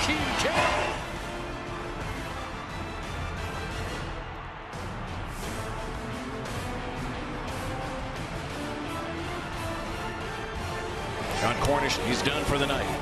Rakeem Cato. John Cornish, he's done for the night.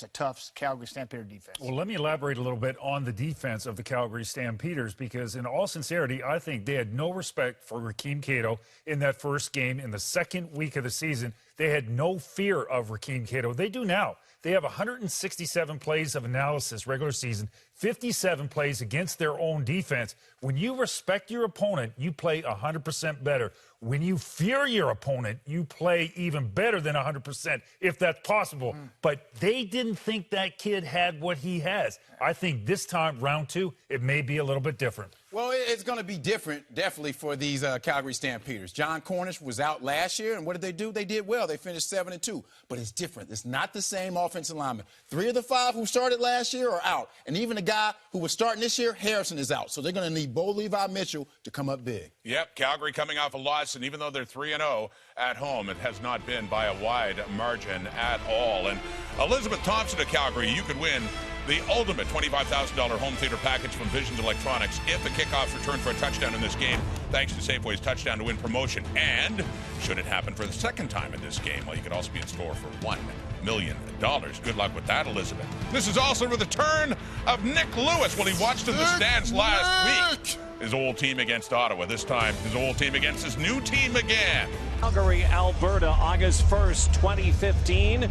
A tough Calgary Stampeder defense. Well, let me elaborate a little bit on the defense of the Calgary Stampeders, because in all sincerity, I think they had no respect for Rakeem Cato in that first game. In the second week of the season, they had no fear of Rakeem Cato. They do now. They have 167 plays of analysis regular season, 57 plays against their own defense. When you respect your opponent, you play 100% better. When you fear your opponent, you play even better than 100%, if that's possible. But they didn't think that kid had what he has. I think this time, round two, it may be a little bit different. Well, it's going to be different, definitely, for these Calgary Stampeders. John Cornish was out last year, and what did they do? They did well. They finished 7-2. But it's different. It's not the same offensive lineman. 3 of the 5 who started last year are out. And even the guy who was starting this year, Harrison, is out. So they're going to need Bo Levi Mitchell to come up big. Yep, Calgary coming off a loss, and even though they're 3-0 at home, it has not been by a wide margin at all. And Elizabeth Thompson of Calgary, you could win the ultimate $25,000 home theater package from Visions Electronics if the kickoffs return for a touchdown in this game, thanks to Safeway's Touchdown to Win promotion. And should it happen for the second time in this game, well, you could also be in store for $1 million. Good luck with that, Elizabeth. This is also the return of Nick Lewis. Well, he watched in the stands last week. His old team against Ottawa. This time, his old team against his new team again. Calgary, Alberta, August 1st, 2015.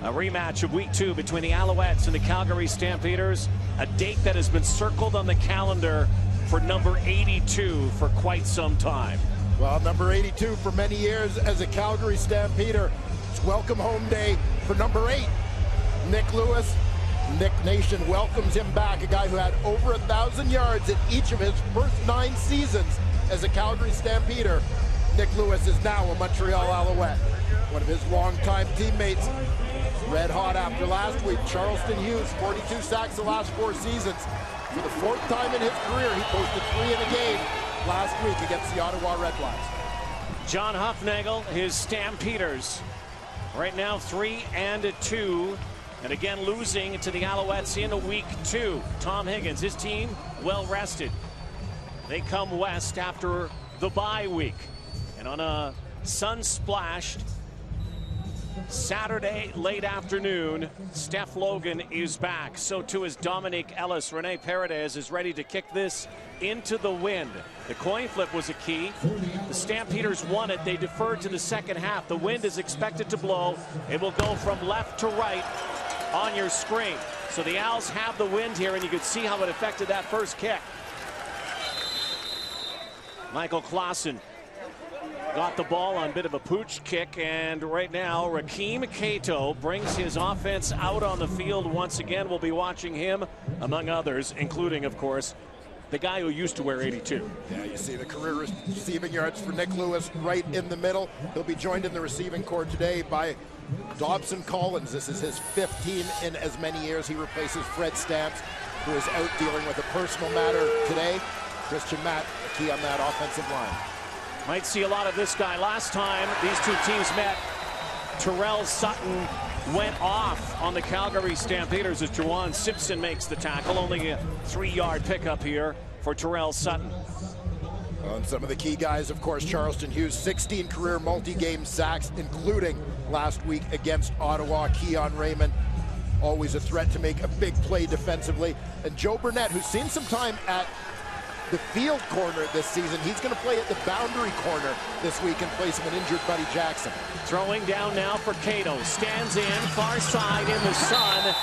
A rematch of Week 2 between the Alouettes and the Calgary Stampeders. A date that has been circled on the calendar for number 82 for quite some time. Well, number 82 for many years as a Calgary Stampeder. It's welcome home day for number 8, Nick Lewis. Nick Nation welcomes him back, a guy who had over 1,000 yards in each of his first 9 seasons as a Calgary Stampeder. Nick Lewis is now a Montreal Alouette. One of his longtime teammates, red hot after last week. Charleston Hughes, 42 sacks the last 4 seasons. For the 4th time in his career, he posted 3 in a game last week against the Ottawa Redblacks. John Hufnagel, his Stampeders, right now 3-2, and again losing to the Alouettes in Week 2. Tom Higgins, his team, well rested. They come west after the bye week, and on a sun-splashed Saturday, late afternoon, Steph Logan is back. So too is Dominique Ellis. Rene Paredes is ready to kick this into the wind. The coin flip was a key. The Stampeders won it. They deferred to the second half. The wind is expected to blow. It will go from left to right on your screen. So the Owls have the wind here, and you can see how it affected that first kick. Michael Clausen got the ball on a bit of a pooch kick, and right now Rakeem Cato brings his offense out on the field once again. We'll be watching him, among others, including, of course, the guy who used to wear 82. Yeah, you see the career receiving yards for Nick Lewis right in the middle. He'll be joined in the receiving corps today by Dobson Collins. This is his 15 in as many years. He replaces Fred Stamps, who is out dealing with a personal matter today. Christian Matt, key on that offensive line. Might see a lot of this guy. Last time these two teams met, Terrell Sutton went off on the Calgary Stampeders as Juwan Simpson makes the tackle. Only a 3-yard pickup here for Terrell Sutton. And some of the key guys, of course, Charleston Hughes, 16 career multi-game sacks, including last week against Ottawa. Keon Raymond, always a threat to make a big play defensively. And Joe Burnett, who's seen some time at the field corner this season. He's going to play at the boundary corner this week in place of an injured Buddy Jackson. Throwing down now for Cato. Stands in, far side in the sun.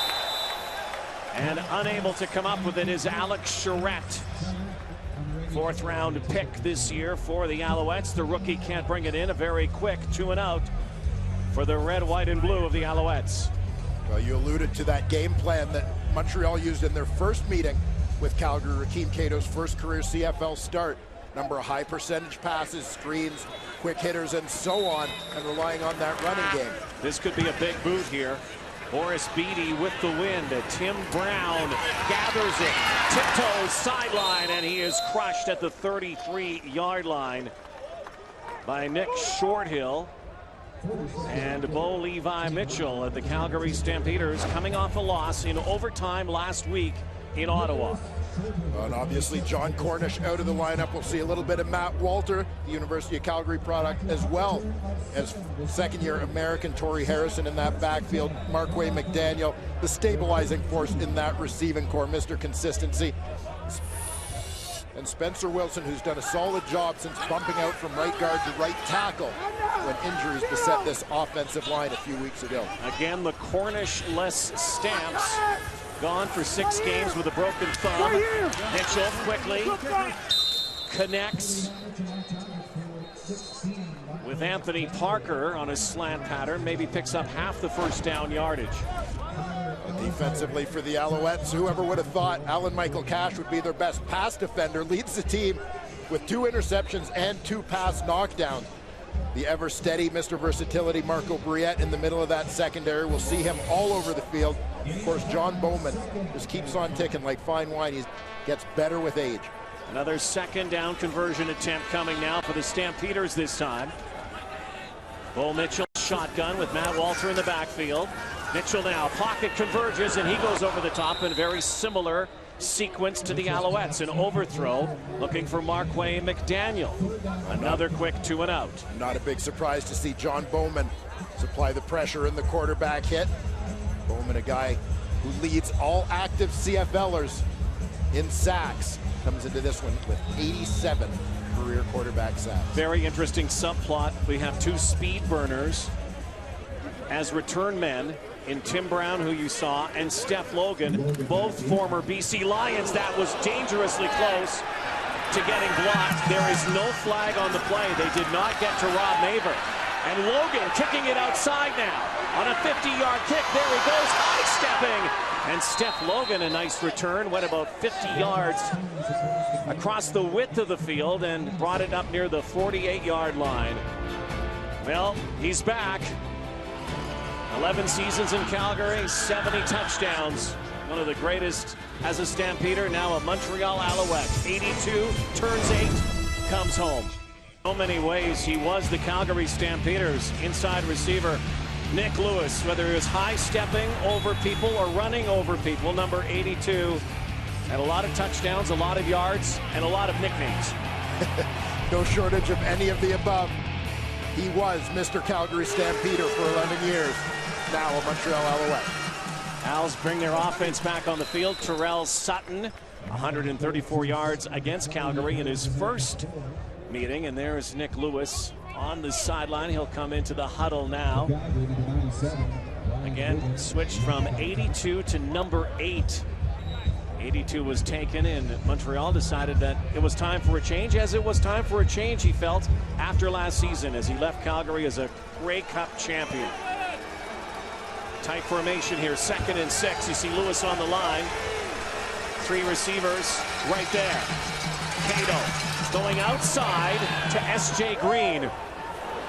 And unable to come up with it is Alex Charette. 4th round pick this year for the Alouettes. The rookie can't bring it in. A very quick 2-and-out for the red, white, and blue of the Alouettes. Well, you alluded to that game plan that Montreal used in their first meeting with Calgary. Rakeem Cato's first career CFL start. Number of high percentage passes, screens, quick hitters, and so on, and relying on that running game. This could be a big boot here. Boris Beatty with the wind. Tim Brown gathers it, tiptoes sideline, and he is crushed at the 33-yard line by Nick Shorthill. And Bo Levi Mitchell at the Calgary Stampeders, coming off a loss in overtime last week in Ottawa. And obviously John Cornish out of the lineup. We'll see a little bit of Matt Walter, the University of Calgary product, as well as second-year American Torrey Harrison in that backfield. Marquay McDaniel, the stabilizing force in that receiving corps, Mr. Consistency. And Spencer Wilson, who's done a solid job since bumping out from right guard to right tackle when injuries beset this offensive line a few weeks ago. Again, the Cornish-less Stamps gone for 6 games with a broken thumb. Mitchell quickly connects with Anthony Parker on a slant pattern. Maybe picks up half the first down yardage. Defensively for the Alouettes, whoever would have thought Alan Michael Cash would be their best pass defender, leads the team with 2 interceptions and 2 pass knockdowns. The ever steady Mr. Versatility Marco Briette in the middle of that secondary. We'll see him all over the field. Of course, John Bowman just keeps on ticking like fine wine. He gets better with age. Another 2nd down conversion attempt coming now for the Stampeders this time. Bo Mitchell shotgun with Matt Walter in the backfield. Mitchell now, pocket converges, and he goes over the top in a very similar sequence to the Alouettes. An overthrow, looking for Marquay McDaniel. Another quick 2-and-out. Not a big surprise to see John Bowman supply the pressure in the quarterback hit. Bowman, a guy who leads all active CFLers in sacks, comes into this one with 87 career quarterback sacks. Very interesting subplot. We have 2 speed burners as return men in Tim Brown, who you saw, and Steph Logan, both former BC Lions. That was dangerously close to getting blocked. There is no flag on the play. They did not get to Rob Maver. And Logan kicking it outside now on a 50-yard kick. There he goes, high-stepping. And Steph Logan, a nice return, went about 50 yards across the width of the field and brought it up near the 48-yard line. Well, he's back. 11 seasons in Calgary, 70 touchdowns. One of the greatest as a Stampeder, now a Montreal Alouette. 82, turns 8, comes home. So many ways he was the Calgary Stampeders inside receiver. Nick Lewis, whether he was high-stepping over people or running over people, number 82. Had a lot of touchdowns, a lot of yards, and a lot of nicknames. No shortage of any of the above. He was Mr. Calgary Stampeder for 11 years. Now a Montreal Alouette. Owls bring their offense back on the field. Terrell Sutton, 134 yards against Calgary in his first meeting. And there's Nick Lewis on the sideline. He'll come into the huddle now. Again, switched from 82 to number 8. 82 was taken, and Montreal decided that it was time for a change, as it was time for a change, he felt, after last season as he left Calgary as a Grey Cup champion. Tight formation here, 2nd and 6. You see Lewis on the line. 3 receivers right there. Cato going outside to S.J. Green.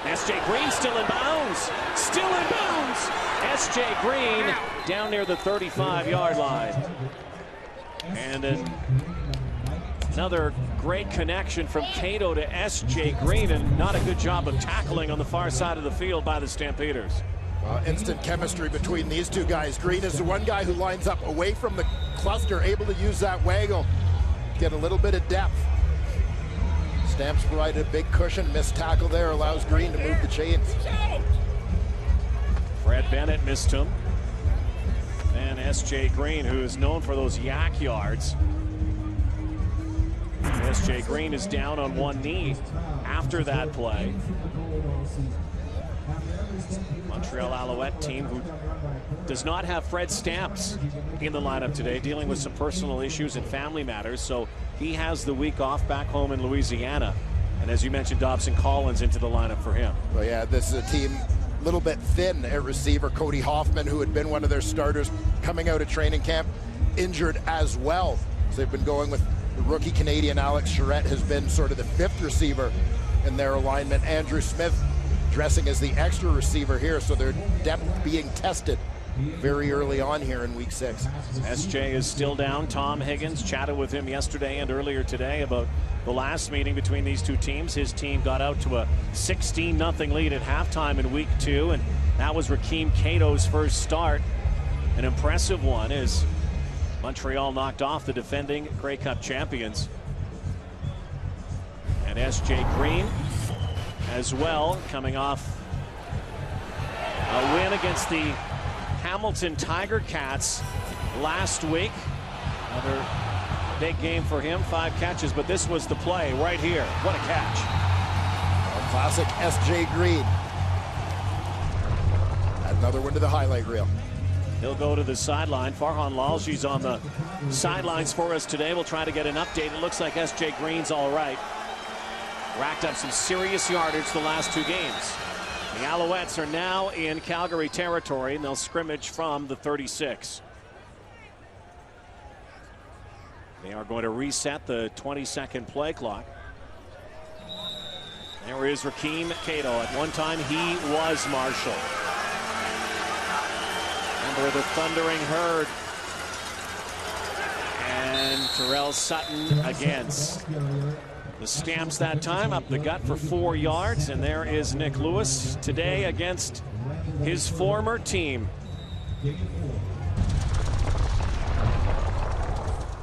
S.J. Green still in bounds. Still in bounds. S.J. Green down near the 35-yard line. And another great connection from Cato to S.J. Green, and not a good job of tackling on the far side of the field by the Stampeders. Instant chemistry between these two guys. Green is the one guy who lines up away from the cluster, able to use that waggle, get a little bit of depth. Stamps provided a big cushion. Missed tackle there allows Green to move the chains. Fred Bennett missed him. And S.J. Green, who is known for those yak yards. S.J. Green is down on one knee after that play. Montreal Alouette team who does not have Fred Stamps in the lineup today, dealing with some personal issues and family matters, so he has the week off back home in Louisiana. And as you mentioned, Dobson Collins into the lineup for him. Well, yeah, this is a team a little bit thin at receiver. Cody Hoffman, who had been one of their starters coming out of training camp, injured as well. So they've been going with the rookie Canadian Alex Charette, has been sort of the 5th receiver in their alignment. Andrew Smith dressing as the extra receiver here, so their depth being tested very early on here in week 6. SJ is still down. Tom Higgins chatted with him yesterday and earlier today about the last meeting between these two teams. His team got out to a 16-0 lead at halftime in week 2, and that was Rakeem Cato's first start. An impressive one as Montreal knocked off the defending Grey Cup champions. And S.J. Green as well, coming off a win against the Hamilton Tiger Cats last week. Another big game for him, 5 catches, but this was the play right here. What a catch. Classic S.J. Green. Another one to the highlight reel. He'll go to the sideline. Farhan Lalji's on the sidelines for us today. We'll try to get an update. It looks like S.J. Green's all right. Racked up some serious yardage the last 2 games. The Alouettes are now in Calgary territory, and they'll scrimmage from the 36. They are going to reset the 20-second play clock. There is Rakeem Cato. At one time, he was Marshall. Remember the thundering herd. And Terrell Sutton against the Stamps that time, up the gut for 4 yards. And there is Nick Lewis today against his former team.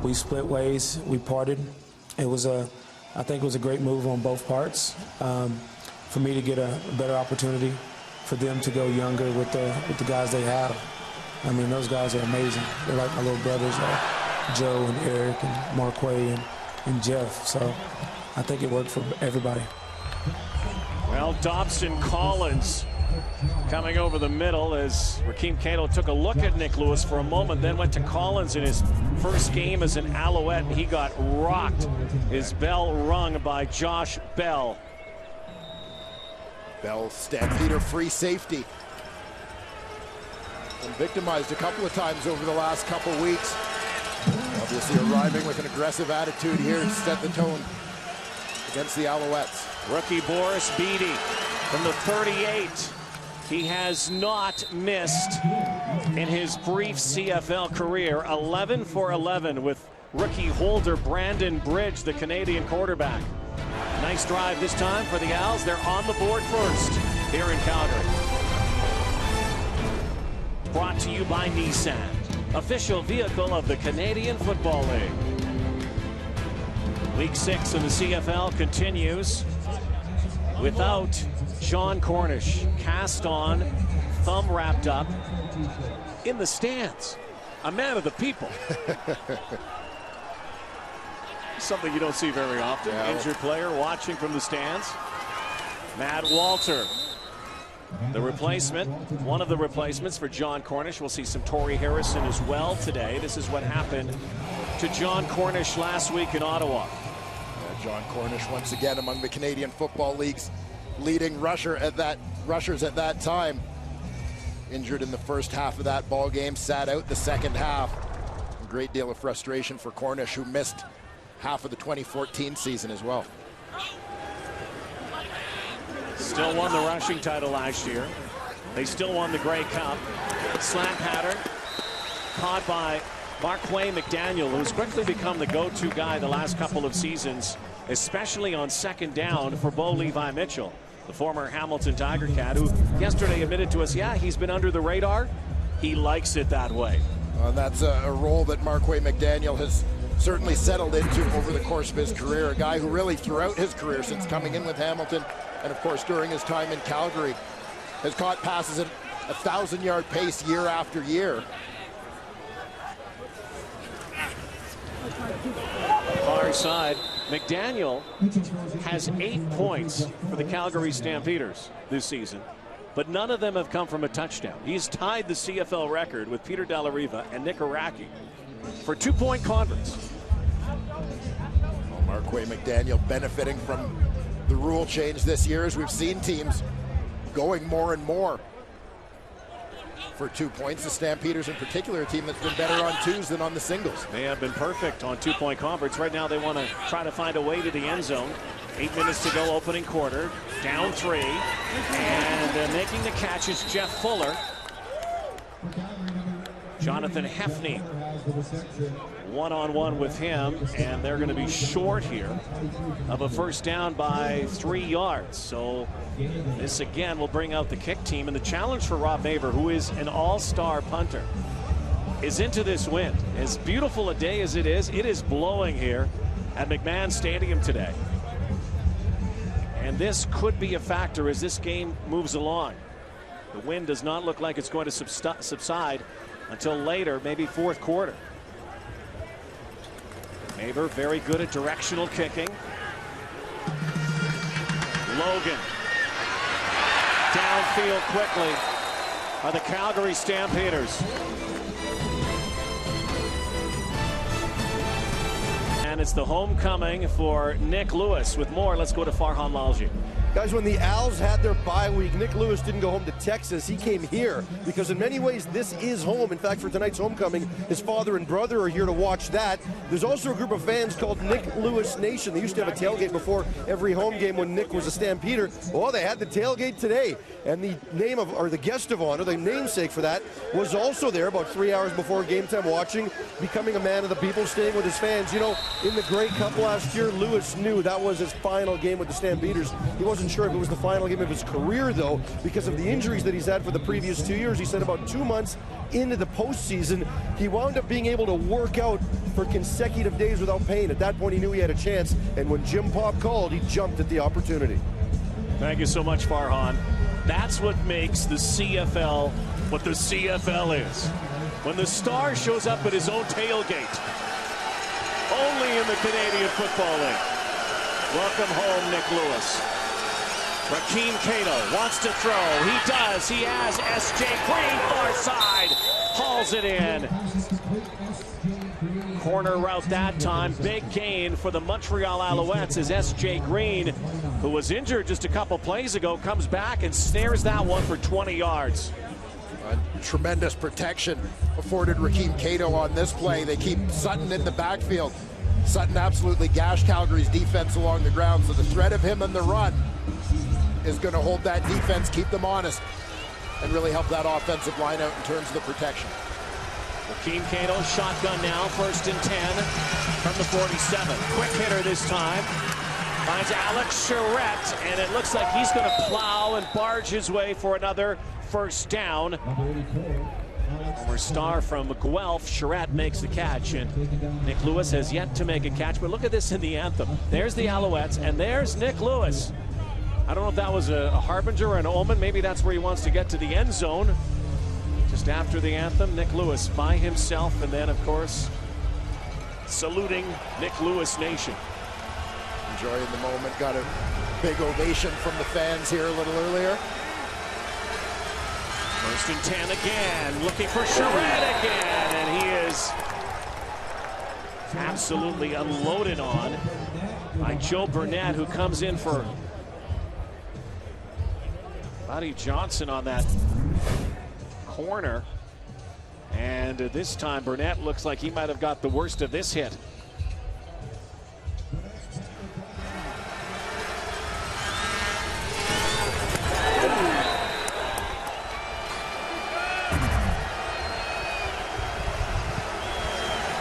We split ways, we parted. It was I think it was a great move on both parts. For me to get a better opportunity, for them to go younger with the guys they have. I mean, those guys are amazing. They're like my little brothers, Joe and Eric and Marquay and Jeff. So I think it worked for everybody. Well, Dobson Collins coming over the middle as Rakeem Cato took a look at Nick Lewis for a moment, then went to Collins in his first game as an Alouette, and he got rocked. His bell rung by Josh Bell. Bell, Stampeder free safety. Been victimized a couple of times over the last couple weeks. Obviously arriving with an aggressive attitude here to set the tone against the Alouettes. Rookie Boris Beatty from the 38. He has not missed in his brief CFL career. 11 for 11 with rookie holder Brandon Bridge, the Canadian quarterback. Nice drive this time for the Owls. They're on the board first here in Calgary. Brought to you by Nissan, official vehicle of the Canadian Football League. Week 6 in the CFL continues without John Cornish, cast on, thumb wrapped up, in the stands. A man of the people. Something you don't see very often. Yeah. Injured player watching from the stands. Matt Walter, the replacement, one of the replacements for John Cornish. We'll see some Torrey Harrison as well today. This is what happened to John Cornish last week in Ottawa. John Cornish once again among the Canadian Football League's leading rushers at that time. Injured in the first half of that ball game, sat out the second half. A great deal of frustration for Cornish, who missed half of the 2014 season as well. Still won the rushing title last year. They still won the Grey Cup. Slant pattern caught by Marquay McDaniel, who's quickly become the go-to guy the last couple of seasons, especially on second down for Bo Levi Mitchell, the former Hamilton Tiger Cat, who yesterday admitted to us, yeah, he's been under the radar. He likes it that way. That's a role that Marquay McDaniel has certainly settled into over the course of his career. A guy who really throughout his career since coming in with Hamilton, and of course during his time in Calgary, has caught passes at a 1,000-yard pace year after year. Far side, McDaniel has 8 points for the Calgary Stampeders this season, but none of them have come from a touchdown. He's tied the CFL record with Peter Dallariva and Nick Araki for 2-point converts. Well, Marquay McDaniel benefiting from the rule change this year, as we've seen teams going more and more for 2 points. The Stampeders in particular, a team that's been better on twos than on the singles. They have been perfect on 2-point converts. Right now they want to try to find a way to the end zone. 8 minutes to go, opening quarter. Down 3. And making the catch is Jeff Fuller. Jonathan Hefney one-on-one with him, and they're going to be short here of a first down by 3 yards. So this again will bring out the kick team, and the challenge for Rob Maver, who is an all-star punter, is into this wind. As beautiful a day as it is blowing here at McMahon Stadium today. And this could be a factor as this game moves along. The wind does not look like it's going to subside until later, maybe fourth quarter. Maver very good at directional kicking. Logan. Downfield quickly are the Calgary Stampeders. And it's the homecoming for Nick Lewis. With more, let's go to Farhan Lalji. Guys, when the Owls had their bye week, Nick Lewis didn't go home to Texas. He came here because in many ways this is home. In fact, for tonight's homecoming, his father and brother are here to watch that. There's also a group of fans called Nick Lewis Nation. They used to have a tailgate before every home game when Nick was a Stampeder. Well, they had the tailgate today. And the name of, or the guest of honor, the namesake for that, was also there about 3 hours before game time watching, becoming a man of the people, staying with his fans. You know, in the Grey Cup last year, Lewis knew that was his final game with the Stampeders. He wasn't sure if it was the final game of his career, though, because of the injuries that he's had for the previous 2 years. He said about 2 months into the postseason, he wound up being able to work out for consecutive days without pain. At that point, he knew he had a chance, and when Jim Pop called, he jumped at the opportunity. Thank you so much, Farhan. That's what makes the CFL what the CFL is. When the star shows up at his own tailgate, only in the Canadian Football League. Welcome home, Nick Lewis. Rakeem Cato wants to throw. He does. He has S.J. Green far side. Hauls it in. Corner route that time. Big gain for the Montreal Alouettes as S.J. Green, who was injured just a couple plays ago, comes back and snares that one for 20 yards. Tremendous protection afforded Rakeem Cato on this play. They keep Sutton in the backfield. Sutton absolutely gashed Calgary's defense along the ground, so the threat of him in the run is going to hold that defense, keep them honest, and really help that offensive line out in terms of the protection. Rakeem Cato, shotgun now, 1st and 10 from the 47. Quick hitter this time. Finds Alex Charette, and it looks like he's going to plow and barge his way for another first down. Former star from Guelph, Charette makes the catch, and Nick Lewis has yet to make a catch. But look at this in the anthem. There's the Alouettes, and there's Nick Lewis. I don't know if that was a harbinger or an omen. Maybe that's where he wants to get to the end zone. Just after the anthem, Nick Lewis by himself, and then, of course, saluting Nick Lewis Nation. Enjoying the moment. Got a big ovation from the fans here a little earlier. First and 10 again, looking for Charette again, and he is absolutely unloaded on by Joe Burnett, who comes in for Buddy Johnson on that corner. And this time Burnett looks like he might have got the worst of this hit.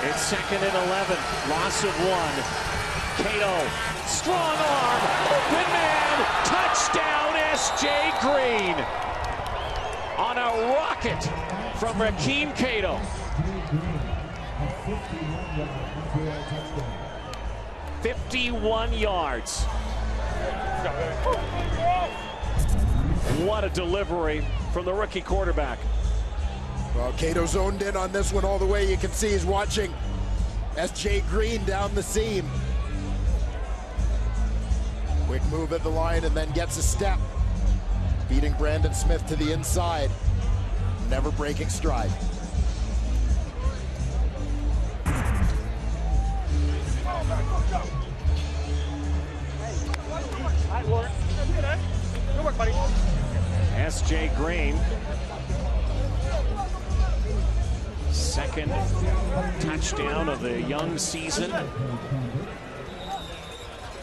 It's second and 11, loss of 1. Cato, strong arm, open man, touchdown S.J. Green on a rocket from Rakeem Cato. $51 yards. What a delivery from the rookie quarterback. Well, Cato zoned in on this one all the way. You can see he's watching S.J. Green down the seam. Quick move at the line and then gets a step. Beating Brandon Smith to the inside. Never breaking stride. S.J. Green. Second touchdown of the young season.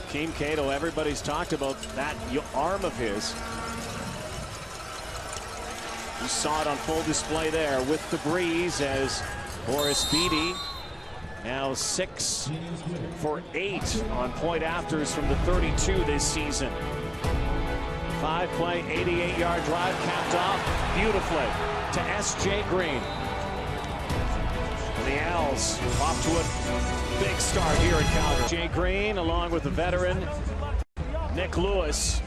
Rakeem Cato, everybody's talked about that arm of his. You saw it on full display there with the breeze as Boris Beatty now 6 for 8 on point afters from the 32 this season. 5-play, 88-yard drive capped off beautifully to S.J. Green. And the Owls off to a big start here in Calgary. Jay Green along with the veteran Nick Lewis.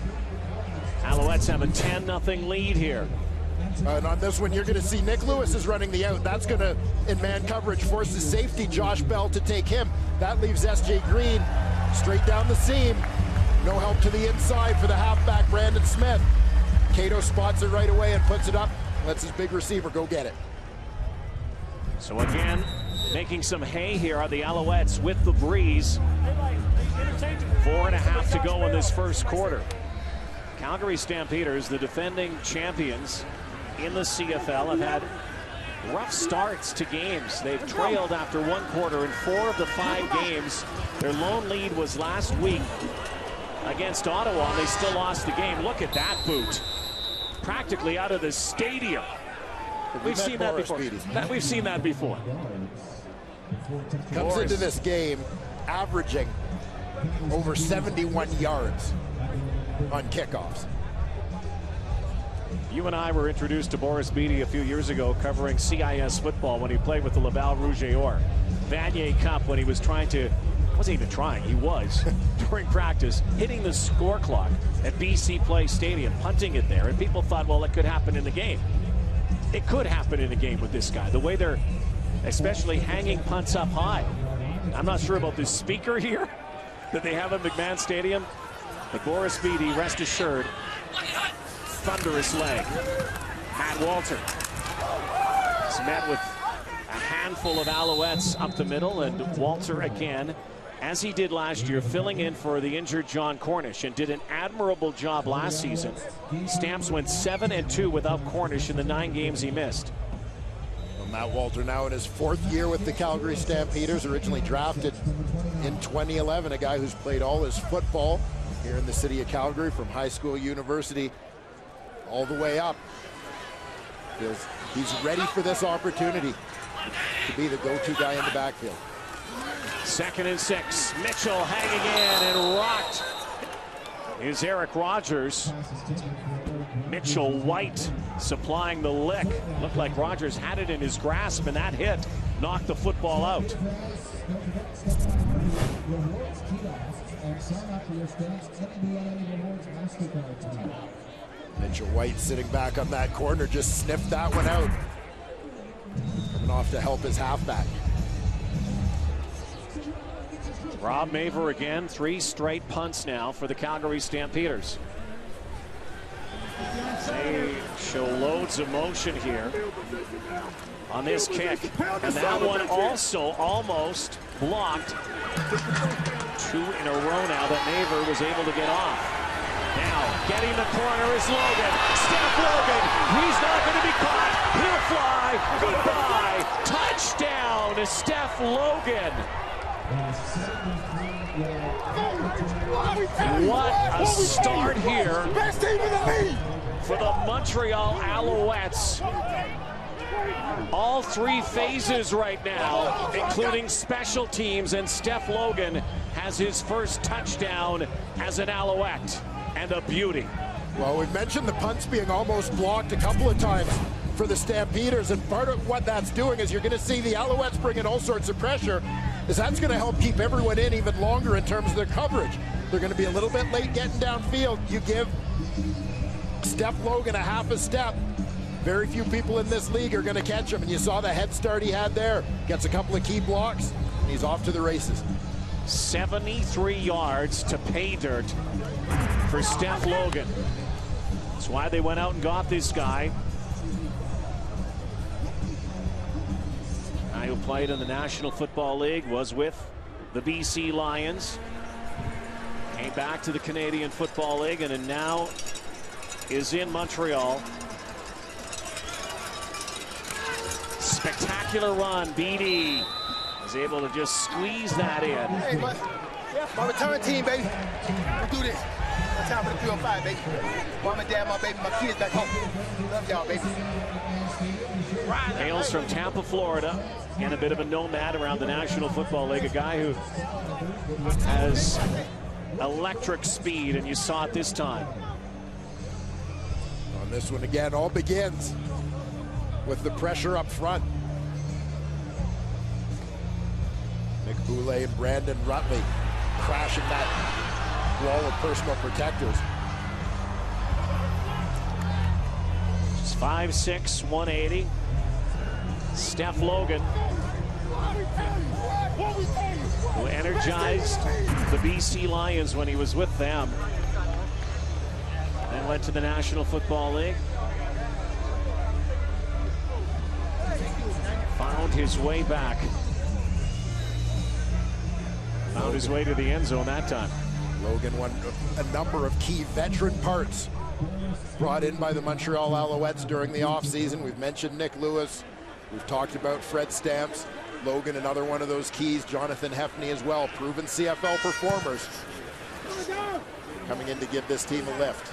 Alouettes have a 10-0 lead here. And on this one, you're going to see Nick Lewis is running the out. That's going to, in man coverage, force the safety, Josh Bell, to take him. That leaves S.J. Green straight down the seam. No help to the inside for the halfback, Brandon Smith. Cato spots it right away and puts it up. Lets his big receiver go get it. So again, making some hay here are the Alouettes with the breeze. 4.5 to go in this first quarter. Calgary Stampeders, the defending champions in the CFL, have had rough starts to games. They've trailed after one quarter in 4 of the 5 games. Their lone lead was last week against Ottawa, and they still lost the game. Look at that boot. Practically out of the stadium. We've seen that before. We've seen that before. Comes into this game averaging over 71 yards on kickoffs. You and I were introduced to Boris Beatty a few years ago covering CIS football when he played with the Laval Rouge et Or. Vanier Cup when he was trying to, wasn't even trying, he was, during practice, hitting the score clock at BC Place Stadium, punting it there, and people thought, well, it could happen in the game. It could happen in a game with this guy, the way they're especially hanging punts up high. I'm not sure about this speaker here that they have at McMahon Stadium, but Boris Beatty, rest assured, thunderous leg. Matt Walter is met with a handful of Alouettes up the middle, and Walter again, as he did last year, filling in for the injured John Cornish, and did an admirable job last season. Stamps went 7-2 without Cornish in the 9 games he missed. Well, Matt Walter now in his 4th year with the Calgary Stampeders, originally drafted in 2011, a guy who's played all his football here in the city of Calgary, from high school, university, all the way up. He's ready for this opportunity to be the go-to guy in the backfield. 2nd and 6. Mitchell hanging in and rocked is Eric Rogers. Mitchell White supplying the lick. Looked like Rogers had it in his grasp, and that hit knocked the football out. Mitchell White sitting back on that corner just sniffed that one out. Coming off to help his halfback. Rob Maver again, 3 straight punts now for the Calgary Stampeders. They show loads of motion here on this kick. And that one also almost blocked. 2 in a row now that Maver was able to get off. Now, getting the corner is Logan. Steph Logan, he's not going to be caught. He'll fly. Goodbye. Touchdown to Steph Logan. What a start here for the Montreal Alouettes. All 3 phases right now, including special teams, and Steph Logan has his first touchdown as an Alouette, and a beauty. Well, we've mentioned the punts being almost blocked a couple of times for the Stampeders, and part of what that's doing is you're going to see the Alouettes bring in all sorts of pressure, is that's going to help keep everyone in even longer in terms of their coverage. They're going to be a little bit late getting downfield. You give Steph Logan a half a step, very few people in this league are going to catch him, and you saw the head start he had there. Gets a couple of key blocks, and he's off to the races. 73 yards to pay dirt for Steph Logan. That's why they went out and got this guy. Guy who played in the National Football League, was with the BC Lions, came back to the Canadian Football League, and now is in Montreal. Spectacular run. Beatty is able to just squeeze that in. Hey, my return team, baby. Let's do this. One time for the 305, baby. Mom and dad, my baby, my kids back home. Love y'all, baby. Hails from Tampa, Florida, and a bit of a nomad around the National Football League. A guy who has electric speed, and you saw it this time. On this one again, all begins with the pressure up front. Nick Boulay and Brandon Rutley crashing that wall of personal protectors. Just 5'6", 180. Steph Logan, who energized the BC Lions when he was with them, then went to the National Football League. Found his way back. Found his way to the end zone that time. Logan won a number of key veteran parts brought in by the Montreal Alouettes during the offseason. We've mentioned Nick Lewis. We've talked about Fred Stamps. Logan, another one of those keys. Jonathan Hefney as well. Proven CFL performers coming in to give this team a lift.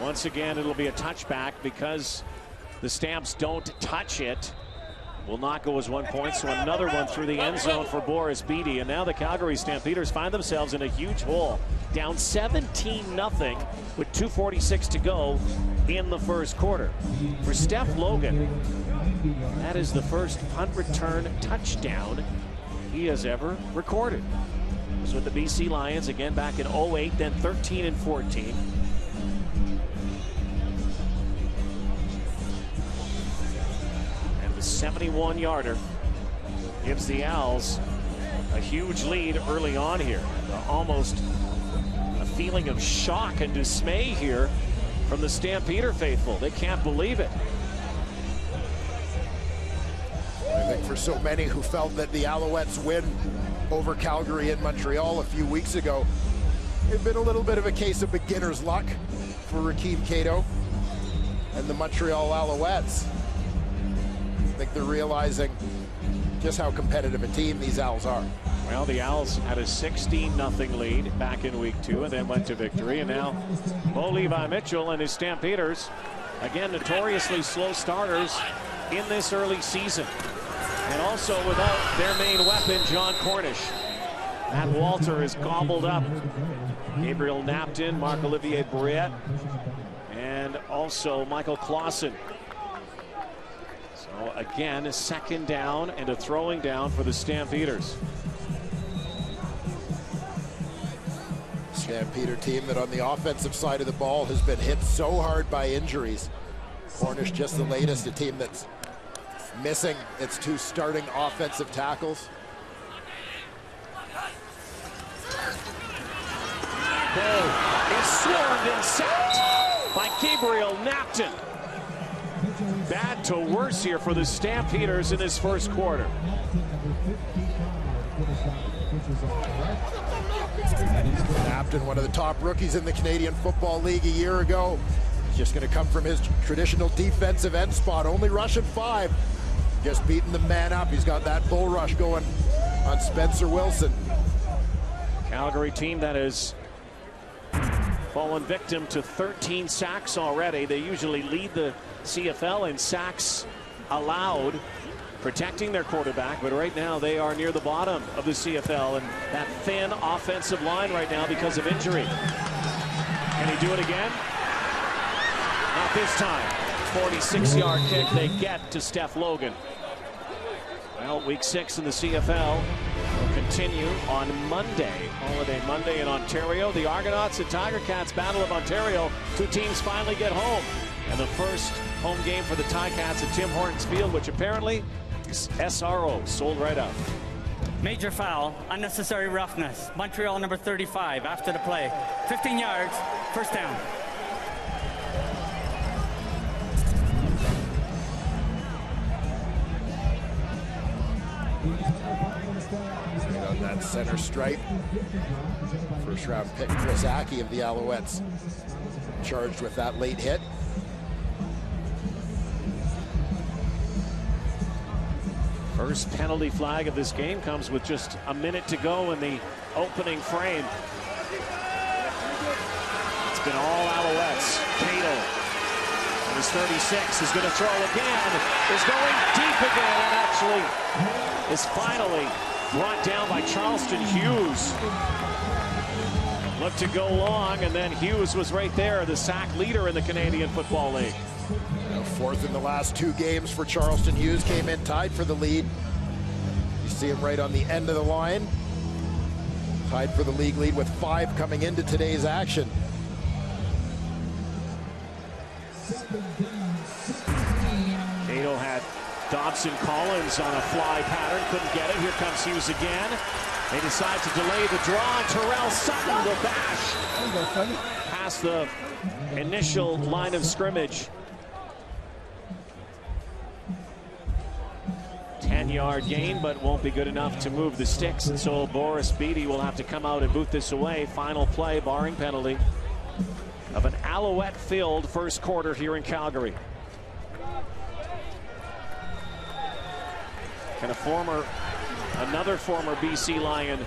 Once again, it'll be a touchback because the Stamps don't touch it. Will not go as 1 point, so another one through the end zone for Boris Beatty. And now the Calgary Stampeders find themselves in a huge hole, down 17-0 with 2:46 to go in the first quarter. For Steph Logan, that is the first punt return touchdown he has ever recorded. It was with the BC Lions again back in 08, then 13 and 14. And the 71-yarder gives the Owls a huge lead early on here. Almost a feeling of shock and dismay here from the Stampeder faithful. They can't believe it. I think for so many who felt that the Alouettes win over Calgary and Montreal a few weeks ago, it's been a little bit of a case of beginner's luck for Rakeem Cato and the Montreal Alouettes. I think they're realizing just how competitive a team these Owls are. Well, the Owls had a 16-0 lead back in week 2 and then went to victory. And now Bo Levi Mitchell and his Stampeders, again, notoriously slow starters in this early season. And also without their main weapon, John Cornish. Matt Walter is gobbled up. Gabriel Napton, Marc-Olivier Brouillette, and also Michael Clausen. So again, a second down and a throwing down for the Stampeders. Stampeder team that on the offensive side of the ball has been hit so hard by injuries. Cornish just the latest, a team that's missing its 2 starting offensive tackles. Bull is swarmed and sacked by Gabriel Napton. Bad to worse here for the Stampeders in this first quarter. Napton, one of the top rookies in the Canadian Football League a year ago. He's just going to come from his traditional defensive end spot, only rushing 5. Just beating the man up. He's got that bull rush going on Spencer Wilson. Calgary team that has fallen victim to 13 sacks already. They usually lead the CFL in sacks allowed, protecting their quarterback, but right now they are near the bottom of the CFL, and that thin offensive line right now because of injury. Can he do it again? Not this time. 46-yard kick they get to Steph Logan. Well, week 6 in the CFL will continue on Monday, Holiday Monday in Ontario. The Argonauts and Tiger Cats Battle of Ontario. 2 teams finally get home. And the first home game for the Ticats at Tim Hortons Field, which apparently is SRO, sold right out. Major foul, unnecessary roughness. Montreal number 35 after the play. 15 yards, first down. On that center stripe, first round pick Chris Aki of the Alouettes charged with that late hit. First penalty flag of this game comes with just a minute to go in the opening frame. It's been all Alouettes. Cato, on his 36, is going to throw again, is going deep again, and actually is finally brought down by Charleston Hughes. Looked to go long, and then Hughes was right there, the sack leader in the Canadian Football League. Fourth in the last 2 games for Charleston. Hughes came in tied for the lead. You see him right on the end of the line. Tied for the league lead with 5 coming into today's action. Cato had Dobson Collins on a fly pattern, couldn't get it. Here comes Hughes again. They decide to delay the draw, and Terrell Sutton the bash past the initial line of scrimmage. 10-yard gain, but won't be good enough to move the sticks, and so Boris Beatty will have to come out and boot this away. Final play, barring penalty, of an Alouette-filled first quarter here in Calgary. Can another former BC Lion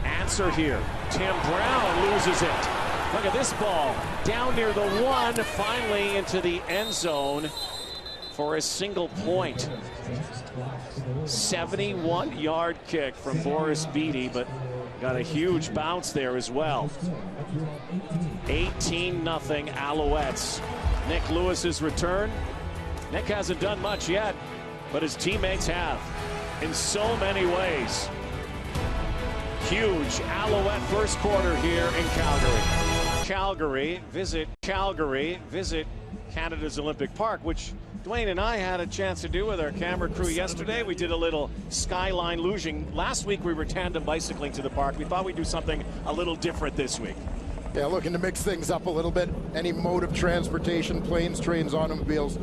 answer here? Tim Brown loses it. Look at this ball, down near the 1, finally into the end zone for a single point. 71-yard kick from Boris Beatty, but got a huge bounce there as well. 18-0 Alouettes. Nick Lewis's return. Nick hasn't done much yet, but his teammates have in so many ways. Huge Alouette first quarter here in Calgary. Visit Canada's Olympic Park, which Dwayne and I had a chance to do with our camera crew yesterday. We did a little skyline luging. Last week we were tandem bicycling to the park. We thought we'd do something a little different this week. Yeah, looking to mix things up a little bit. Any mode of transportation, planes, trains, automobiles,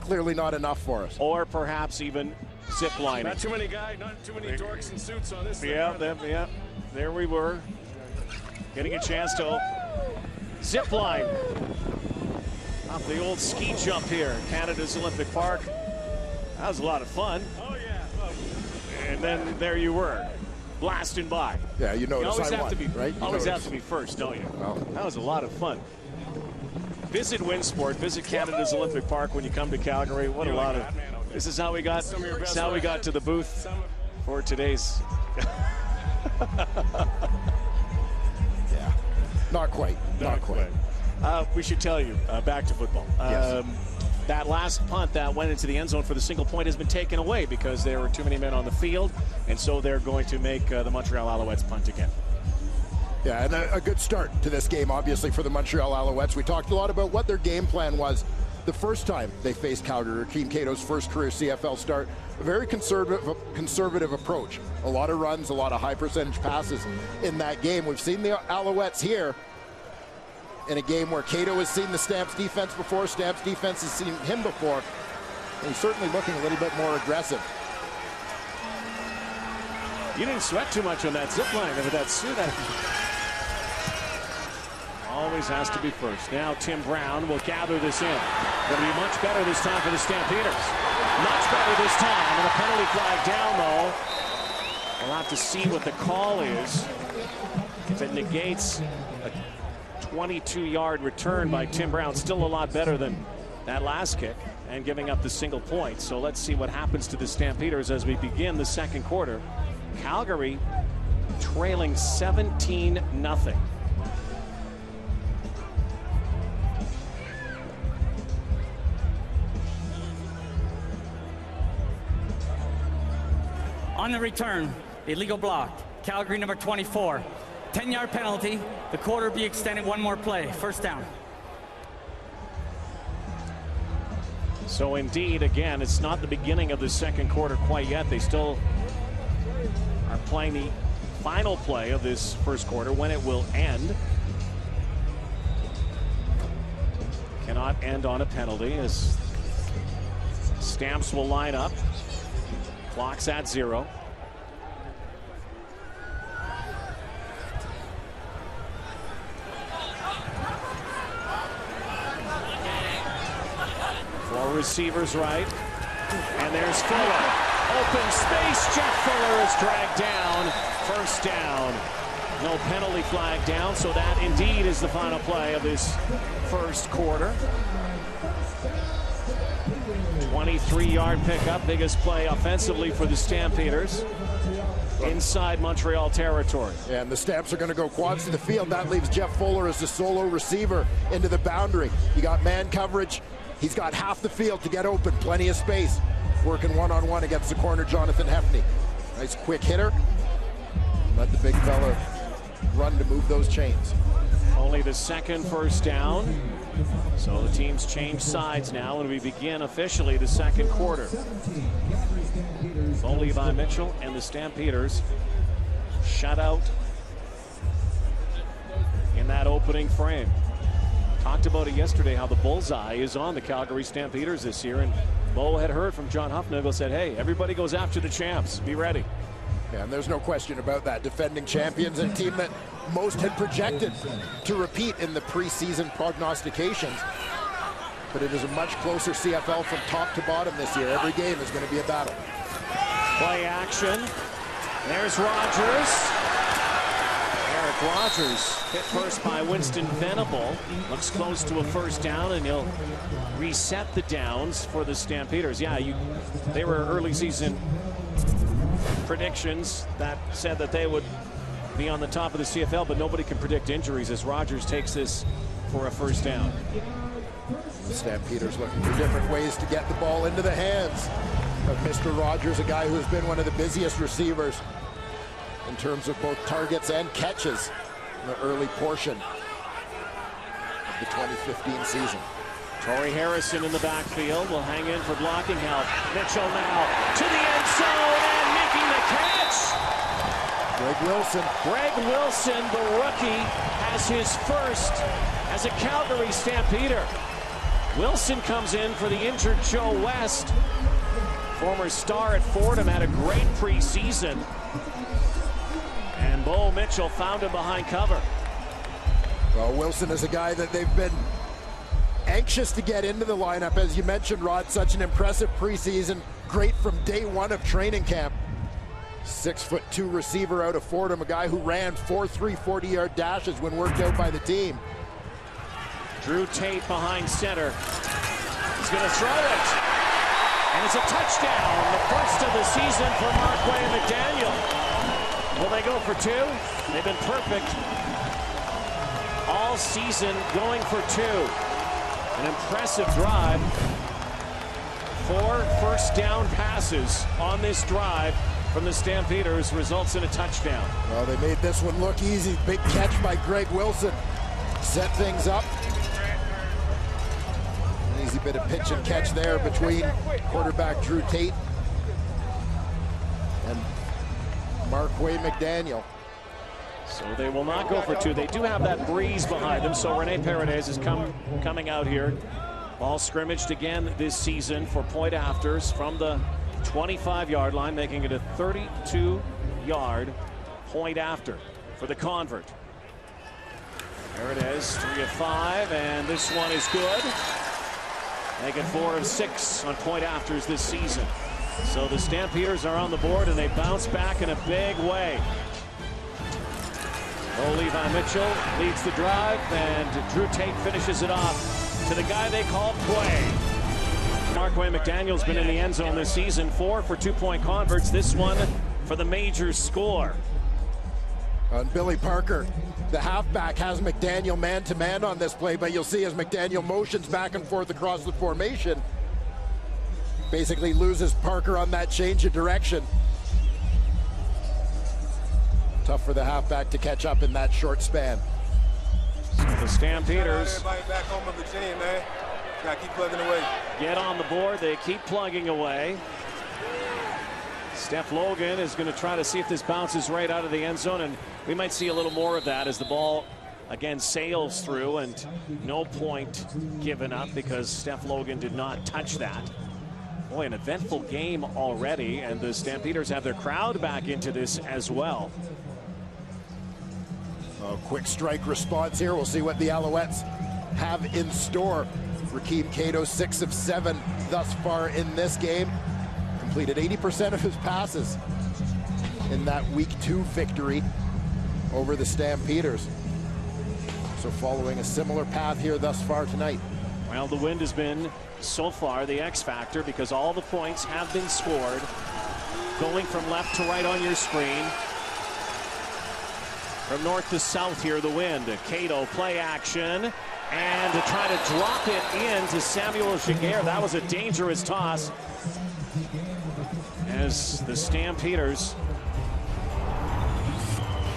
clearly not enough for us. Or perhaps even zip lining. Not too many guys, not too many dorks in suits on this thing. Yeah, there we were. Getting a chance to zip line off the old ski jump here at Canada's Olympic Park. That was a lot of fun. Oh, yeah. And then there you were, blasting by. Yeah, you notice always I have won, to be, right? Always have to be first, don't you? Well, that was a lot of fun. Visit Winsport, visit Canada's Olympic Park when you come to Calgary. What a lot of. This is how we got. This is how we got to the booth for today's. Yeah, not quite. Not quite. We should tell you, back to football. Yes. That last punt that went into the end zone for the single point has been taken away because there were too many men on the field, and so they're going to make the Montreal Alouettes punt again. Yeah, and a good start to this game, obviously, for the Montreal Alouettes. We talked a lot about what their game plan was the first time they faced Calgary. Rakeem Cato's first career CFL start. A very conservative approach. A lot of runs, a lot of high percentage passes in that game. We've seen the Alouettes here in a game where Cato has seen the Stamps defense before, Stamps defense has seen him before, and he's certainly looking a little bit more aggressive. You didn't sweat too much on that zip line with that suit. Always has to be first. Now Tim Brown will gather this in. Going to be much better this time for the Stampeders. Much better this time. And a penalty flag down, though. We'll have to see what the call is. If it negates a 22-yard return by Tim Brown, still a lot better than that last kick and giving up the single point. So let's see what happens to the Stampeders as we begin the second quarter. Calgary trailing 17-0. On the return, illegal block. Calgary number 24. 10-yard penalty. The quarter be extended one more play. First down. So indeed, again, it's not the beginning of the second quarter quite yet. They still are playing the final play of this first quarter when it will end. Cannot end on a penalty as Stamps will line up. Clock's at 0. Four receivers right. And there's Fuller. Open space. Jeff Fuller is dragged down. First down. No penalty flag down, so that indeed is the final play of this first quarter. 23-yard pickup, biggest play offensively for the Stampeders inside Montreal territory. And the Stamps are going to go quads to the field. That leaves Jeff Fuller as the solo receiver into the boundary. You got man coverage. He's got half the field to get open, plenty of space. Working one-on-one against the corner, Jonathan Hefney. Nice quick hitter. Let the big fella run to move those chains. Only the second first down. So the teams change sides now, and we begin officially the second quarter. Bo Levi Mitchell and the Stampeders shut out in that opening frame. Talked about it yesterday, how the bullseye is on the Calgary Stampeders this year, and Bo had heard from John Huffnagel, said, hey, everybody goes after the champs. Be ready. Yeah, and there's no question about that. Defending champions, and a team that most had projected to repeat in the preseason prognostications. But it is a much closer CFL from top to bottom this year. Every game is going to be a battle. Play action. There's Rogers. Eric Rogers hit first by Winston Venable. Looks close to a first down, and he'll reset the downs for the Stampeders. Yeah, they were early season predictions that said that they would be on the top of the CFL, but nobody can predict injuries as Rogers takes this for a first down. The Stampeders looking for different ways to get the ball into the hands of Mr. Rogers, a guy who has been one of the busiest receivers in terms of both targets and catches in the early portion of the 2015 season. Torrey Harrison in the backfield will hang in for blocking help. Mitchell now to the end zone and making the catch. Greg Wilson. Greg Wilson, the rookie, has his first as a Calgary Stampeder. Wilson comes in for the injured Joe West. Former star at Fordham, had a great preseason. And Bo Mitchell found him behind cover. Well, Wilson is a guy that they've been anxious to get into the lineup. As you mentioned, Rod, such an impressive preseason. Great from day one of training camp. 6'2" receiver out of Fordham, a guy who ran 4.3 40-yard dashes when worked out by the team. Drew Tate behind center. He's going to throw it. And it's a touchdown, the first of the season for Marquay McDaniel. Will they go for two? They've been perfect all season, going for two. An impressive drive. 4 first down passes on this drive from the Stampeders results in a touchdown. Well, they made this one look easy. Big catch by Greg Wilson. Set things up. An easy bit of pitch and catch there between quarterback Drew Tate and Marquay McDaniel. So they will not go for two. They do have that breeze behind them. So Rene Paredes is coming out here. Ball scrimmaged again this season for point afters from the 25-yard line, making it a 32-yard point after for the convert. There it is, 3 of 5, and this one is good. Make it 4 of 6 on point afters this season. So the Stampeders are on the board, and they bounce back in a big way. Levi Mitchell leads the drive, and Drew Tate finishes it off to the guy they call Quay. Marquay McDaniel's been in the end zone this season, 4 for 2-point converts. This one for the major score. And Billy Parker, the halfback, has McDaniel man-to-man on this play, but you'll see as McDaniel motions back and forth across the formation, basically loses Parker on that change of direction. Tough for the halfback to catch up in that short span. So the Stampeders back home in Virginia, man. Gotta keep plugging away. Get on the board. They keep plugging away. Steph Logan is going to try to see if this bounces right out of the end zone, and we might see a little more of that as the ball again sails through, and no point given up because Steph Logan did not touch that. Boy, an eventful game already, and the Stampeders have their crowd back into this as well. A quick strike response here. We'll see what the Alouettes have in store. Rakeem Cato, 6 of 7 thus far in this game. Completed 80% of his passes in that Week 2 victory over the Stampeders. So following a similar path here thus far tonight. Well, the wind has been so far the X factor because all the points have been scored. Going from left to right on your screen. From north to south here, the wind. Cato play action. And to try to drop it in to Samuel Giguère. That was a dangerous toss. As the Stampeders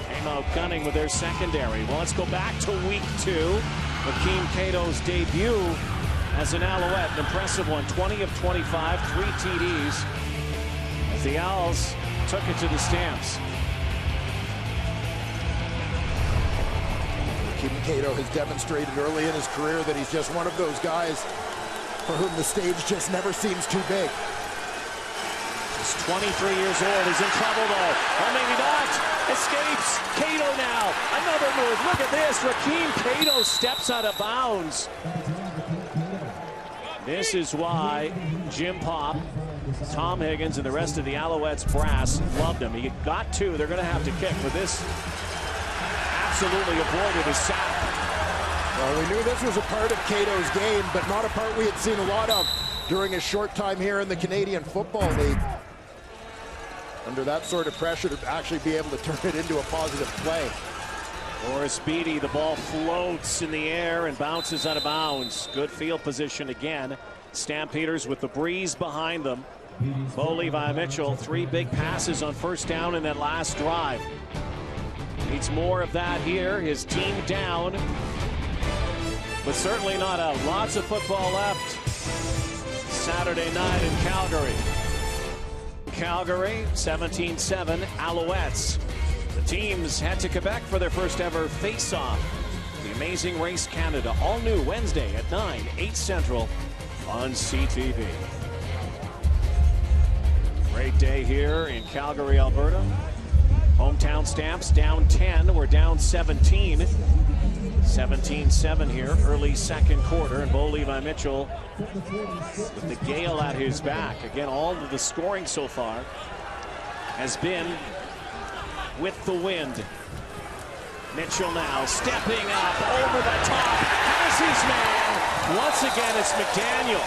came out gunning with their secondary. Well, let's go back to Week 2. Rakeem Cato's debut as an Alouette. An impressive one. 20 of 25, 3 TDs. As the Owls took it to the Stamps. Rakeem Cato has demonstrated early in his career that he's just one of those guys for whom the stage just never seems too big. He's 23 years old. He's in trouble, though. Oh, maybe not. Escapes. Cato now. Another move. Look at this. Rakeem Cato steps out of bounds. This is why Jim Pop, Tom Higgins, and the rest of the Alouettes brass loved him. He got 2. They're going to have to kick, but this absolutely avoided a sack. Well, we knew this was a part of Cato's game, but not a part we had seen a lot of during his short time here in the Canadian Football League. Under that sort of pressure to actually be able to turn it into a positive play. Boris Beatty, the ball floats in the air and bounces out of bounds. Good field position again. Stampeders with the breeze behind them. Levi Mitchell, 3 big passes on first down in that last drive. Needs more of that here. His team down, but certainly not out. Lots of football left. Saturday night in Calgary. Calgary, 17-7, Alouettes. The teams head to Quebec for their first ever face-off. The Amazing Race Canada, all new Wednesday at 9, 8 Central on CTV. Great day here in Calgary, Alberta. Hometown Stamps down 10. We're down 17. 17-7 here, early second quarter, and Levi Mitchell with the gale at his back. Again, all of the scoring so far has been with the wind. Mitchell now stepping up over the top, has his man. Once again, it's McDaniel.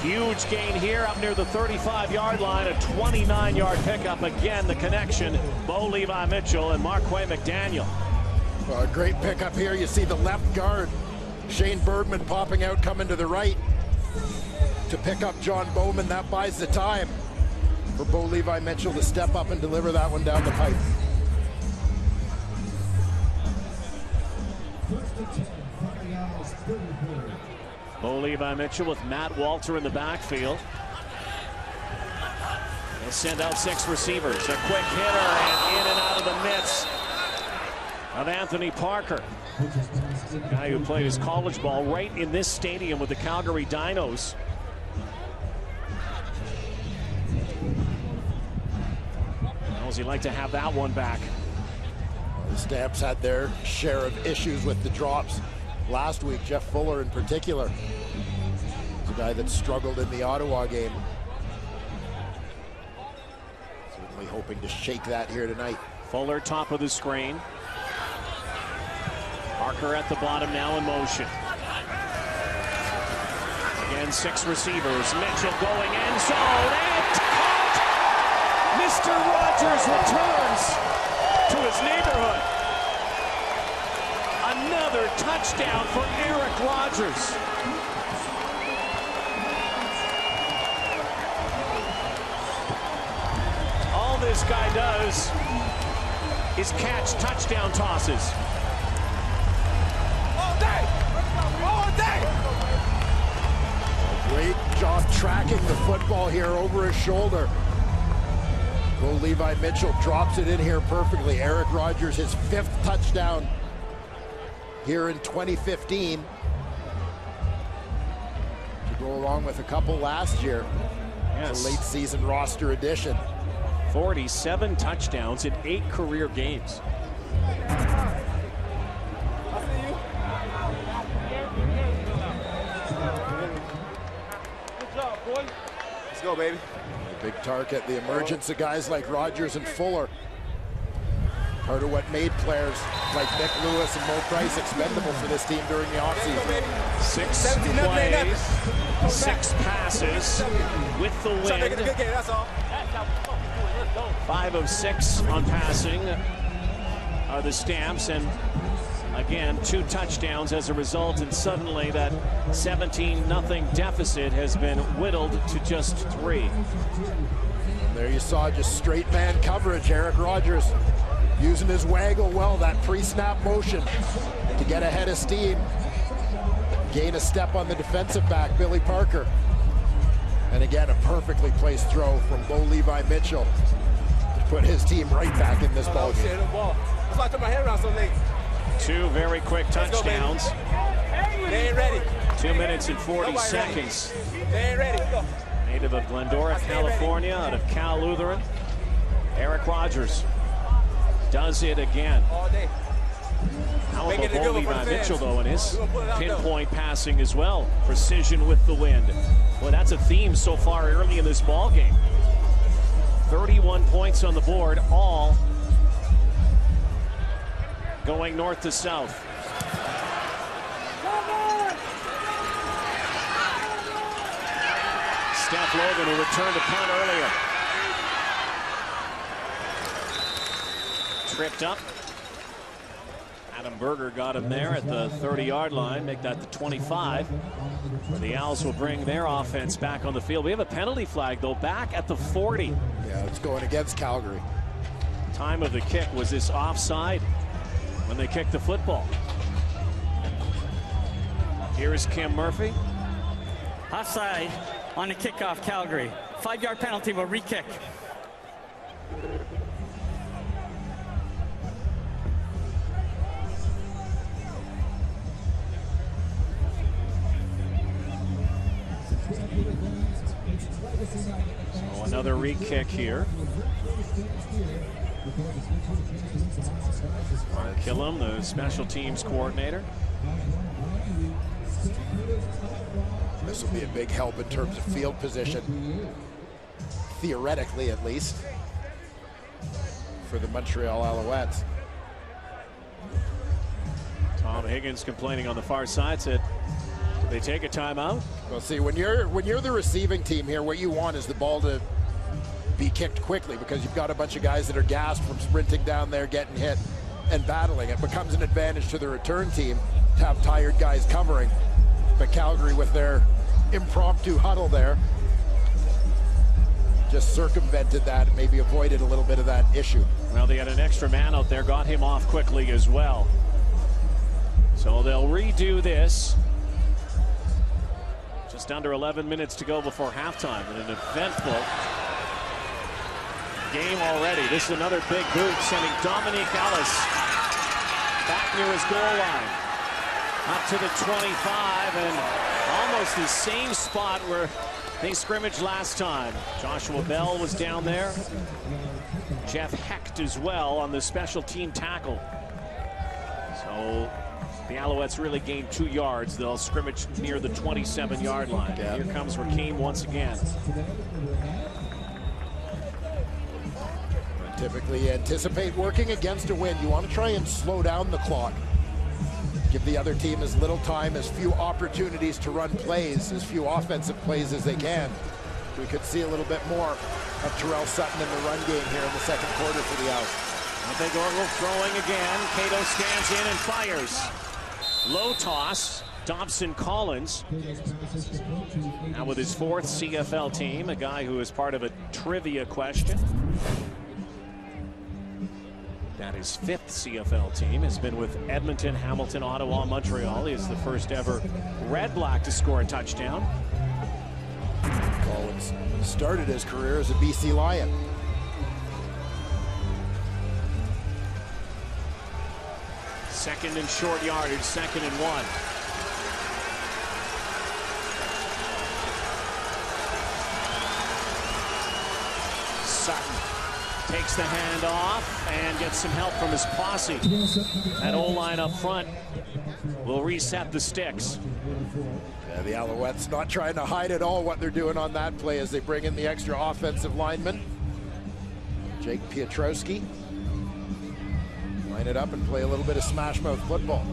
Huge gain here up near the 35-yard line, a 29-yard pickup. Again, the connection, Levi Mitchell and Marquay McDaniel. Well, a great pickup here. You see the left guard, Shane Bergman, popping out, coming to the right. to pick up John Bowman. That buys the time for Bo Levi Mitchell to step up and deliver that one down the pipe. Bo Levi Mitchell with Matt Walter in the backfield. They'll send out 6 receivers. A quick hitter and in and out of the mitts of Anthony Parker. The guy who played his college ball right in this stadium with the Calgary Dinos. How's he like to have that one back? The Stamps had their share of issues with the drops last week. Jeff Fuller in particular. He's a guy that struggled in the Ottawa game. Certainly hoping to shake that here tonight. Fuller top of the screen. Parker at the bottom now in motion. Again, 6 receivers. Mitchell going end zone and caught! Mr. Rogers returns to his neighborhood. Another touchdown for Eric Rogers. All this guy does is catch touchdown tosses. Great job tracking the football here over his shoulder. Bo Levi Mitchell drops it in here perfectly. Eric Rogers, his 5th touchdown here in 2015. To go along with a couple last year. Yes. The late season roster addition. 47 touchdowns in 8 career games. Let's go, baby. A big target, the emergence of guys like Rogers and Fuller. Part of what made players like Nick Lewis and Mo Price expendable for this team during the offseason. 6 plays, 6 passes with the win. 5 of 6 on passing are the Stamps, and again 2 touchdowns as a result, and suddenly that 17-0 deficit has been whittled to just 3. There you saw just straight man coverage. Eric Rogers using his waggle well, that pre-snap motion to get ahead of steam. Gain a step on the defensive back, Billy Parker. And again, a perfectly placed throw from Bo Levi Mitchell to put his team right back in this ball game. That's why I took my head around so late. 2 very quick touchdowns. They ain't ready. 2 minutes and 40 seconds. They ain't ready. Go. Native of Glendora, California, out of Cal Lutheran. Eric Rogers does it again. All day. How about Bo Levi Mitchell, though, in his pinpoint passing as well? Precision with the wind. Well, that's a theme so far early in this ball game. 31 points on the board, all going north to south. Steph Logan, who returned a punt earlier. Tripped up. Adam Berger got him there at the 30-yard line, make that the 25. Where the Owls will bring their offense back on the field. We have a penalty flag, though, back at the 40. Yeah, it's going against Calgary. Time of the kick was this offside when they kicked the football. Here is Kim Murphy. Offside on the kickoff, Calgary. 5-yard penalty, will re-kick. So another re-kick here. Mark Killam, the special teams coordinator. This will be a big help in terms of field position, theoretically at least, for the Montreal Alouettes. Tom Higgins complaining on the far side, said, did they take a timeout? Well, see, when you're the receiving team here, what you want is the ball to be kicked quickly, because you've got a bunch of guys that are gassed from sprinting down there, getting hit, and battling. It becomes an advantage to the return team to have tired guys covering. But Calgary, with their impromptu huddle there. Just circumvented that and maybe avoided a little bit of that issue. Well, they had an extra man out there, got him off quickly as well. So they'll redo this. Just under 11 minutes to go before halftime, and an eventful game already. This is another big boot, sending Dominique Ellis back near his goal line. Up to the 25, and almost the same spot where they scrimmaged last time. Joshua Bell was down there. Jeff Hecht as well on the special team tackle. So the Alouettes really gained 2 yards. They'll scrimmage near the 27-yard line. Yeah. Here comes Rakeem once again. Typically anticipate working against a wind. You want to try and slow down the clock. Give the other team as little time, as few opportunities to run plays, as few offensive plays as they can. We could see a little bit more of Terrell Sutton in the run game here in the second quarter for the Owls. Big Orville throwing again. Cato stands in and fires. Low toss. Dobson Collins. Now with his 4th CFL team, a guy who is part of a trivia question. That his 5th CFL team has been with Edmonton, Hamilton, Ottawa, Montreal. He is the first ever Red Black to score a touchdown. Collins started his career as a BC Lion. Second and short yardage, 2nd and 1. Sutton takes the hand off and gets some help from his posse. That O-line up front will reset the sticks. Yeah, the Alouettes not trying to hide at all what they're doing on that play as they bring in the extra offensive lineman. Jake Piotrowski. Line it up and play a little bit of smash mouth football.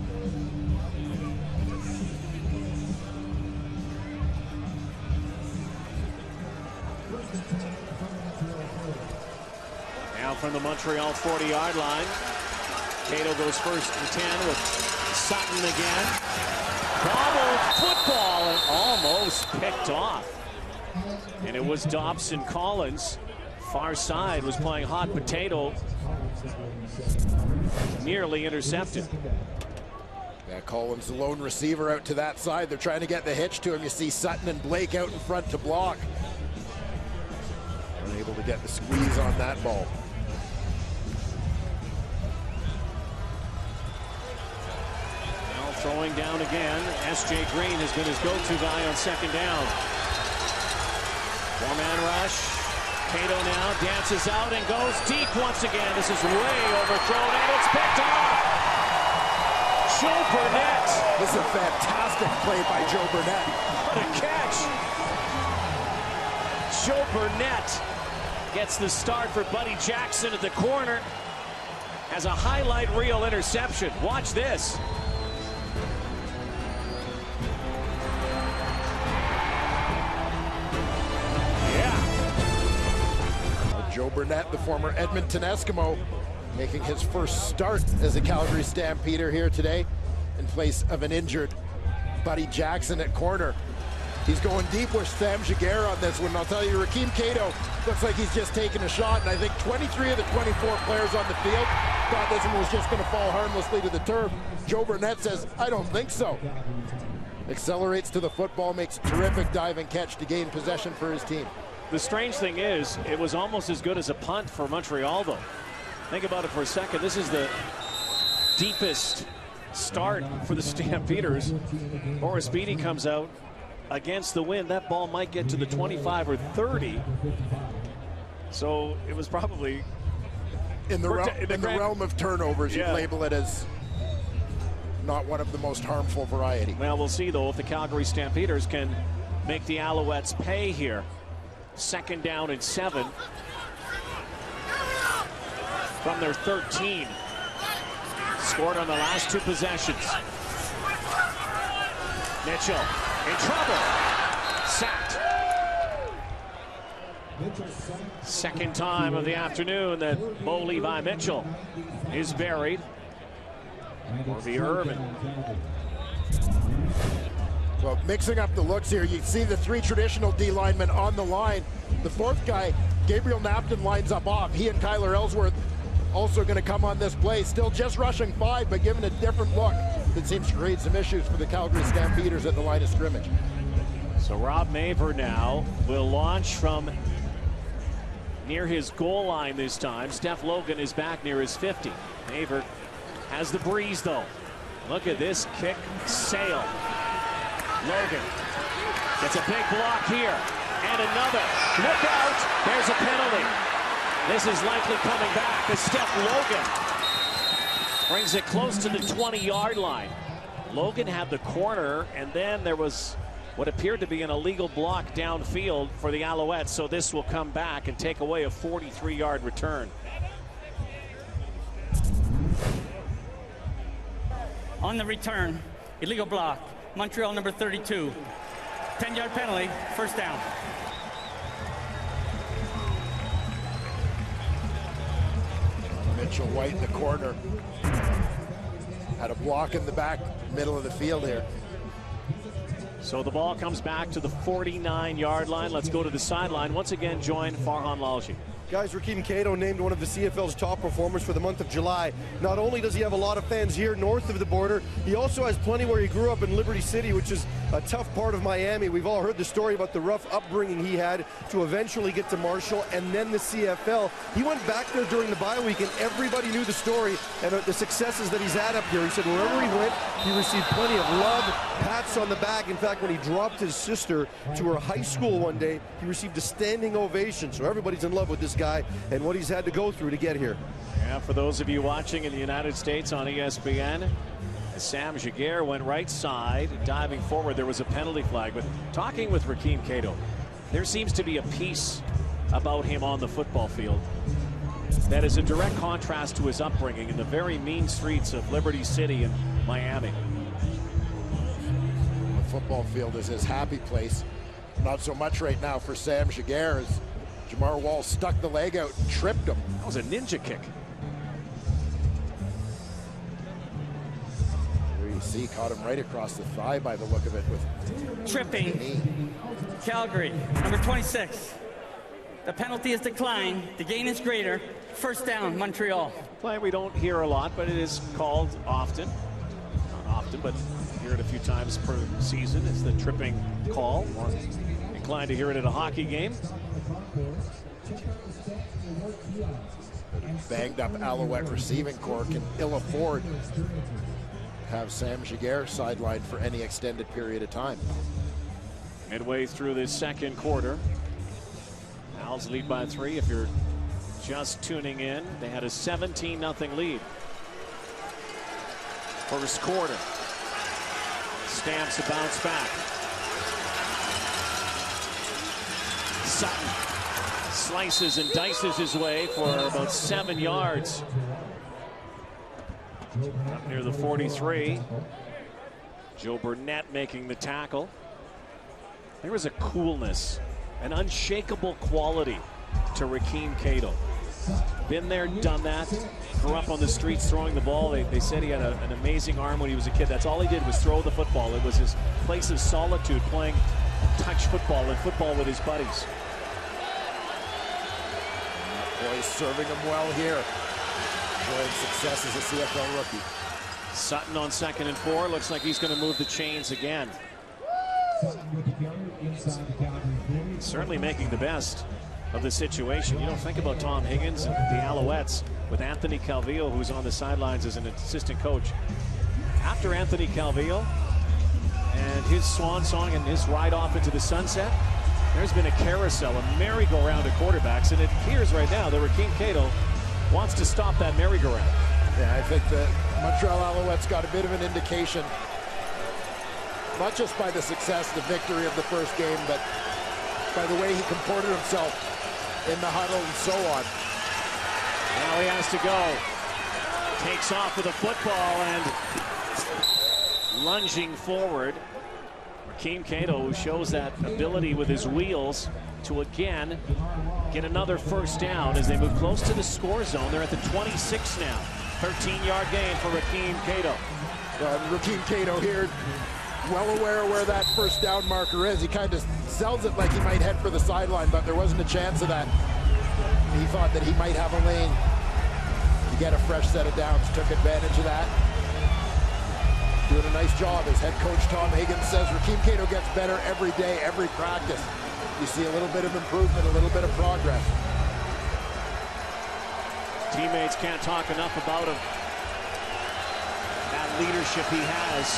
Now from the Montreal 40-yard line. Cato goes 1st and 10 with Sutton again. Bobbled football and almost picked off. And it was Dobson Collins. Far side was playing hot potato. Nearly intercepted. Yeah, Collins, the lone receiver out to that side. They're trying to get the hitch to him. You see Sutton and Blake out in front to block. Unable to get the squeeze on that ball. Now throwing down again. S.J. Green has been his go-to guy on 2nd down. 4-man rush. Cato now dances out and goes deep once again. This is way overthrown and it's picked off. Joe Burnett. This is a fantastic play by Joe Burnett. What a catch. Joe Burnett gets the start for Buddy Jackson at the corner. Has a highlight reel interception. Watch this. Joe Burnett, the former Edmonton Eskimo, making his first start as a Calgary Stampeder here today in place of an injured Buddy Jackson at corner. He's going deep with Sam Jaguar on this one. I'll tell you, Rakeem Cato looks like he's just taking a shot, and I think 23 of the 24 players on the field thought this one was just going to fall harmlessly to the turf. Joe Burnett says, I don't think so. Accelerates to the football, makes a terrific diving catch to gain possession for his team. The strange thing is, it was almost as good as a punt for Montreal, though. Think about it for a second. This is the deepest start for the Stampeders. Boris Beatty comes out against the wind. That ball might get to the 25 or 30. So it was probably in the realm of turnovers. Yeah. You'd label it as not one of the most harmful variety. Well, we'll see, though, if the Calgary Stampeders can make the Alouettes pay here. 2nd down and 7 from their 13. Scored on the last 2 possessions. Mitchell in trouble. Sacked. Second time of the afternoon that Bo Levi Mitchell is buried. Or the Irvin. Well, mixing up the looks here, you see the three traditional D linemen on the line. The fourth guy, Gabriel Napton, lines up off. He and Kyler Ellsworth also going to come on this play. Still just rushing 5, but given a different look that seems to create some issues for the Calgary Stampeders at the line of scrimmage. So Rob Maver now will launch from near his goal line this time. Steph Logan is back near his 50. Maver has the breeze, though. Look at this kick sail. Logan gets a big block here. And another. Look out. There's a penalty. This is likely coming back as Steph Logan brings it close to the 20-yard line. Logan had the corner, and then there was what appeared to be an illegal block downfield for the Alouettes. So this will come back and take away a 43-yard return. On the return, illegal block. Montreal number 32. 10-yard penalty, first down. Mitchell White in the corner. Had a block in the back, middle of the field here. So the ball comes back to the 49-yard line. Let's go to the sideline. Once again, join Farhan Lalji. Guys, Rakeem Cato named one of the CFL's top performers for the month of July. Not only does he have a lot of fans here north of the border, he also has plenty where he grew up in Liberty City, which is a tough part of Miami. We've all heard the story about the rough upbringing he had to eventually get to Marshall and then the CFL. He went back there during the bye week, and everybody knew the story and the successes that he's had up here. He said wherever he went, he received plenty of love, pats on the back. In fact, when he dropped his sister to her high school one day, he received a standing ovation. So everybody's in love with this guy and what he's had to go through to get here. Yeah, for those of you watching in the United States on ESPN, Sam Jaguar went right side, diving forward. There was a penalty flag. But talking with Rakeem Cato, there seems to be a piece about him on the football field that is a direct contrast to his upbringing in the very mean streets of Liberty City and Miami. The football field is his happy place. Not so much right now for Sam Jaguar as Jamar Wall stuck the leg out and tripped him. That was a ninja kick. There you see, caught him right across the thigh by the look of it with tripping. Calgary, number 26. The penalty is declined. The gain is greater. First down, Montreal. Play we don't hear a lot, but it is called often. Not often, but hear it a few times per season. It's the tripping call. More inclined to hear it at a hockey game. Banged up Alouette receiving corps can ill afford have Sam Jaguar sidelined for any extended period of time. Midway through this second quarter, Owls lead by 3. If you're just tuning in, they had a 17-0 lead. First quarter. Stamps a bounce back. Sutton slices and dices his way for about 7 yards. Up near the 43. Joe Burnett making the tackle. There was a coolness, an unshakable quality to Rakeem Cato. Been there, done that. Grew up on the streets throwing the ball. They said he had an amazing arm when he was a kid. That's all he did was throw the football. It was his place of solitude, playing touch football and football with his buddies. Boys serving him well here. Enjoying success as a CFL rookie. Sutton on 2nd and 4. Looks like he's going to move the chains again. Certainly making the best of the situation. You don't think about Tom Higgins and the Alouettes with Anthony Calvillo, who's on the sidelines as an assistant coach. After Anthony Calvillo and his swan song and his ride off into the sunset, there's been a carousel, a merry-go-round of quarterbacks, and it appears right now that Rakeem Cato wants to stop that merry-go-round. Yeah, I think the Montreal Alouettes got a bit of an indication, not just by the success, the victory of the first game, but by the way he comported himself in the huddle and so on. Now he has to go. Takes off with a football and lunging forward. Rakeem Cato, who shows that ability with his wheels to again get another first down as they move close to the score zone. They're at the 26 now. 13-yard gain for Rakeem Cato. Rakeem Cato here well aware of where that first down marker is. He kind of sells it like he might head for the sideline, but there wasn't a chance of that. He thought that he might have a lane to get a fresh set of downs. Took advantage of that. Doing a nice job, as head coach Tom Higgins says. Rakeem Cato gets better every day, every practice. You see a little bit of improvement, a little bit of progress. Teammates can't talk enough about him. That leadership he has.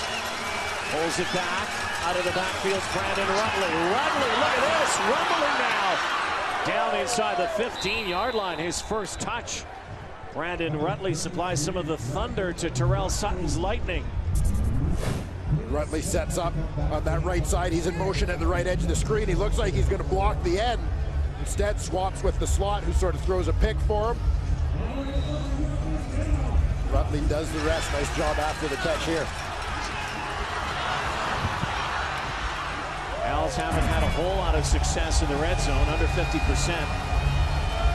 Pulls it back. Out of the backfield, Brandon Rutley. Rutley, look at this. Rumbling now. Down inside the 15-yard line. His first touch. Brandon Rutley supplies some of the thunder to Terrell Sutton's lightning. Rutley sets up on that right side. He's in motion at the right edge of the screen. He looks like he's going to block the end. Instead, swaps with the slot, who sort of throws a pick for him. Rutley does the rest. Nice job after the catch here. Owls haven't had a whole lot of success in the red zone, under 50%.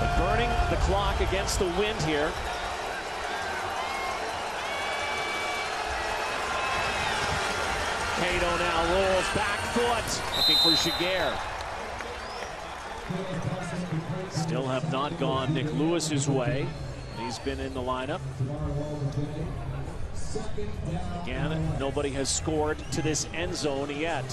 But burning the clock against the wind here. Cato now rolls back foot, looking for Giguère. Still have not gone Nick Lewis's way. He's been in the lineup. Again, nobody has scored to this end zone yet.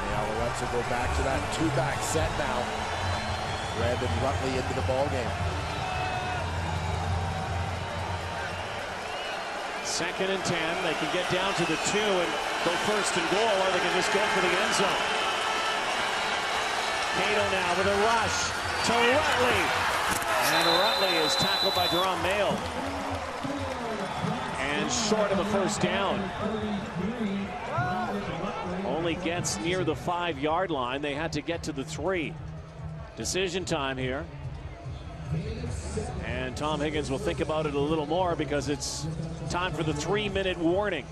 The Alouettes will go back to that two-back set now. Brandon Rutley into the ballgame. 2nd and 10. They can get down to the 2 and go 1st and goal, or they can just go for the end zone. Cato now with a rush to Rutley. And Rutley is tackled by Jerome Mayo. And short of a first down. Only gets near the 5-yard line. They had to get to the 3. Decision time here. And Tom Higgins will think about it a little more, because it's time for the 3-minute warning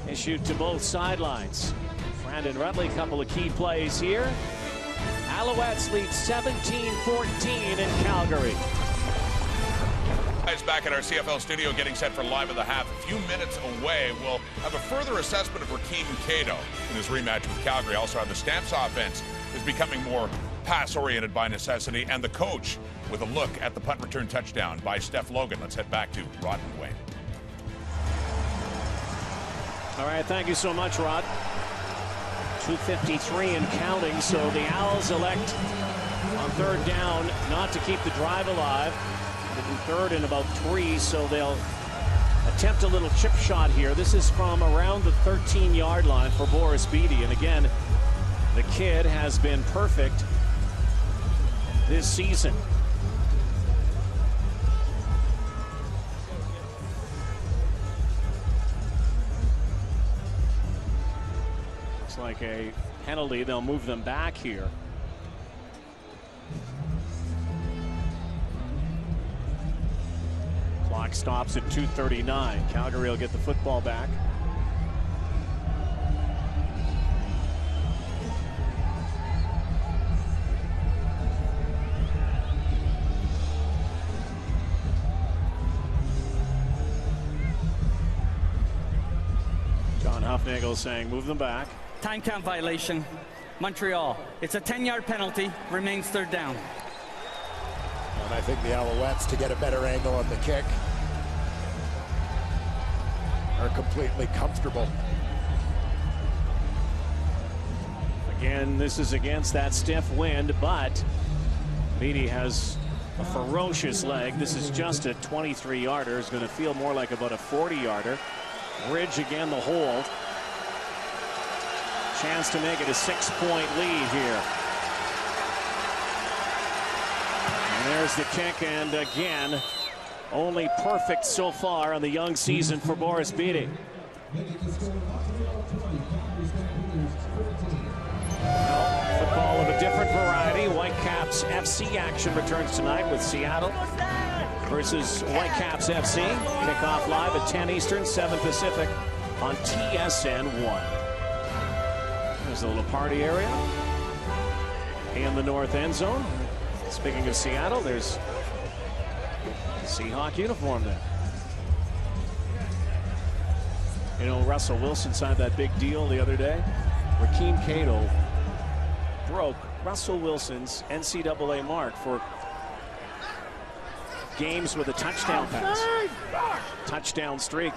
issued to both sidelines. Brandon Rutley, a couple of key plays here. Alouettes lead 17-14 in Calgary. Guys, back at our CFL studio, getting set for Live at the Half. A few minutes away, we'll have a further assessment of Rakeem Cato in his rematch with Calgary. Also, how the Stamps offense is becoming more pass-oriented by necessity, and the coach with a look at the punt return touchdown by Steph Logan. Let's head back to Rod and Wayne. All right, thank you so much, Rod. 2:53 and counting, so the Owls elect on 3rd down not to keep the drive alive. They'll do 3rd and about 3, so they'll attempt a little chip shot here. This is from around the 13-yard line for Boris Bede, and again, the kid has been perfect this season. Looks like a penalty. They'll move them back here. Clock stops at 2:39. Calgary will get the football back. John Huffnagel saying move them back. Time count violation. Montreal. It's a 10-yard penalty. Remains 3rd down. And I think the Alouettes, to get a better angle on the kick, are completely comfortable. Again, this is against that stiff wind, but Bede has a ferocious leg. This is just a 23-yarder. It's going to feel more like about a 40-yarder. Ridge again the hold. Chance to make it a 6-point lead here. And there's the kick, and again, only perfect so far on the young season for Boris Bede. Well, football of a different variety. Whitecaps FC action returns tonight with Seattle versus Whitecaps FC. Kickoff live at 10 Eastern, 7 Pacific on TSN 1. There's a little party area in the north end zone. Speaking of Seattle, there's Seahawk uniform there. You know, Russell Wilson signed that big deal the other day. Rakeem Cato broke Russell Wilson's NCAA mark for games with a touchdown pass. Touchdown streak.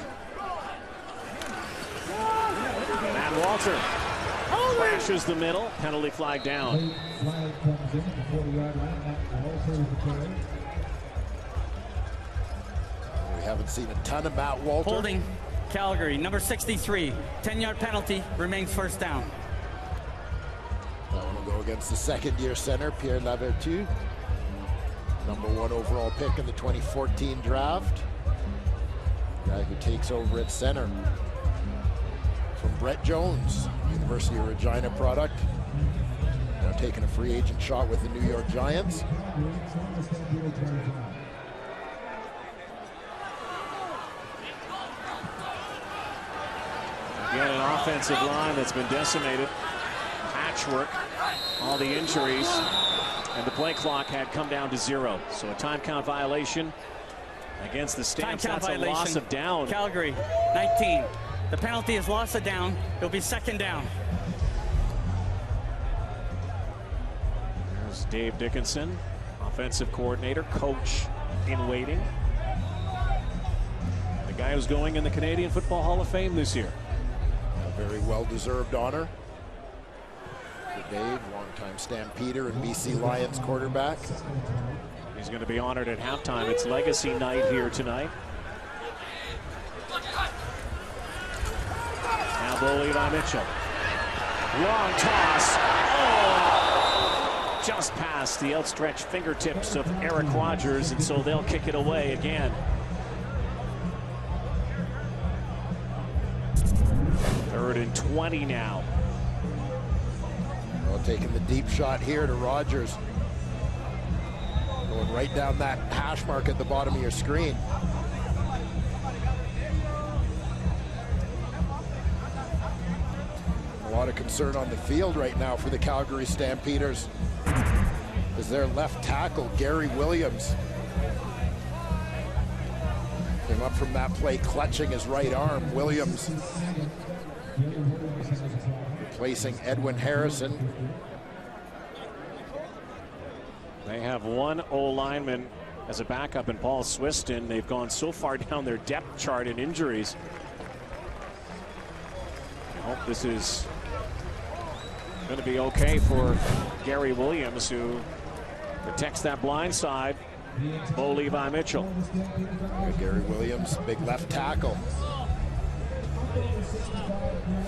Matt Walter crashes the middle. Penalty flag down. We haven't seen a ton of Matt Walter. Holding Calgary, number 63. 10-yard penalty, remains first down. That one will go against the second-year center, Pierre Lavertu. #1 overall pick in the 2014 draft. Guy who takes over at center from Brett Jones, University of Regina product. Now taking a free agent shot with the New York Giants. Again, an offensive line that's been decimated. Patchwork, all the injuries, and the play clock had come down to 0. So a time count violation against the Stamps. That's a loss of down. Calgary, 19. The penalty is loss of down. It'll be second down. There's Dave Dickinson, offensive coordinator, coach in waiting. The guy who's going in the Canadian Football Hall of Fame this year. A very well-deserved honor for Dave, longtime Stampeder and BC Lions quarterback. He's going to be honored at halftime. It's legacy night here tonight. Now Bo Levi Mitchell. Long toss. Oh! Just past the outstretched fingertips of Eric Rogers, and so they'll kick it away again. 3rd and 20 now. Well, taking the deep shot here to Rogers. Going right down that hash mark at the bottom of your screen. A lot of concern on the field right now for the Calgary Stampeders is their left tackle, Gary Williams. Came up from that play clutching his right arm. Williams replacing Edwin Harrison. They have one O-lineman as a backup in Paul Swiston. They've gone so far down their depth chart in injuries. I hope this is going to be okay for Gary Williams, who protects that blind side. Bo Levi Mitchell. Gary Williams, big left tackle.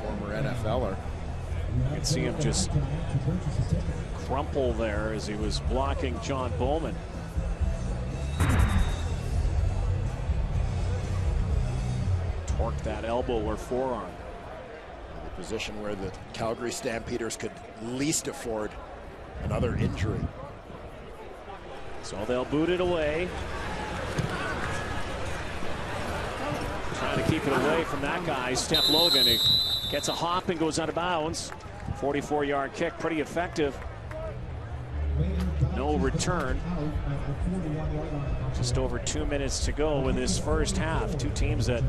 Former NFLer. You can see him just crumple there as he was blocking John Bowman. Torqued that elbow or forearm. The position where the Calgary Stampeders could least afford another injury. So they'll boot it away. Trying to keep it away from that guy, Steph Logan. He gets a hop and goes out of bounds. 44-yard kick, pretty effective. No return. Just over 2 minutes to go in this first half. Two teams that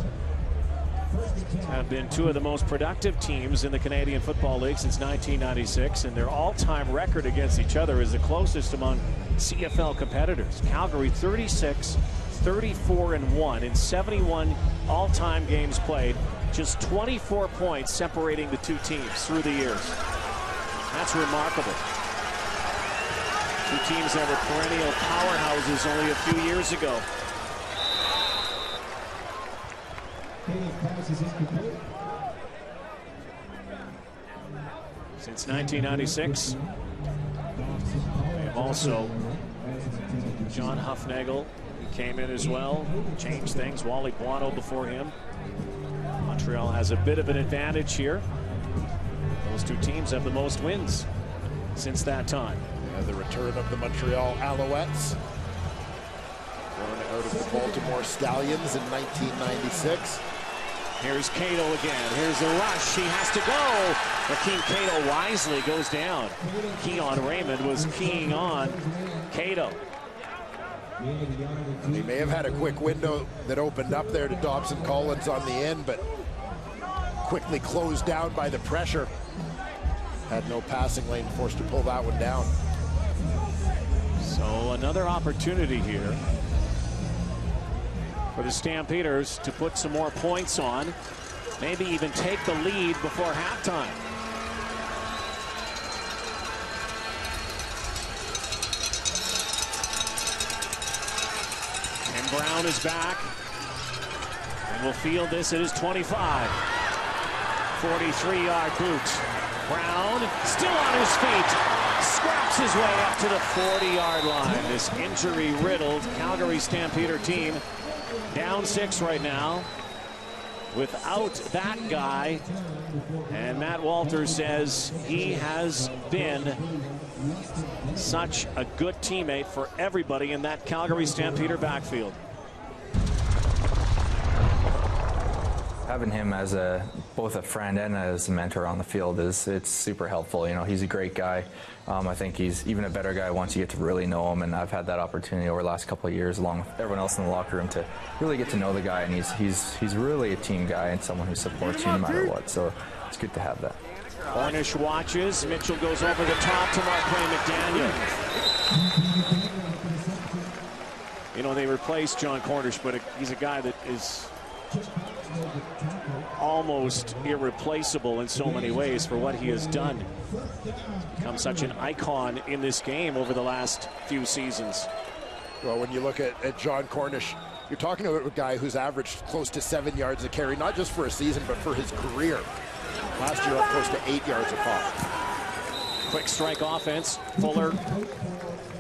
have been two of the most productive teams in the Canadian Football League since 1996, and their all-time record against each other is the closest among CFL competitors. Calgary 36-34-1 in 71 all-time games played. Just 24 points separating the two teams through the years. That's remarkable. Two teams that were perennial powerhouses only a few years ago. Since 1996, they have also John Huffnagel, who came in as well, changed things. Wally Buono before him. Montreal has a bit of an advantage here. Those two teams have the most wins since that time. Yeah, the return of the Montreal Alouettes. Born out of the Baltimore Stallions in 1996. Here's Cato again. Here's the rush. He has to go. Rakeem Cato wisely goes down. Keon Raymond was keying on Cato. He may have had a quick window that opened up there to Dobson Collins on the end, but quickly closed down by the pressure. Had no passing lane, forced to pull that one down. So another opportunity here for the Stampeders to put some more points on, maybe even take the lead before halftime. And Brown is back and will field this at his 25. 43-yard boot. Brown still on his feet, scraps his way up to the 40-yard line. This injury-riddled Calgary Stampeder team down 6 right now without that guy. And Matt Walters says he has been such a good teammate for everybody in that Calgary Stampeder backfield. Having him as both a friend and as a mentor on the field it's super helpful. You know, he's a great guy. I think he's even a better guy once you get to really know him, and I've had that opportunity over the last couple of years along with everyone else in the locker room to really get to know the guy, and he's really a team guy and someone who supports you no matter what, so it's good to have that. Cornish watches. Mitchell goes over the top to Marquay McDaniel. You know, they replaced John Cornish, but he's a guy that is almost irreplaceable in so many ways for what he has done. Become such an icon in this game over the last few seasons. Well, when you look at John Cornish, you're talking about a guy who's averaged close to 7 yards a carry, not just for a season, but for his career. Last year, up close to 8 yards a pop. Quick strike offense. Fuller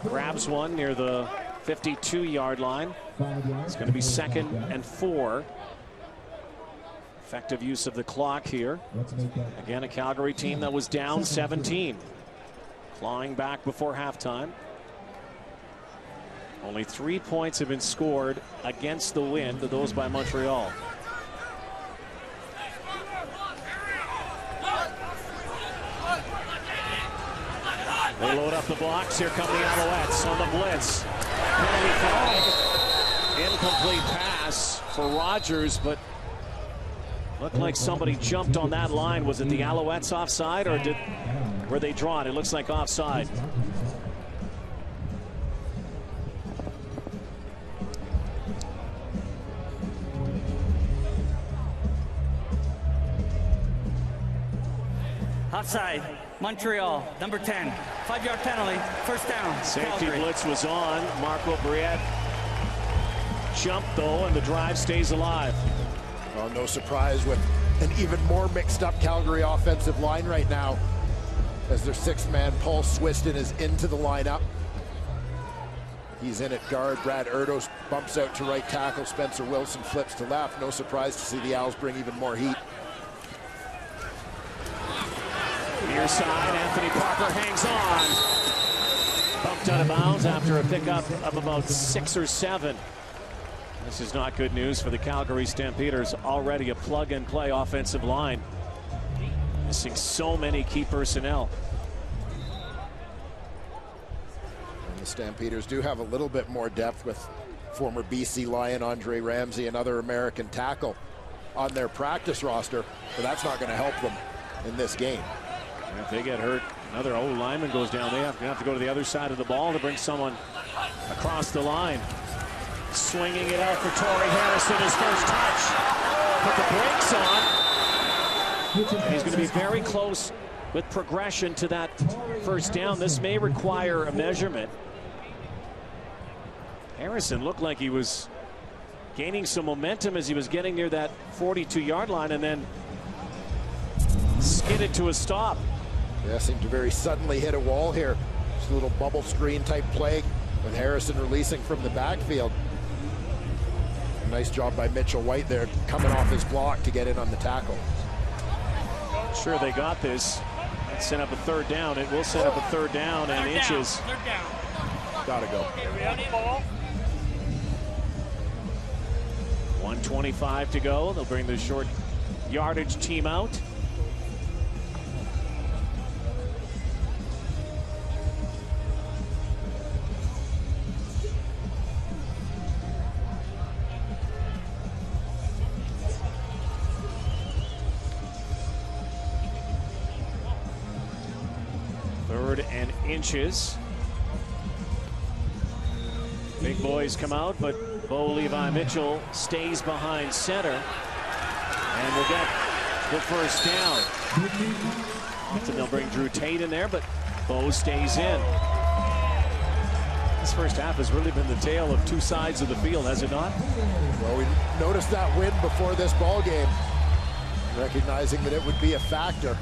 grabs one near the 52-yard line. It's going to be 2nd and 4. Effective use of the clock here. Again, a Calgary team that was down 17. Clawing back before halftime. Only 3 points have been scored against the wind, those by Montreal. They load up the blocks. Here come the Alouettes on the blitz. Penalty flag. Incomplete pass for Rogers, but looked like somebody jumped on that line. Was it the Alouettes offside, or were they drawn? It looks like offside. Offside. Montreal, number 10. 5-yard penalty. First down. Safety Calgary. blitz was on. Marco Briette jumped, though, and the drive stays alive. Well, no surprise with an even more mixed up Calgary offensive line right now, as their 6th man, Paul Swiston, is into the lineup. He's in at guard. Brad Erdos bumps out to right tackle. Spencer Wilson flips to left. No surprise to see the Owls bring even more heat. Near side, Anthony Parker hangs on. Bumped out of bounds after a pickup of about 6 or 7. This is not good news for the Calgary Stampeders. Already a plug-and-play offensive line. Missing so many key personnel. And the Stampeders do have a little bit more depth with former BC Lion Andre Ramsey, another American tackle, on their practice roster, but that's not going to help them in this game. And if they get hurt, another old lineman goes down. They have to go to the other side of the ball to bring someone across the line. Swinging it out for Torrey Harrison, his first touch. Put the brakes on. And he's going to be very close with progression to that first down. This may require a measurement. Harrison looked like he was gaining some momentum as he was getting near that 42-yard line, and then skidded to a stop. Yeah, seemed to very suddenly hit a wall here. Just a little bubble screen type play with Harrison releasing from the backfield. Nice job by Mitchell White there, coming off his block to get in on the tackle. Sure, they got this. Let's set up a 3rd down. It will set up a 3rd down and inches. 3rd down. Gotta go. 1:25 to go. They'll bring the short yardage team out. inches. Big boys come out, but Bo Levi Mitchell stays behind center and will get the first down. So they'll bring Drew Tate in there, but Bo stays in. This first half has really been the tale of two sides of the field, has it not? Well, we noticed that win before this ball game, recognizing that it would be a factor.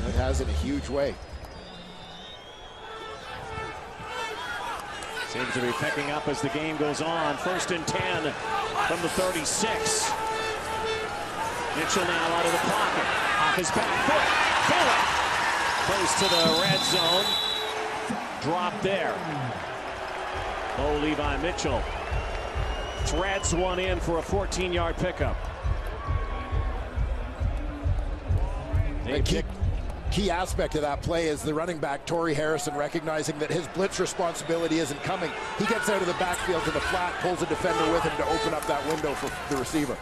It has in a huge way. Seems to be picking up as the game goes on. 1st and 10 from the 36. Mitchell now out of the pocket. Off his back foot. Close to the red zone. Drop there. Bo Levi Mitchell threads one in for a 14-yard pickup. Key aspect of that play is the running back, Torrey Harrison, recognizing that his blitz responsibility isn't coming. He gets out of the backfield to the flat, pulls a defender with him to open up that window for the receiver.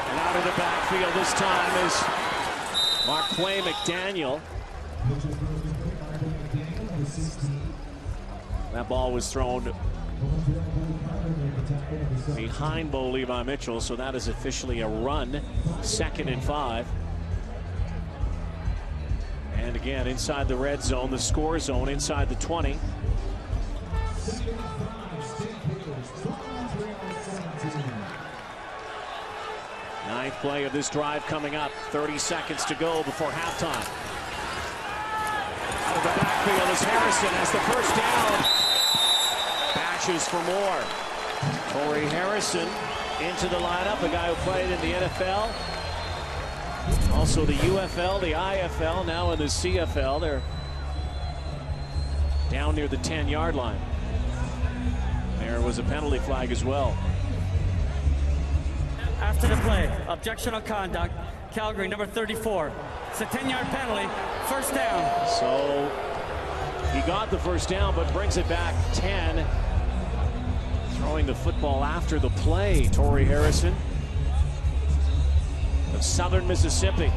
And out of the backfield this time is Marquay McDaniel. That ball was thrown behind Bo Levi Mitchell, so that is officially a run. 2nd and 5. And again, inside the red zone, the score zone, inside the 20. Ninth play of this drive coming up. 30 seconds to go before halftime. Out of the backfield is Harrison has the first down. Bashes for more. Torrey Harrison into the lineup, a guy who played in the NFL. Also the UFL, the IFL, now in the CFL. They're down near the 10-yard line. There was a penalty flag as well. After the play, objectional conduct, Calgary number 34. It's a 10-yard penalty, first down. So he got the first down, but brings it back 10. Throwing the football after the play, Torrey Harrison of Southern Mississippi.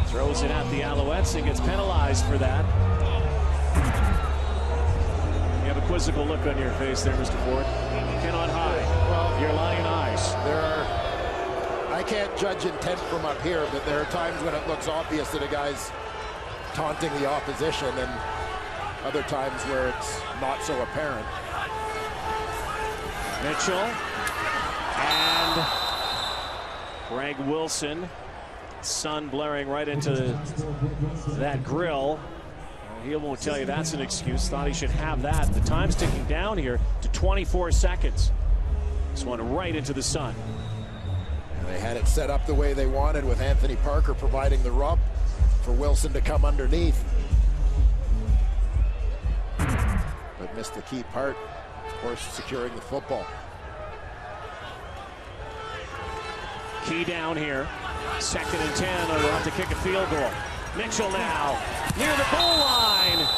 Throws it at the Alouettes and gets penalized for that. You have a quizzical look on your face there, Mr. Ford. Cannot hide. Well, your lion eyes. I can't judge intent from up here, but there are times when it looks obvious that a guy's taunting the opposition, and other times where it's not so apparent. Mitchell and Greg Wilson, sun blaring right into that grill. He won't tell you that's an excuse. Thought he should have that. The time's ticking down here to 24 seconds. This one right into the sun. And they had it set up the way they wanted, with Anthony Parker providing the rub for Wilson to come underneath. But missed the key part, of course, securing the football. Key down here. 2nd and 10. They'll have to kick a field goal. Mitchell now near the goal line.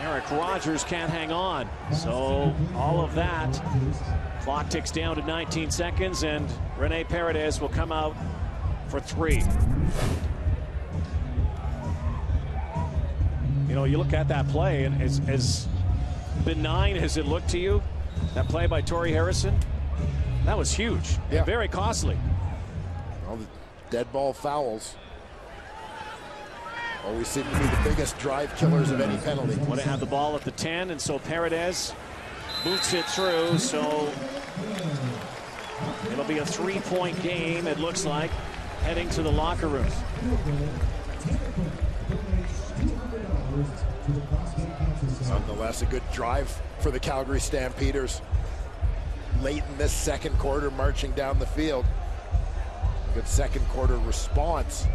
Eric Rogers can't hang on. So all of that. Clock ticks down to 19 seconds, and Rene Paredes will come out for 3. You know, you look at that play, and as benign as it looked to you, that play by Torrey Harrison, that was huge. Yeah. And very costly. All the dead ball fouls always seem to be the biggest drive killers of any penalty. Want to have the ball at the 10, and so Paredes boots it through, so it'll be a 3-point game, it looks like, heading to the locker room. Nonetheless, a good drive for the Calgary Stampeders. Late in this second quarter, marching down the field. A good second quarter response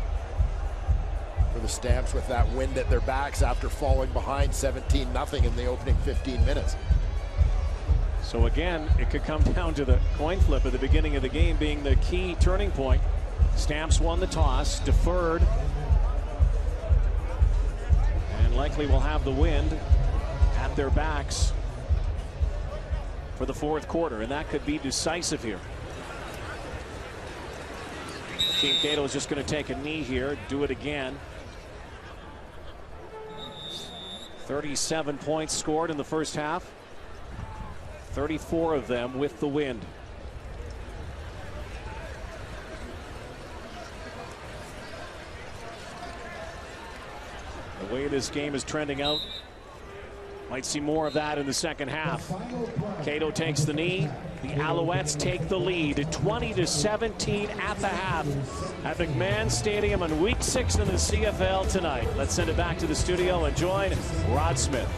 for the Stamps with that wind at their backs after falling behind 17-0 in the opening 15 minutes. So again, it could come down to the coin flip at the beginning of the game being the key turning point. Stamps won the toss, deferred, and likely will have the wind at their backs for the fourth quarter, and that could be decisive here. Team Cato is just going to take a knee here, do it again. 37 points scored in the first half. 34 of them with the wind. The way this game is trending out, might see more of that in the second half. Cato takes the knee. The Alouettes take the lead, 20-17 at the half at McMahon Stadium on Week 6 in the CFL tonight. Let's send it back to the studio and join Rod Smith.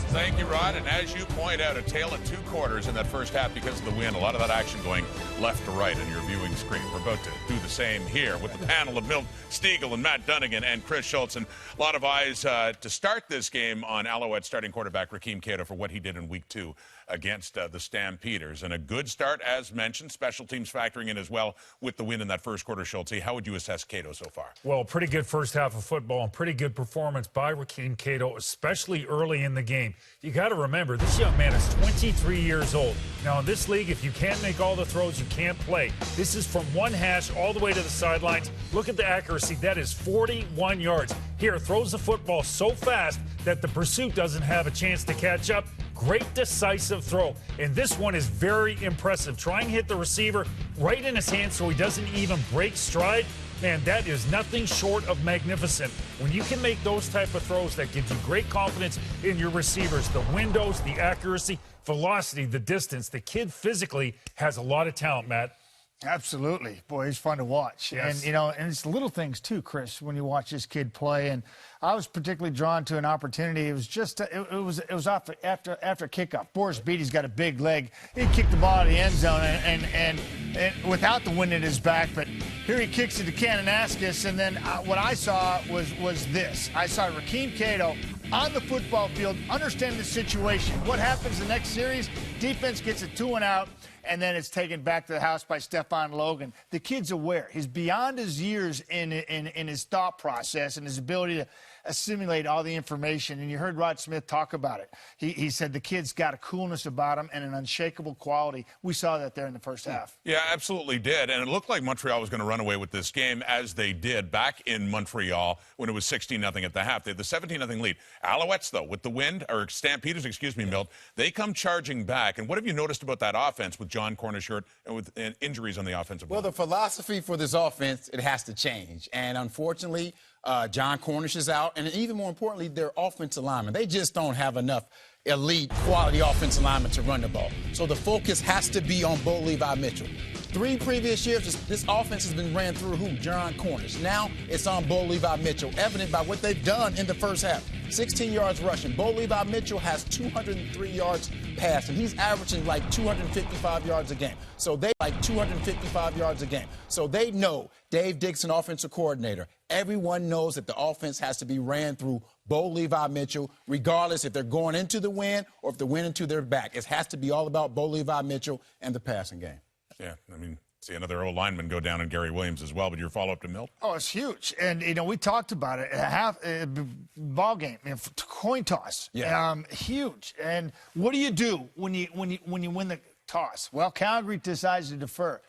Thank you, Rod. And as you point out, a tale of two quarters in that first half because of the wind. A lot of that action going left to right on your viewing screen. We're about to do the same here with the panel of Milt Stiegel and Matt Dunnigan and Chris Schultz. And a lot of eyes to start this game on Alouette starting quarterback Rakeem Cato for what he did in Week 2 against the Stampeders. And a good start, as mentioned, special teams factoring in as well with the win in that first quarter. Schultz, how would you assess Cato so far? Well, pretty good first half of football and pretty good performance by Rakeem Cato, especially early in the game. You got to remember, this young man is 23 years old. Now, in this league, if you can't make all the throws, you can't play. This is from one hash all the way to the sidelines. Look at the accuracy. That is 41 yards. Here, throws the football so fast that the pursuit doesn't have a chance to catch up. Great decisive throw. And this one is very impressive. Trying to hit the receiver right in his hand so he doesn't even break stride. Man, that is nothing short of magnificent. When you can make those type of throws, that gives you great confidence in your receivers. The windows, the accuracy, velocity, the distance. The kid physically has a lot of talent, Matt. Absolutely. Boy, he's fun to watch. Yes. And, and it's little things, too, Chris, when you watch this kid play. And I was particularly drawn to an opportunity. It was just, it was off after kickoff. Boris Beatty's got a big leg. He kicked the ball out of the end zone and without the wind in his back. But here he kicks it to Kananaskis. And then what I saw was this. I saw Rakeem Cato on the football field, understand the situation. What happens the next series? Defense gets a 2-and-out. And then it's taken back to the house by Stefan Logan. The kid's aware. He's beyond his years in his thought process and his ability to assimilate all the information. And you heard Rod Smith talk about it. He said the kid's got a coolness about him and an unshakable quality. We saw that there in the first half. Yeah, absolutely did. And it looked like Montreal was going to run away with this game, as they did back in Montreal when it was 16-0 at the half. They had the 17-0 lead. Alouettes, though, with the wind, or Stampeders, excuse me, Milt, they come charging back. And what have you noticed about that offense with John Cornish hurt and with injuries on the offensive line? Well, the philosophy for this offense, it has to change. And unfortunately, John Cornish is out. And even more importantly, their offensive linemen. They just don't have enough elite quality offensive linemen to run the ball. So the focus has to be on Bo Levi Mitchell. 3 previous years, this offense has been ran through who? John Cornish. Now it's on Bo Levi Mitchell, evident by what they've done in the first half. 16 yards rushing. Bo Levi Mitchell has 203 yards passing. He's averaging like 255 yards a game. So they know, Dave Dixon, offensive coordinator, everyone knows that the offense has to be ran through Bo Levi Mitchell, regardless if they're going into the wind or if they're winning to their back. It has to be all about Bo Levi Mitchell and the passing game. Yeah, I mean, see another old lineman go down in Gary Williams as well. But your follow-up to Milt? Oh, it's huge. And, we talked about it. Ball game, coin toss. Yeah. Huge. And what do you do when you win the toss? Well, Calgary decides to defer.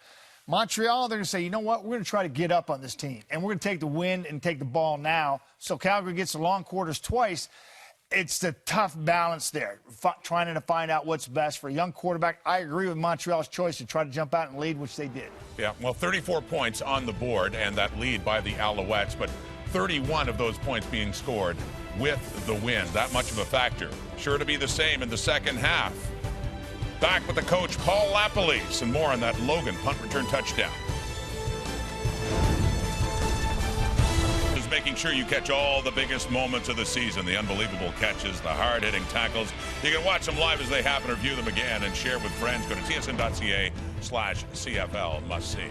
Montreal, they're going to say, you know what, we're going to try to get up on this team. And we're going to take the win and take the ball now. So Calgary gets the long quarters twice. It's the tough balance there, trying to find out what's best for a young quarterback. I agree with Montreal's choice to try to jump out and lead, which they did. Yeah, well, 34 points on the board, and that lead by the Alouettes, but 31 of those points being scored with the win. That much of a factor. Sure to be the same in the second half. Back with the coach, Paul Lapalisse, and more on that Logan punt return touchdown. Making sure you catch all the biggest moments of the season, the unbelievable catches, the hard-hitting tackles. You can watch them live as they happen or view them again and share with friends. Go to tsn.ca/CFL must-see.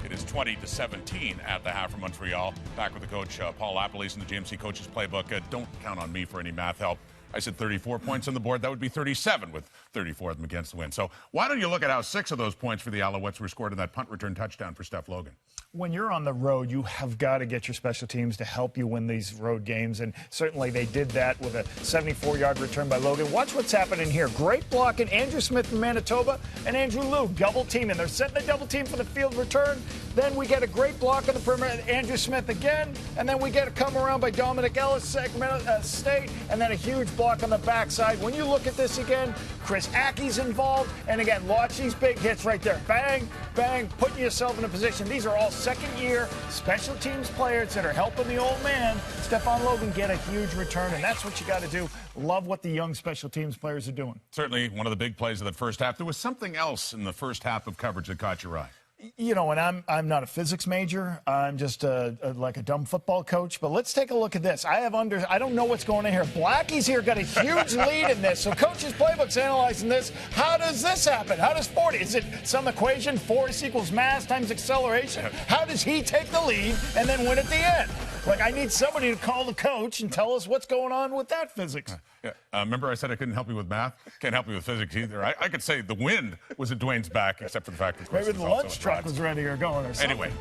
It is 20-17 at the half for Montreal. Back with the coach, Paul Lapalisse, in the GMC Coaches Playbook. Don't count on me for any math help. I said 34 points on the board. That would be 37 with 34 of them against the wind. So why don't you look at how 6 of those points for the Alouettes were scored in that punt return touchdown for Steph Logan? When you're on the road, you have got to get your special teams to help you win these road games, and certainly they did that with a 74-yard return by Logan. Watch what's happening here. Great blocking. Andrew Smith from Manitoba and Andrew Liu double team, and they're setting the double team for the field return. Then we get a great block on the perimeter, Andrew Smith again, and then we get a come around by Dominic Ellis, Sacramento State, and then a huge block on the backside. When you look at this again, Chris Aki's involved, and again, watch these big hits right there. Bang, bang, putting yourself in a position. These are all second-year special teams players that are helping the old man, Stephon Logan, get a huge return, and that's what you got to do. Love what the young special teams players are doing. Certainly one of the big plays of the first half. There was something else in the first half of coverage that caught your eye. You know, and I'm not a physics major. I'm just like a dumb football coach. But let's take a look at this. I don't know what's going on here. Blackie's here got a huge lead in this. So coach's playbook's analyzing this. How does this happen? How does 40? Is it some equation? Force equals mass times acceleration? How does he take the lead and then win at the end? Like, I need somebody to call the coach and tell us what's going on with that physics. Yeah. Remember I said I couldn't help you with math? Can't help you with physics either. I could say the wind was at Dwayne's back, except for the fact that maybe the lunch truck was ready or going or something. Anyway,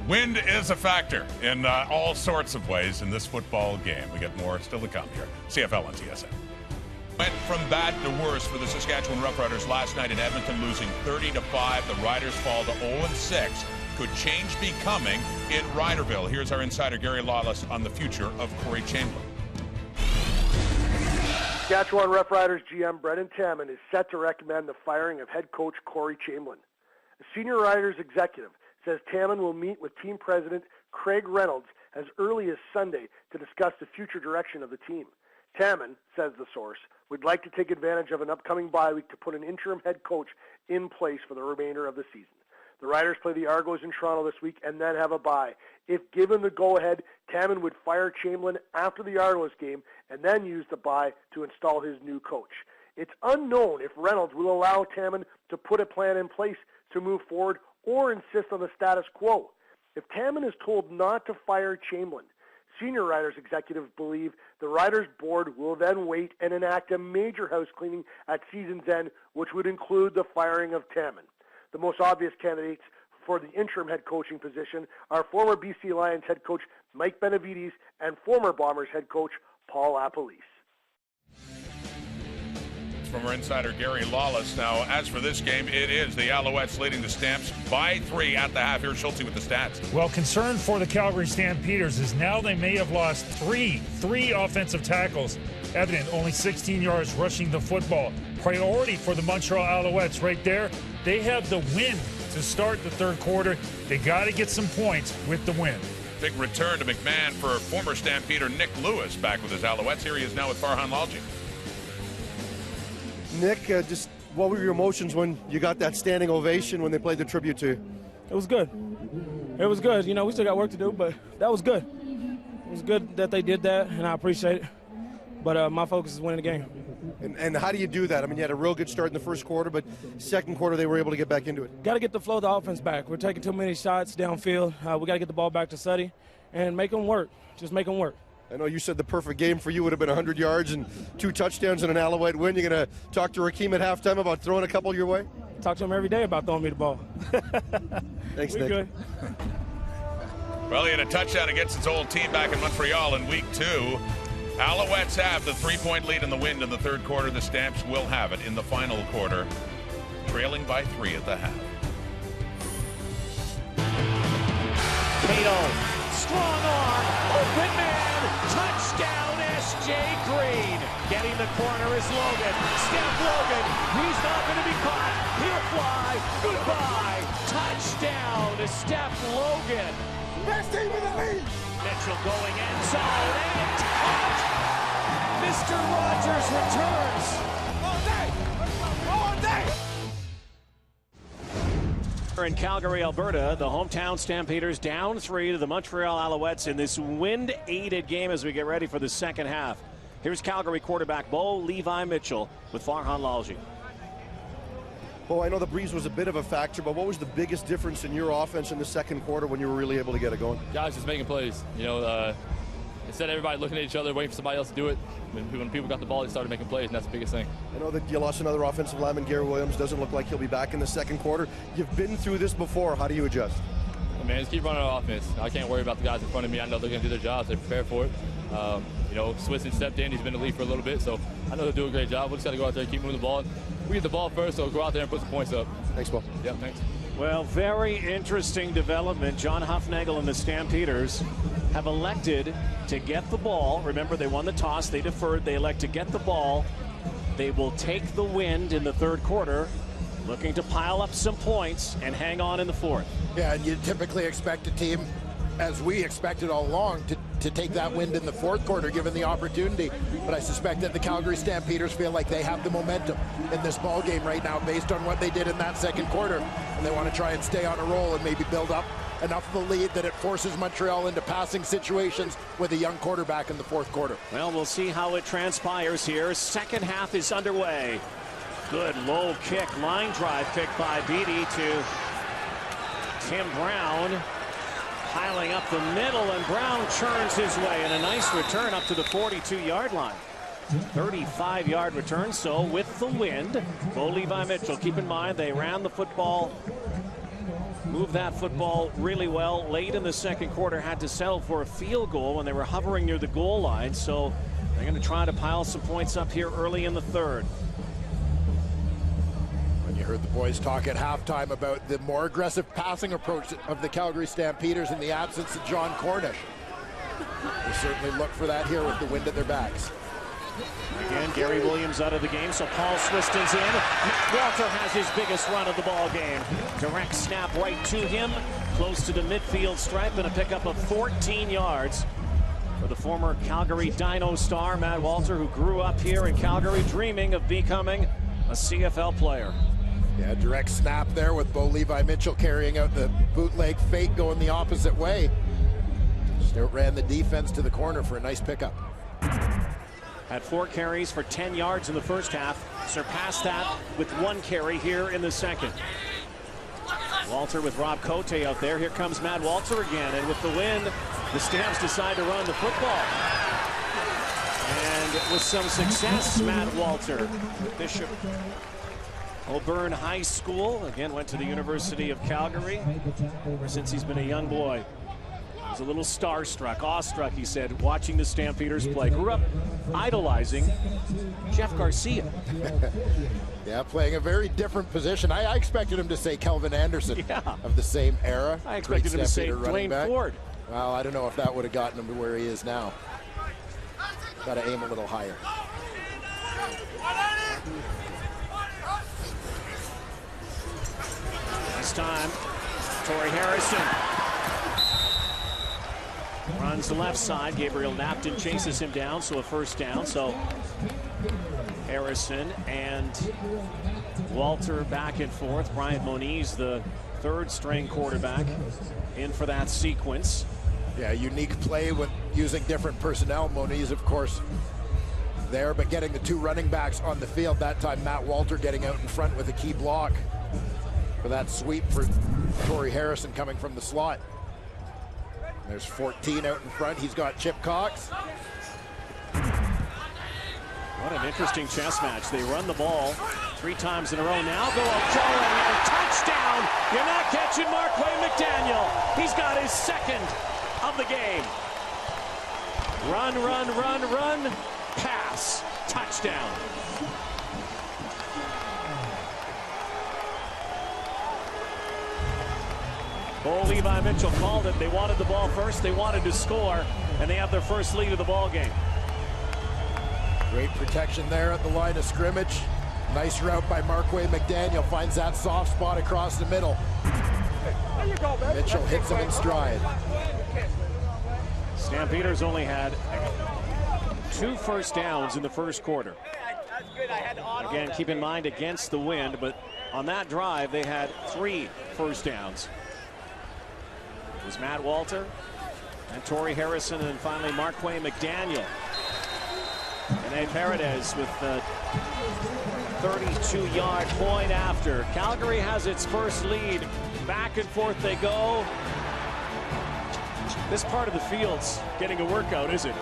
wind is a factor in all sorts of ways in this football game. We get more still to come here. CFL on TSN. Went from bad to worse for the Saskatchewan Roughriders last night in Edmonton, losing 30-5. The Riders fall to 0-6. Could change be coming in Riderville? Here's our insider Gary Lawless on the future of Corey Chamberlain. Saskatchewan Roughriders GM Brendan Taman is set to recommend the firing of head coach Corey Chamberlain. A senior Riders executive says Taman will meet with team president Craig Reynolds as early as Sunday to discuss the future direction of the team. Taman, says the source, would like to take advantage of an upcoming bye week to put an interim head coach in place for the remainder of the season. The Riders play the Argos in Toronto this week and then have a bye. If given the go-ahead, Taman would fire Chamberlain after the Argos game and then use the bye to install his new coach. It's unknown if Reynolds will allow Taman to put a plan in place to move forward or insist on the status quo. If Taman is told not to fire Chamberlain, senior Riders executives believe the Riders board will then wait and enact a major house cleaning at season's end, which would include the firing of Taman. The most obvious candidates for the interim head coaching position are former BC Lions head coach Mike Benavides and former Bombers head coach Paul Appolise. From our insider Gary Lawless. Now, as for this game, it is the Alouettes leading the Stamps by 3 at the half. Here's Schulte with the stats. Well, concern for the Calgary Stampeders is now they may have lost three offensive tackles. Evident, only 16 yards rushing the football. Priority for the Montreal Alouettes right there. They have the win to start the third quarter. They got to get some points with the win. Big return to McMahon for former Stampeder Nick Lewis back with his Alouettes. Here he is now with Farhan Lalji. Nick, just what were your emotions when you got that standing ovation when they played the tribute to you? It was good. It was good. You know, we still got work to do, but that was good. It was good that they did that, and I appreciate it. But my focus is winning the game. And how do you do that? I mean, you had a real good start in the first quarter, but second quarter they were able to get back into it. Got to get the flow of the offense back. We're taking too many shots downfield. We got to get the ball back to Suddy and make them work. Just make them work. I know you said the perfect game for you would have been 100 yards and 2 touchdowns and an Alouette win. You're going to talk to Rakeem at halftime about throwing a couple your way? Talk to him every day about throwing me the ball. Thanks, Nick. Good. Well, he had a touchdown against his old team back in Montreal in week 2. Alouettes have the 3-point lead in the wind in the third quarter. The Stamps will have it in the final quarter, trailing by 3 at the half. Cato, strong arm, open man, touchdown S.J. Green. Getting the corner is Logan. Steph Logan, he's not going to be caught. He'll fly. Goodbye. Touchdown to Steph Logan. Best team in the league. Mitchell going end zone and caught. Mr. Rogers returns. All day. In Calgary, Alberta, the hometown Stampeders down 3 to the Montreal Alouettes in this wind-aided game as we get ready for the second half. Here's Calgary quarterback Bo Levi Mitchell with Farhan Lalji. Bo, I know the breeze was a bit of a factor, but what was the biggest difference in your offense in the second quarter when you were really able to get it going? Guys just making plays. You know, instead of everybody looking at each other, waiting for somebody else to do it, when people got the ball, they started making plays, and that's the biggest thing. I know that you lost another offensive lineman, Gary Williams. Doesn't look like he'll be back in the second quarter. You've been through this before. How do you adjust? Man, just keep running our offense. I can't worry about the guys in front of me. I know they're going to do their jobs. They're prepared for it. You know, Swisson stepped in. He's been in the league for a little bit, so I know they'll do a great job. We'll just got to go out there and keep moving the ball. We get the ball first, so go out there and put some points up. Thanks, Paul. Yeah, thanks. Well, very interesting development. John Huffnagel and the Stampeders have elected to get the ball. Remember, they won the toss. They deferred. They elect to get the ball. They will take the wind in the third quarter, looking to pile up some points and hang on in the fourth. Yeah, and you typically expect a team, as we expected all along, to take that wind in the fourth quarter given the opportunity. But I suspect that the Calgary Stampeders feel like they have the momentum in this ball game right now based on what they did in that second quarter. And they want to try and stay on a roll and maybe build up enough of the lead that it forces Montreal into passing situations with a young quarterback in the fourth quarter. Well, we'll see how it transpires here. Second half is underway. Good low kick, line drive kick by Beatty to Tim Brown. Piling up the middle, and Brown churns his way, and a nice return up to the 42-yard line. 35-yard return, so with the wind, Bo Levi Mitchell, keep in mind they ran the football, moved that football really well. Late in the second quarter, had to settle for a field goal when they were hovering near the goal line, so they're going to try to pile some points up here early in the third. You heard the boys talk at halftime about the more aggressive passing approach of the Calgary Stampeders in the absence of John Cornish. They certainly look for that here with the wind at their backs. Again, Gary Williams out of the game, so Paul Swiston's in. Matt Walter has his biggest run of the ball game. Direct snap right to him, close to the midfield stripe, and a pickup of 14 yards for the former Calgary Dino star, Matt Walter, who grew up here in Calgary, dreaming of becoming a CFL player. Yeah, direct snap there with Bo Levi Mitchell carrying out the bootleg fake going the opposite way. Just outran the defense to the corner for a nice pickup. Had 4 carries for 10 yards in the first half. Surpassed that with 1 carry here in the second. Walter with Rob Cote out there. Here comes Matt Walter again, and with the wind, the Stamps decide to run the football. And with some success, Matt Walter, Bishop Auburn High School, again went to the University of Calgary ever since he's been a young boy. He's a little starstruck, awestruck, he said, watching the Stampeders play. Grew up idolizing Jeff Garcia. Yeah, playing a very different position. I expected him to say Kelvin Anderson of the same era. I expected him to say Dwayne Ford. Well, I don't know if that would have gotten him to where he is now. Got to aim a little higher. This time, Torrey Harrison runs the left side. Gabriel Napton chases him down, so a first down. So Harrison and Walter back and forth. Bryant Moniz, the third-string quarterback, in for that sequence. Yeah, unique play with using different personnel. Moniz, of course, there, but getting the 2 running backs on the field. That time, Matt Walter getting out in front with a key block for that sweep for Torrey Harrison coming from the slot. There's 14 out in front. He's got Chip Cox. What an interesting chess match. They run the ball 3 times in a row. Now go up Joe and touchdown. You're not catching Marquay McDaniel. He's got his second of the game. Run, run, run, run. Pass. Touchdown. Bo Levi Mitchell called it. They wanted the ball first. They wanted to score, and they have their first lead of the ball game. Great protection there at the line of scrimmage. Nice route by Marquay McDaniel. Finds that soft spot across the middle. Mitchell hits him in stride. Stampeders only had 2 first downs in the first quarter. Again, keep in mind against the wind, but on that drive, they had 3 first downs. It was Matt Walter and Torrey Harrison, and then finally Marquay McDaniel. And Paredes with the 32-yard point after. Calgary has its first lead. Back and forth they go. This part of the field's getting a workout, is it?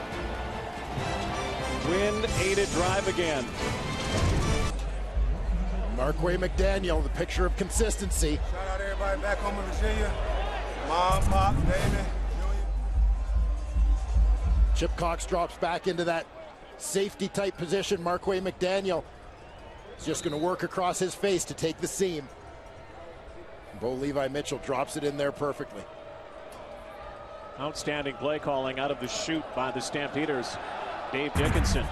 Wind-aided drive again. Marquay McDaniel, the picture of consistency. Shout out everybody back home in Virginia. Mom, Pop, David. Chip Cox drops back into that safety-type position. Marquay McDaniel is just going to work across his face to take the seam. Bo Levi Mitchell drops it in there perfectly. Outstanding play calling out of the chute by the Stampeders. Dave Dickinson.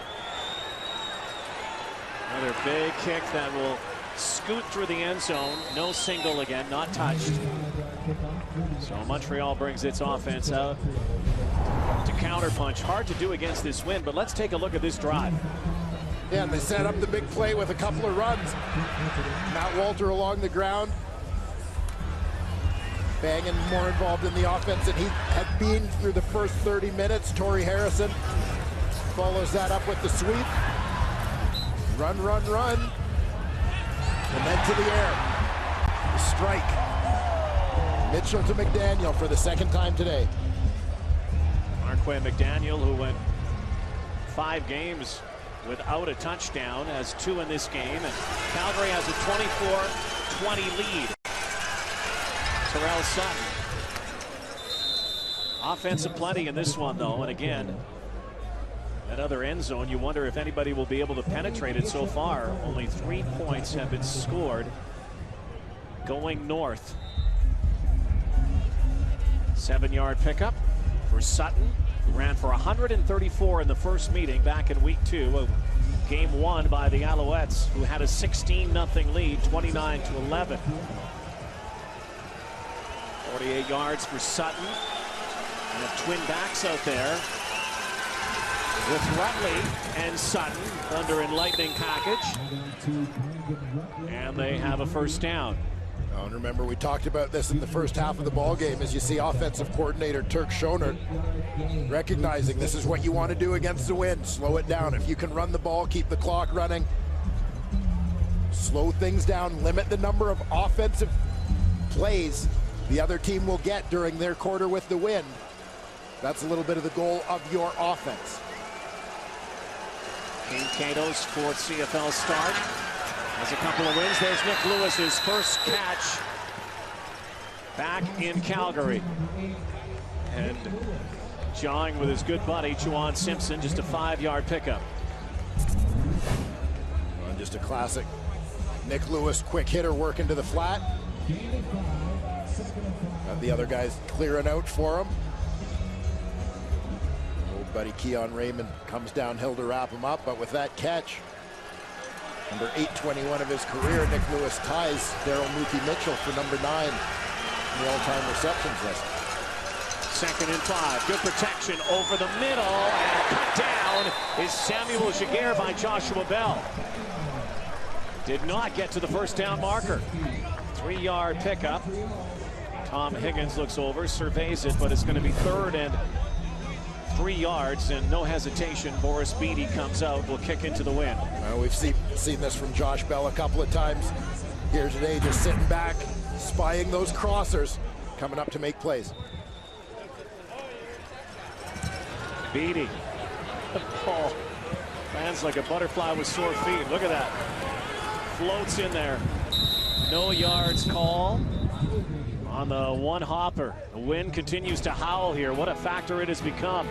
Another big kick that will scoot through the end zone. No single again, not touched. So Montreal brings its offense out to counterpunch. Hard to do against this wind, but let's take a look at this drive. Yeah, and they set up the big play with a couple of runs. Matt Walter along the ground. Banging more involved in the offense than he had been through the first 30 minutes. Torrey Harrison follows that up with the sweep. Run, run, run. And then to the air. The strike. Mitchell to McDaniel for the second time today. Marquay McDaniel, who went 5 games without a touchdown, has 2 in this game. And Calgary has a 24-20 lead. Terrell Sutton. Offensive plenty in this one, though. And again, that other end zone, you wonder if anybody will be able to penetrate it so far. Only 3 points have been scored going north. 7-yard pickup for Sutton, who ran for 134 in the first meeting back in week 2 of game 1 by the Alouettes, who had a 16-0 lead, 29-11. 48 yards for Sutton. And the twin backs out there with Rutley and Sutton under enlightening package. And they have a first down. Oh, and remember, we talked about this in the first half of the ball game as you see offensive coordinator Turk Schoner recognizing this is what you want to do against the wind. Slow it down. If you can run the ball, keep the clock running, slow things down, limit the number of offensive plays the other team will get during their quarter with the wind. That's a little bit of the goal of your offense. King Cato's 4th CFL start has a couple of wins. There's Nick Lewis's first catch back in Calgary. And jawing with his good buddy, Juwan Simpson, just a 5-yard pickup. Well, just a classic Nick Lewis quick hitter working to the flat. Got the other guys clearing out for him. Old buddy Keon Raymond comes downhill to wrap him up, but with that catch, number 821 of his career, Nick Lewis ties Daryl Mookie Mitchell for number 9 in the all-time receptions list. 2nd and 5. Good protection over the middle, and cut down is Samuel Jaguar by Joshua Bell. Did not get to the first down marker. 3-yard pickup. Tom Higgins looks over, surveys it, but it's going to be 3rd and 3 yards, and no hesitation. Boris Beatty comes out, will kick into the wind. We've seen this from Josh Bell a couple of times here today, just sitting back, spying those crossers, coming up to make plays. Beatty. The ball lands like a butterfly with sore feet. Look at that. Floats in there. No yards call on the one hopper. The wind continues to howl here. What a factor it has become.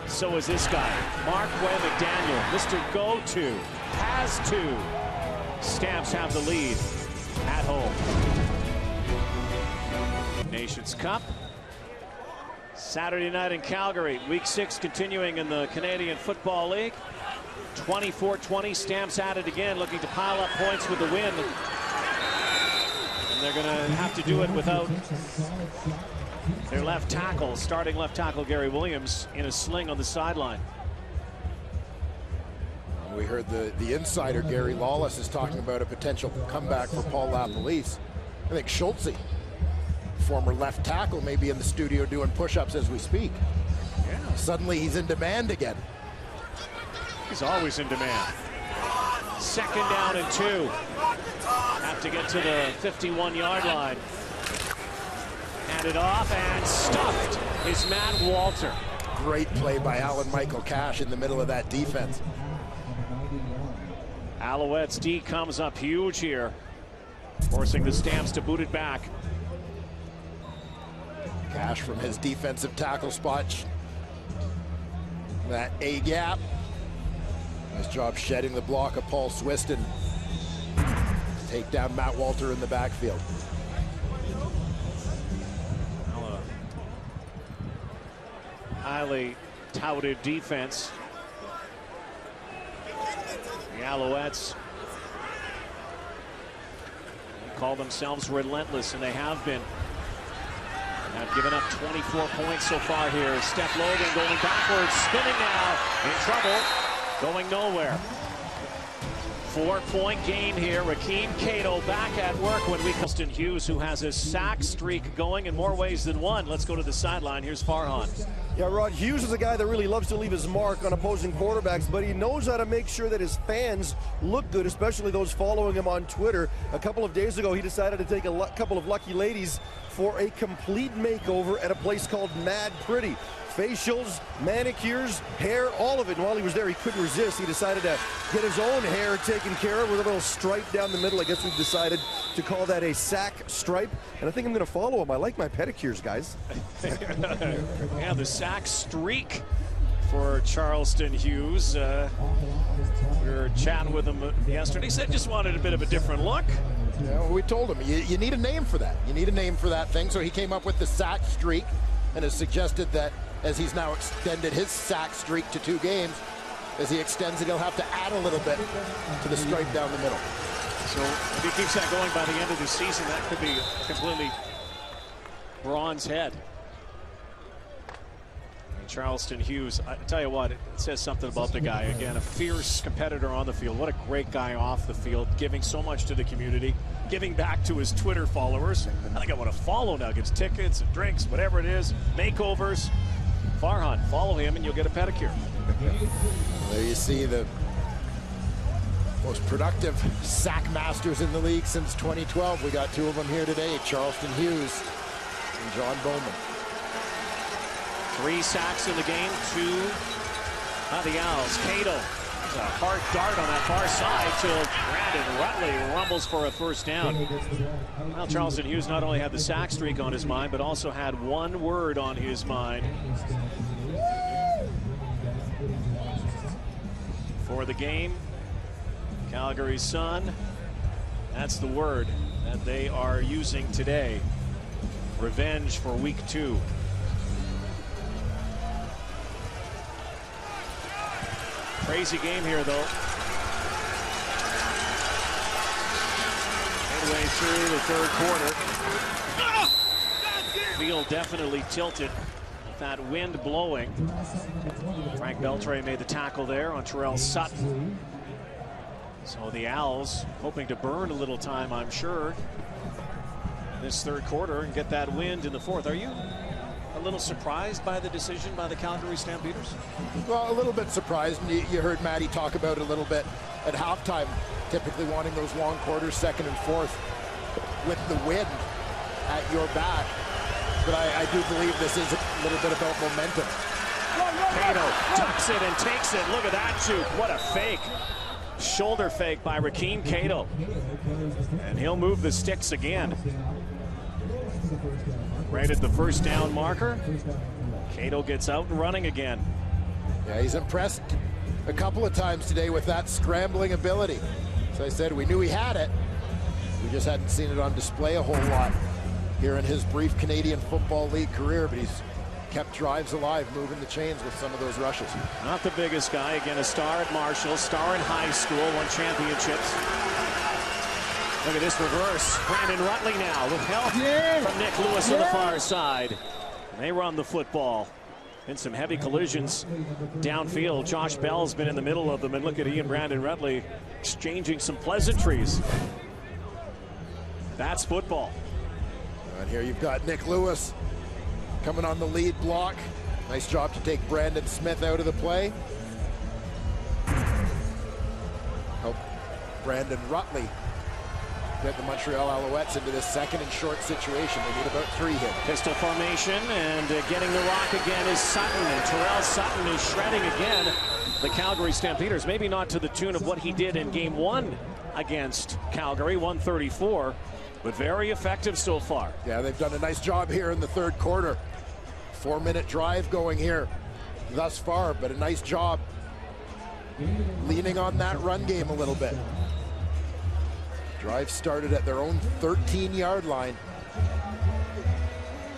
So is this guy, Marquay McDaniel, Mr. Go-To, has to. Stamps have the lead at home. Nations Cup. Saturday night in Calgary. Week 6 continuing in the Canadian Football League. 24-20. Stamps at it again, looking to pile up points with the win. And they're going to have to do it without their left tackle, starting left tackle Gary Williams in a sling on the sideline. We heard the insider Gary Lawless is talking about a potential comeback for Paul LaPolice. I think Schultze, former left tackle, may be in the studio doing push-ups as we speak. Yeah. Suddenly he's in demand again. He's always in demand. 2nd down and 2. Have to get to the 51-yard line. Handed off and stuffed is Matt Walter. Great play by Alan Michael Cash in the middle of that defense. Alouettes D comes up huge here, forcing the Stamps to boot it back. Cash from his defensive tackle spot. That A gap. Nice job shedding the block of Paul Swiston. Take down Matt Walter in the backfield. Highly touted defense. The Alouettes call themselves relentless, and they have been. Have given up 24 points so far here. Steph Logan going backwards, spinning now, in trouble, going nowhere. 4-point gain here. Rakeem Cato back at work when we Austin Hughes, who has a sack streak going in more ways than one. Let's go to the sideline. Here's Farhan. Yeah, Rod, Hughes is a guy that really loves to leave his mark on opposing quarterbacks, but he knows how to make sure that his fans look good, especially those following him on Twitter. A couple of days ago, he decided to take a couple of lucky ladies for a complete makeover at a place called Mad Pretty. Facials, manicures, hair, all of it. And while he was there, he couldn't resist. He decided to get his own hair taken care of with a little stripe down the middle. I guess we've decided to call that a sack stripe. And I think I'm going to follow him. I like my pedicures, guys. Yeah, the sack streak for Charleston Hughes. We were chatting with him yesterday. He said just wanted a bit of a different look. Yeah, well, we told him you need a name for that. You need a name for that thing. So he came up with the sack streak and has suggested that as he's now extended his sack streak to 2 games, as he extends it, he'll have to add a little bit to the stripe down the middle. So if he keeps that going by the end of the season, that could be completely bronze head. And Charleston Hughes, I tell you what, it says something about the guy. Again, a fierce competitor on the field. What a great guy off the field, giving so much to the community, giving back to his Twitter followers. I think I want to follow now. Gets tickets, drinks, whatever it is, makeovers. Farhan, follow him and you'll get a pedicure. There you see the most productive sack masters in the league since 2012. We got 2 of them here today, Charleston Hughes and John Bowman. 3 sacks in the game, 2 on the Owls. Cato, a hard dart on that far side till Brandon Rutley rumbles for a first down. Well, Charleston Hughes not only had the sack streak on his mind, but also had one word on his mind. For the game, Calgary Sun, that's the word that they are using today. Revenge for week 2. Crazy game here, though. Midway through the 3rd quarter. Field definitely tilted with that wind blowing. Frank Beltre made the tackle there on Terrell Sutton. So the Owls hoping to burn a little time, I'm sure, in this 3rd quarter and get that wind in the 4th. Are you a little surprised by the decision by the Calgary Stampeders? Well, a little bit surprised. You heard Matty talk about it a little bit at halftime, typically wanting those long quarters, 2nd and 4th, with the wind at your back. But I do believe this is a little bit about momentum. Cato ducks it and takes it. Look at that juke. What a fake. Shoulder fake by Rakeem Cato. And he'll move the sticks again. Right at the first down marker. Cato gets out and running again. Yeah, he's impressed a couple of times today with that scrambling ability. As I said, we knew he had it. We just hadn't seen it on display a whole lot here in his brief Canadian Football League career, but he's kept drives alive, moving the chains with some of those rushes. Not the biggest guy. Again, a star at Marshall, star in high school, won championships. Look at this reverse. Brandon Rutley now with help from Nick Lewis on the far side. And they run the football. Been some heavy collisions downfield. Josh Bell's been in the middle of them. And look at he and Brandon Rutley exchanging some pleasantries. That's football. And here you've got Nick Lewis coming on the lead block. Nice job to take Brandon Smith out of the play. Help Brandon Rutley get the Montreal Alouettes into this second and short situation. They need about 3 hits. Pistol formation, and getting the rock again is Sutton, and Terrell Sutton is shredding again the Calgary Stampeders. Maybe not to the tune of what he did in Game 1 against Calgary, 134, but very effective so far. Yeah, they've done a nice job here in the third quarter. 4-minute drive going here thus far, but a nice job leaning on that run game a little bit. Drive started at their own 13-yard line.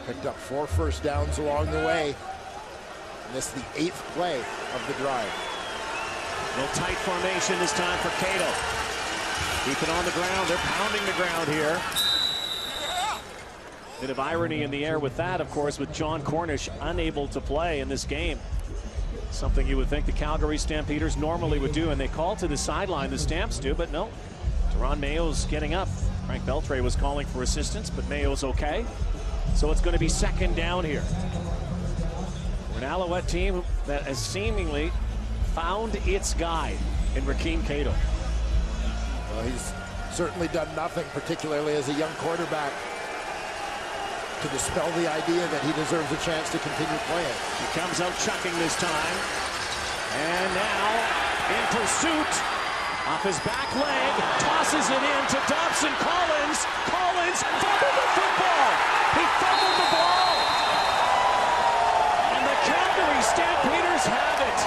Picked up 4 first downs along the way. And this is the 8th play of the drive. Little tight formation this time for Cato. Keep it on the ground. They're pounding the ground here. Bit of irony in the air with that, of course, with John Cornish unable to play in this game. Something you would think the Calgary Stampeders normally would do, and they call to the sideline, the Stamps do, but no. Teron Mayo's getting up. Frank Beltre was calling for assistance, but Mayo's okay. So it's going to be second down here. We're an Alouette team that has seemingly found its guy in Rakeem Cato. Well, he's certainly done nothing, particularly as a young quarterback, to dispel the idea that he deserves a chance to continue playing. He comes out chucking this time. And now in pursuit. Off his back leg, tosses it in to Dobson Collins. Collins fumbled the football. He fumbled the ball. And the Calgary Stampeders have it.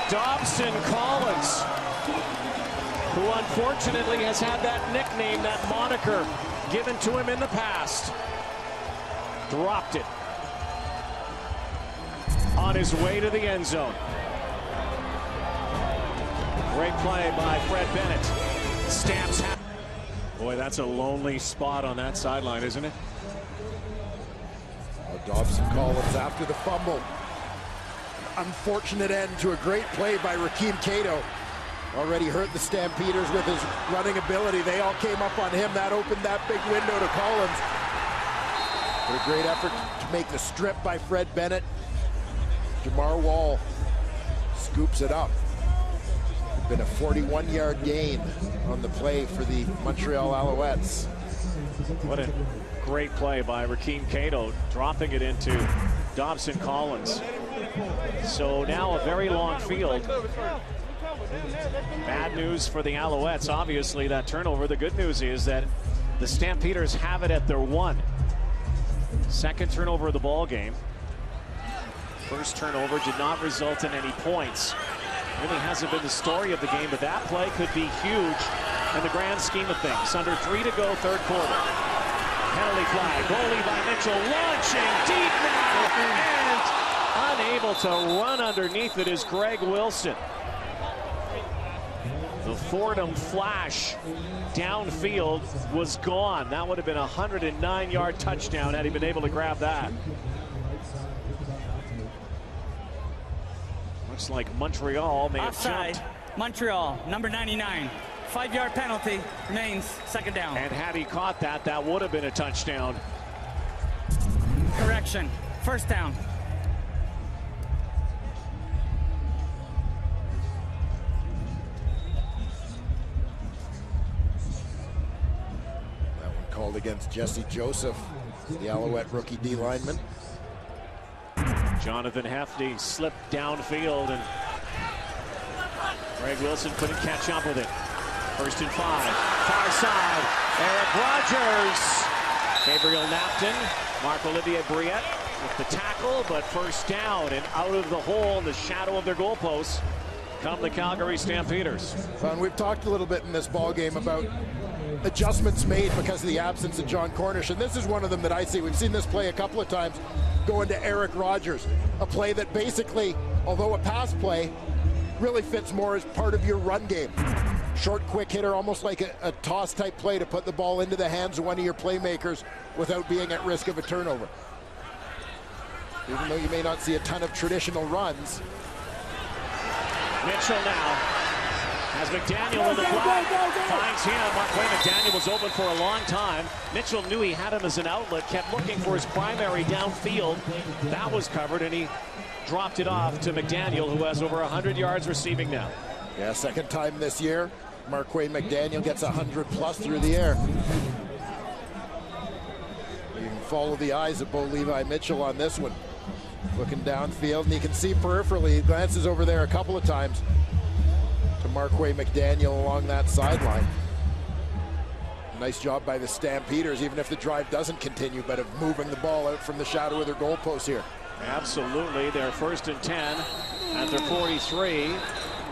Dobson Collins, who unfortunately has had that nickname, that moniker, given to him in the past. Dropped it on his way to the end zone. Great play by Fred Bennett. Stamps. Boy, that's a lonely spot on that sideline, isn't it? Well, Dobson Collins after the fumble. Unfortunate end to a great play by Rakeem Cato. Already hurt the Stampeders with his running ability. They all came up on him. That opened that big window to Collins. But a great effort to make the strip by Fred Bennett. Jamar Wall scoops it up. Been a 41-yard gain on the play for the Montreal Alouettes. What a great play by Rakeem Cato, dropping it into Dobson Collins. So now a very long field. Bad news for the Alouettes, obviously, that turnover. The good news is that the Stampeders have it at their 1. Second turnover of the ball game. First turnover did not result in any points. Really hasn't been the story of the game, but that play could be huge in the grand scheme of things. Under 3 to go, third quarter. Penalty flag. Goalie by Mitchell launching deep now, and unable to run underneath it is Greg Wilson. The Fordham flash downfield was gone. That would have been a 109-yard touchdown had he been able to grab that. Looks like Montreal may have jumped. Montreal, number 99. 5-yard penalty, remains second down. And had he caught that, that would have been a touchdown. Correction, first down. That one called against Jesse Joseph, the Alouette rookie D lineman. Jonathan Hefty slipped downfield, and Greg Wilson couldn't catch up with it. First and 5, far side, Eric Rogers. Gabriel Napton, Marc-Olivier Briette with the tackle, but first down, and out of the hole in the shadow of their goalposts come the Calgary Stampeders. And we've talked a little bit in this ball game about adjustments made because of the absence of John Cornish, and this is one of them that I see. We've seen this play a couple of times go into Eric Rogers, a play that basically, although a pass play, really fits more as part of your run game. Short, quick hitter, almost like a toss type play to put the ball into the hands of one of your playmakers without being at risk of a turnover. Even though you may not see a ton of traditional runs. Mitchell now As McDaniel in the flat finds him. Marquay McDaniel was open for a long time. Mitchell knew he had him as an outlet, kept looking for his primary downfield. That was covered, and he dropped it off to McDaniel, who has over 100 yards receiving now. Yeah, second time this year. Marquay McDaniel gets 100+ through the air. You can follow the eyes of Bo Levi Mitchell on this one. Looking downfield, and you can see peripherally, he glances over there a couple of times to Marquay McDaniel along that sideline. Nice job by the Stampeders, even if the drive doesn't continue, but of moving the ball out from the shadow of their goalpost here. Absolutely. They're 1st and 10 at their 43.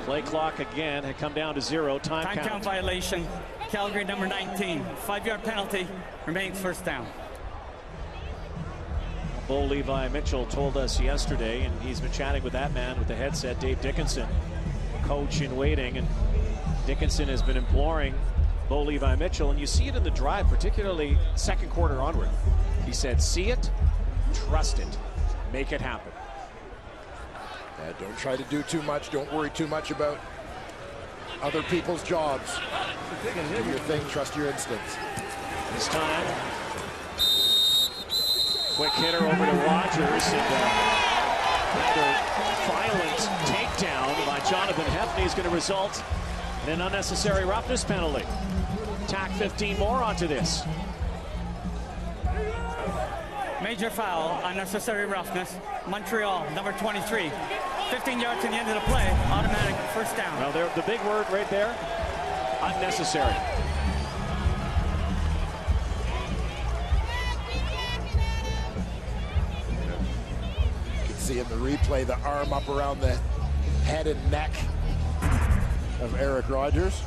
Play clock again had come down to 0. Time count violation. Calgary number 19. 5-yard penalty. Remains first down. Bo Levi Mitchell told us yesterday, and he's been chatting with that man with the headset, Dave Dickinson, coach in waiting, and Dickinson has been imploring Bo Levi Mitchell, and you see it in the drive, particularly second quarter onward. He said, see it, trust it, make it happen. Yeah, don't try to do too much. Don't worry too much about other people's jobs. Do your thing, trust your instincts. This time, quick hitter over to Rogers, and rather violent takedown by Jonathan Hefney is going to result in an unnecessary roughness penalty. Tack 15 more onto this. Major foul, unnecessary roughness. Montreal, number 23. 15 yards to the end of the play, automatic first down. Well, the big word right there, unnecessary. You can see in the replay the arm up around the head and neck of Eric Rogers.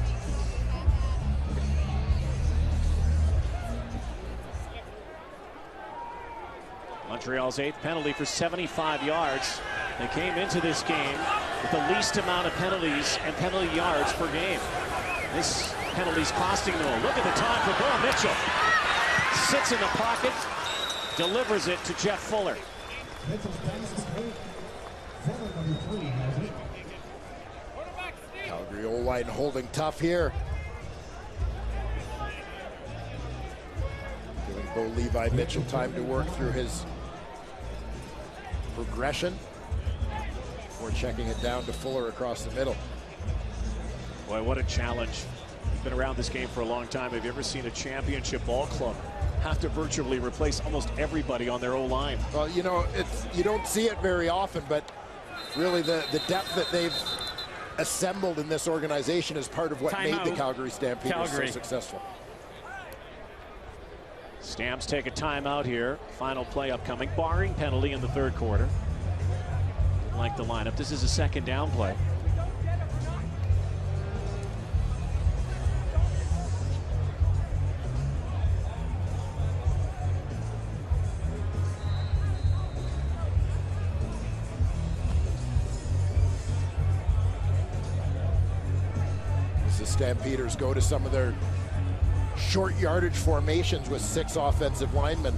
Montreal's 8th penalty for 75 yards. They came into this game with the least amount of penalties and penalty yards per game. This penalty's costing them. Look at the time for Bo Mitchell. Sits in the pocket, delivers it to Jeff Fuller. Calgary O-line holding tough here. Giving Bo Levi Mitchell time to work through his progression before checking it down to Fuller across the middle. Boy, what a challenge. You've been around this game for a long time. Have you ever seen a championship ball club have to virtually replace almost everybody on their O-line? Well, you know, you don't see it very often, but really the depth that they've assembled in this organization is part of what made the Calgary Stampeders so successful. Stamps take a timeout here. Final play upcoming, barring penalty in the third quarter. Like the lineup. This is a second down play. As the Stampeders go to some of their short yardage formations with 6 offensive linemen.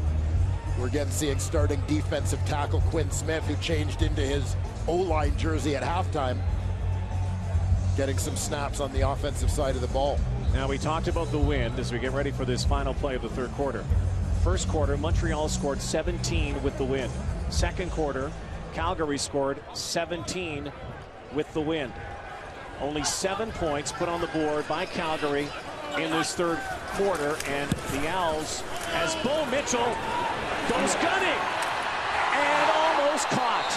We're again seeing starting defensive tackle Quinn Smith, who changed into his O-line jersey at halftime, getting some snaps on the offensive side of the ball. Now, we talked about the wind as we get ready for this final play of the third quarter. First quarter, Montreal scored 17 with the wind. Second quarter, Calgary scored 17 with the wind. Only 7 points put on the board by Calgary in this third quarter, and the Owls, as Bo Mitchell goes gunning and almost caught.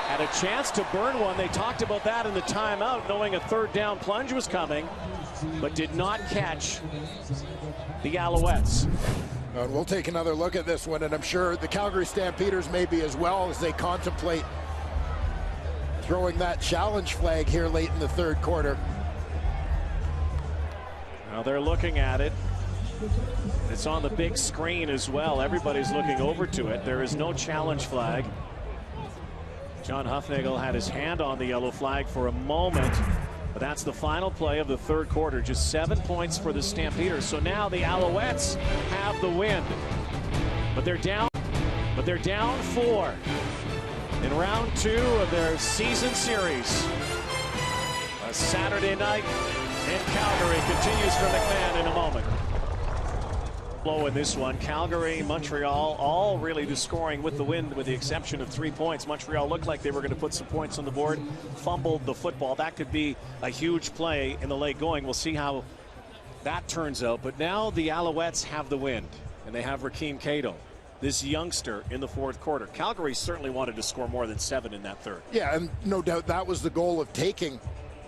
Had a chance to burn one. They talked about that in the timeout, knowing a third down plunge was coming, but did not catch the Alouettes. And we'll take another look at this one, and I'm sure the Calgary Stampeders may be as well, as they contemplate throwing that challenge flag here late in the third quarter. Now they're looking at it. It's on the big screen as well. Everybody's looking over to it. There is no challenge flag. John Hufnagel had his hand on the yellow flag for a moment, but that's the final play of the third quarter. Just 7 points for the Stampeders. So now the Alouettes have the win, but they're down 4 in round 2 of their season series. A Saturday night in Calgary continues for McMahon in a moment. Low in this one. Calgary, Montreal, all really the scoring with the wind, with the exception of 3 points. Montreal looked like they were going to put some points on the board, fumbled the football. That could be a huge play in the late going. We'll see how that turns out. But now the Alouettes have the wind, and they have Rakeem Cato, this youngster, in the fourth quarter. Calgary certainly wanted to score more than 7 in that third. Yeah, and no doubt that was the goal of taking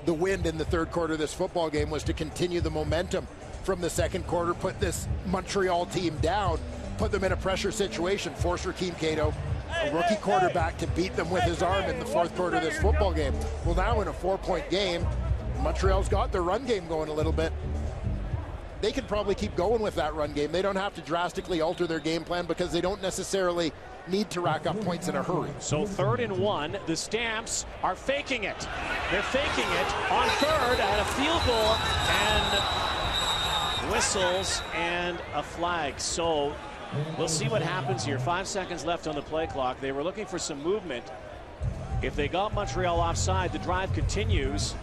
the wind in the third quarter of this football game, was to continue the momentum from the second quarter, put this Montreal team down, put them in a pressure situation, force Rakeem Cato, a rookie quarterback, to beat them with his arm in the fourth quarter of this football game. Well, now in a 4-point game, Montreal's got their run game going a little bit. They could probably keep going with that run game. They don't have to drastically alter their game plan because they don't necessarily need to rack up points in a hurry. So 3rd and 1, the Stamps are faking it. They're faking it on 3rd at a field goal, and whistles and a flag. So we'll see what happens here. 5 seconds left on the play clock. They were looking for some movement. If they got Montreal offside, the drive continues.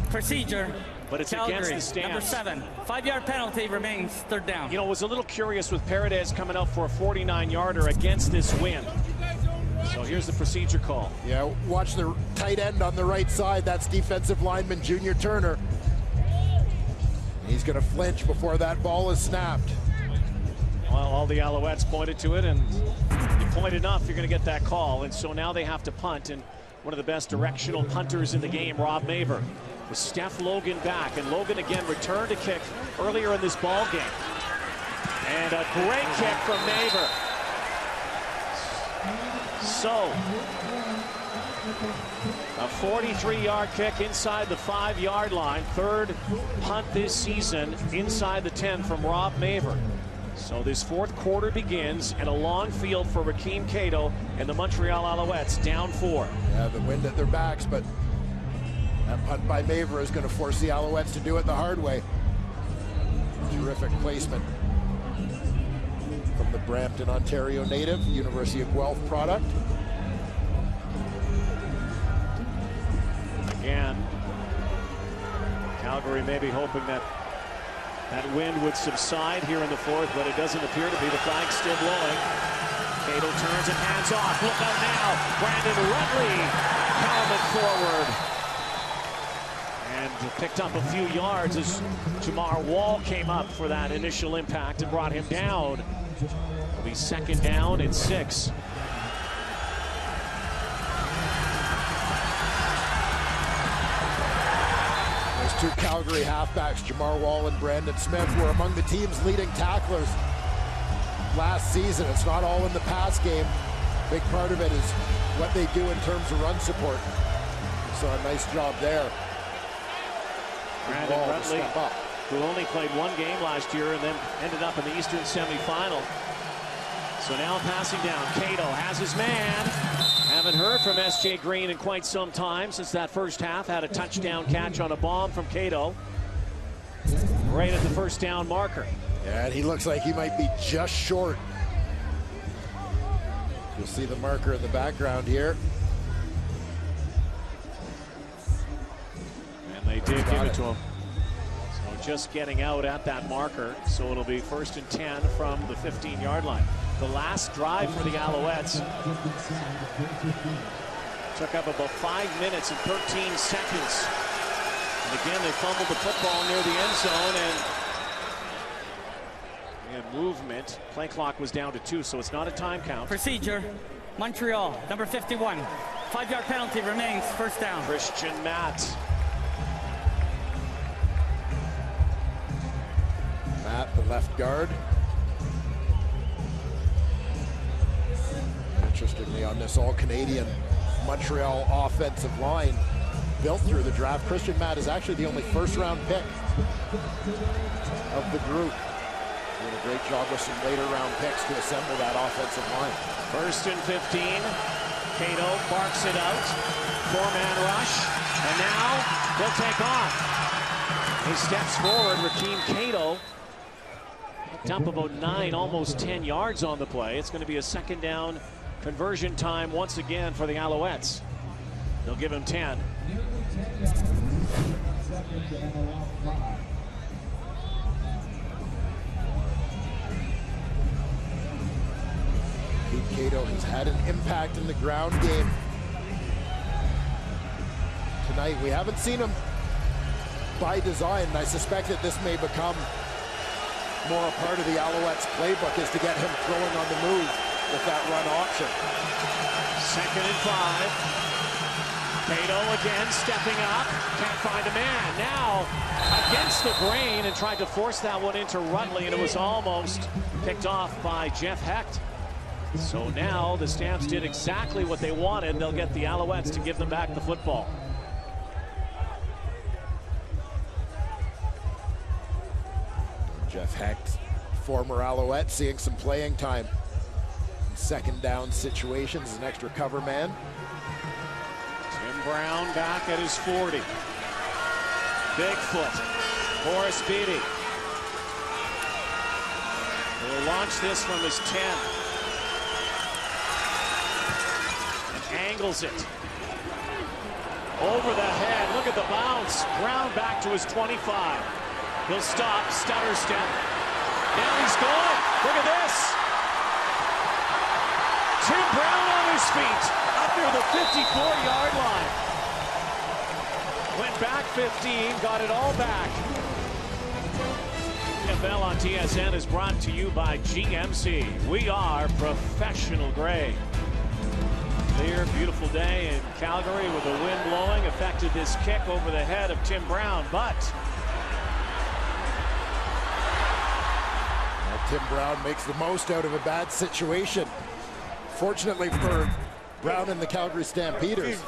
Procedure. But it's Calgary, against the Stamps. number 7. 5-yard penalty remains, 3rd down. You know, it was a little curious with Paredes coming up for a 49-yarder against this wind. So here's the procedure call. Yeah, watch the tight end on the right side. That's defensive lineman Junior Turner. He's going to flinch before that ball is snapped. Well, all the Alouettes pointed to it, and you point enough, you're going to get that call. And so now they have to punt, and one of the best directional punters in the game, Rob Maver, with Steph Logan back. And Logan again returned a kick earlier in this ball game. And a great kick from Maver. So, a 43-yard kick inside the 5-yard line. 3rd punt this season inside the 10 from Rob Maver. So this fourth quarter begins, and a long field for Rakeem Cato and the Montreal Alouettes, down 4. Yeah, the wind at their backs, but that punt by Maver is going to force the Alouettes to do it the hard way. Terrific placement from the Brampton, Ontario native, University of Guelph product. Again, Calgary may be hoping that that wind would subside here in the fourth, but it doesn't appear to be. The flag's still blowing. Cato turns and hands off. Look out now. Brandon Rutley pounded forward. And picked up a few yards as Jamar Wall came up for that initial impact and brought him down. It'll be 2nd down and 6. Two Calgary halfbacks, Jamar Wall and Brandon Smith, were among the team's leading tacklers last season. It's not all in the pass game. Big part of it is what they do in terms of run support. So a nice job there. Brandon Rutley, who only played 1 game last year and then ended up in the Eastern semifinal. So now passing down. Cato has his man. Haven't heard from S.J. Green in quite some time since that first half. Had a touchdown catch on a bomb from Cato. Right at the first down marker. Yeah, and he looks like he might be just short. You'll see the marker in the background here. And they did give it to him. So just getting out at that marker. So it'll be 1st and 10 from the 15-yard line. The last drive for the Alouettes took up about 5 minutes and 13 seconds. And again, they fumbled the football near the end zone, and movement. Play clock was down to 2, so it's not a time count. Procedure. Montreal, number 51. 5-yard penalty remains, 1st down. Christian Matt. Matt, the left guard. Interestingly, on this all-Canadian Montreal offensive line built through the draft, Christian Matt is actually the only 1st-round pick of the group. Doing a great job with some later-round picks to assemble that offensive line. 1st and 15. Cato barks it out. 4-man rush. And now they'll take off. He steps forward. Rakeem Cato picked up about 9, almost 10 yards on the play. It's going to be a 2nd down conversion time once again for the Alouettes. They'll give him 10. Pete Cato has had an impact in the ground game tonight. We haven't seen him by design, and I suspect that this may become more a part of the Alouettes playbook, is to get him throwing on the move with that run option. 2nd and 5. Cato again stepping up, can't find a man. Now against the grain and tried to force that one into Rutley, and it was almost picked off by Jeff Hecht. So now the Stamps did exactly what they wanted. They'll get the Alouettes to give them back the football. Jeff Hecht, former Alouette, seeing some playing time in 2nd down situations as an extra cover man. Tim Brown back at his 40. Bigfoot, Horace Beatty will launch this from his 10. And angles it. Over the head, look at the bounce. Brown back to his 25. He'll stop, stutter step. Now he's gone. Look at this. Tim Brown on his feet up near the 54-yard line. Went back 15, got it all back. CFL on TSN is brought to you by GMC. We are professional grade. Clear, beautiful day in Calgary with the wind blowing affected this kick over the head of Tim Brown, but Tim Brown makes the most out of a bad situation. Fortunately for Brown and the Calgary Stampeders,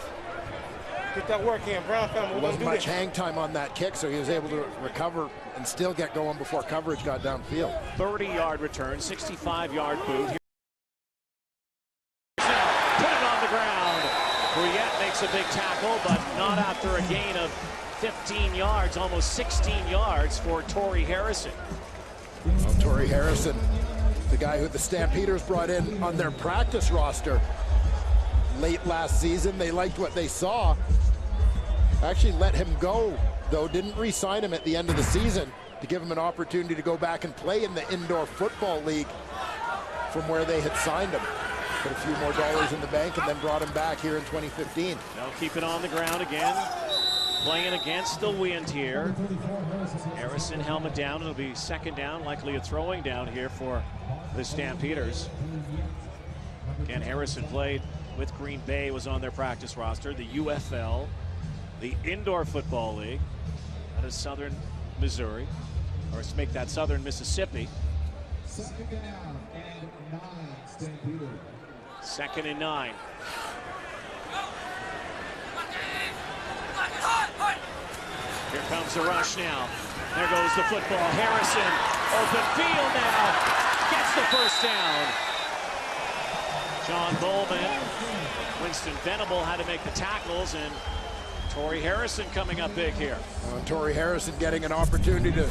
Get that work in, Brown family. there wasn't much hang time on that kick, so he was able to recover and still get going before coverage got downfield. 30-yard return, 65-yard boot. Put it on the ground. Brouillette makes a big tackle, but not after a gain of 15 yards, almost 16 yards for Torrey Harrison. Well, Torrey Harrison, the guy who the Stampeders brought in on their practice roster late last season. They liked what they saw. Actually let him go, though, didn't re-sign him at the end of the season to give him an opportunity to go back and play in the indoor football league from where they had signed him. Put a few more dollars in the bank and then brought him back here in 2015. They'll keep it on the ground again. Playing against the wind here. Harrison helmet down. It'll be 2nd down, likely a throwing down here for the Stampeders. Again, Harrison played with Green Bay, was on their practice roster. The UFL, the Indoor Football League, out of Southern Missouri, or let's make that Southern Mississippi. 2nd down and 9, Stampeders. 2nd and 9. Here comes the rush now. There goes the football. Harrison, open field now. Gets the 1st down. John Bowman, Winston Venable had to make the tackles, and Torrey Harrison coming up big here. Torrey Harrison getting an opportunity to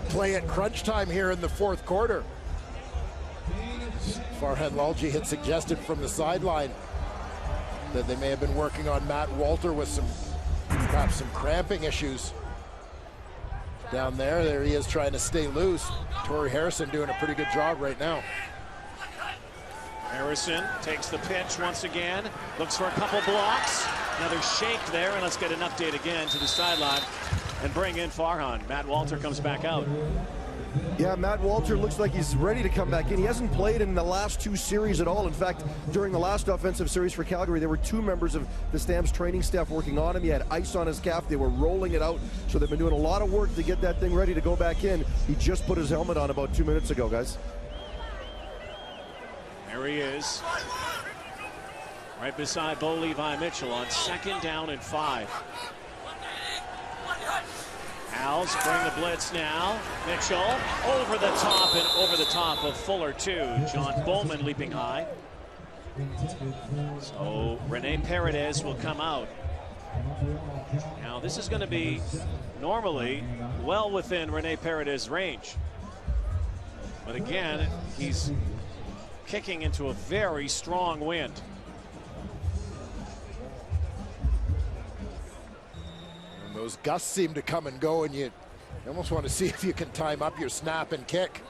play at crunch time here in the 4th quarter. Farhan Lalji had suggested from the sideline that they may have been working on Matt Walter with perhaps some cramping issues down there. There he is trying to stay loose. Torrey Harrison doing a pretty good job right now. Harrison takes the pitch once again, looks for a couple blocks. Another shake there, and let's get an update again to the sideline and bring in Farhan. Matt Walter comes back out. Yeah, Matt Walter looks like he's ready to come back in. He hasn't played in the last 2 series at all. In fact, during the last offensive series for Calgary, there were 2 members of the Stamps training staff working on him. He had ice on his calf. They were rolling it out. So they've been doing a lot of work to get that thing ready to go back in. He just put his helmet on about 2 minutes ago, guys. There he is. Right beside Bo Levi Mitchell on 2nd down and 5. Owls bring the blitz now. Mitchell over the top and over the top of Fuller too. John Bowman leaping high. So Rene Paredes will come out. Now this is going to be normally well within Rene Paredes' range. But again, he's kicking into a very strong wind. Those gusts seem to come and go, and you almost want to see if you can time up your snap and kick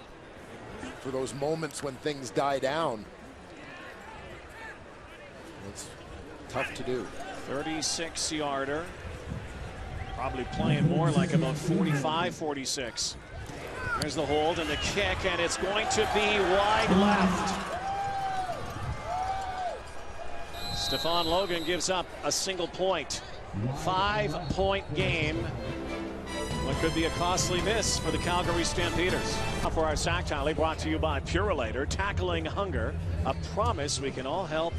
for those moments when things die down. It's tough to do. 36-yarder. Probably playing more like about 45, 46. There's the hold and the kick, and it's going to be wide left. Stephon Logan gives up a single point. 5-point game. What could be a costly miss for the Calgary Stampeders. For our sack tally, brought to you by Purolator, tackling hunger, a promise we can all help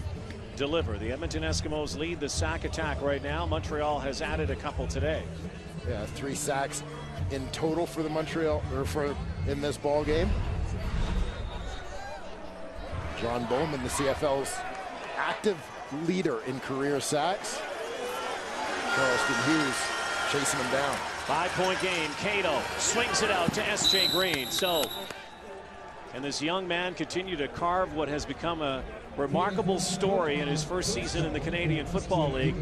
deliver. The Edmonton Eskimos lead the sack attack right now. Montreal has added a couple today. Yeah, 3 sacks in total for the Montreal, or in this ball game. John Bowman, the CFL's active leader in career sacks. Charleston Hughes chasing him down. 5-point game. Cato swings it out to S.J. Green. So, can this young man continue to carve what has become a remarkable story in his first season in the Canadian Football League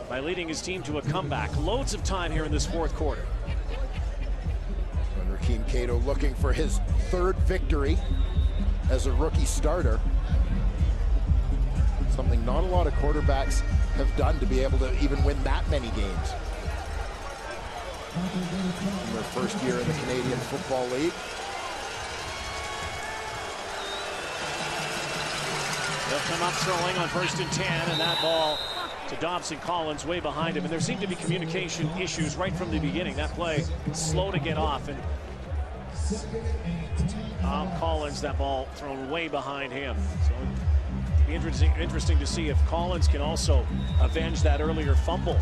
by leading his team to a comeback? Loads of time here in this fourth quarter. And Rakeem Cato looking for his 3rd victory as a rookie starter. Something not a lot of quarterbacks have done to be able to even win that many games. In their first year in the Canadian Football League. They'll come up throwing on 1st and 10, and that ball to Dobson Collins way behind him. And there seemed to be communication issues right from the beginning. That play slow to get off, and Collins, that ball thrown way behind him. So it'll be interesting to see if Collins can also avenge that earlier fumble.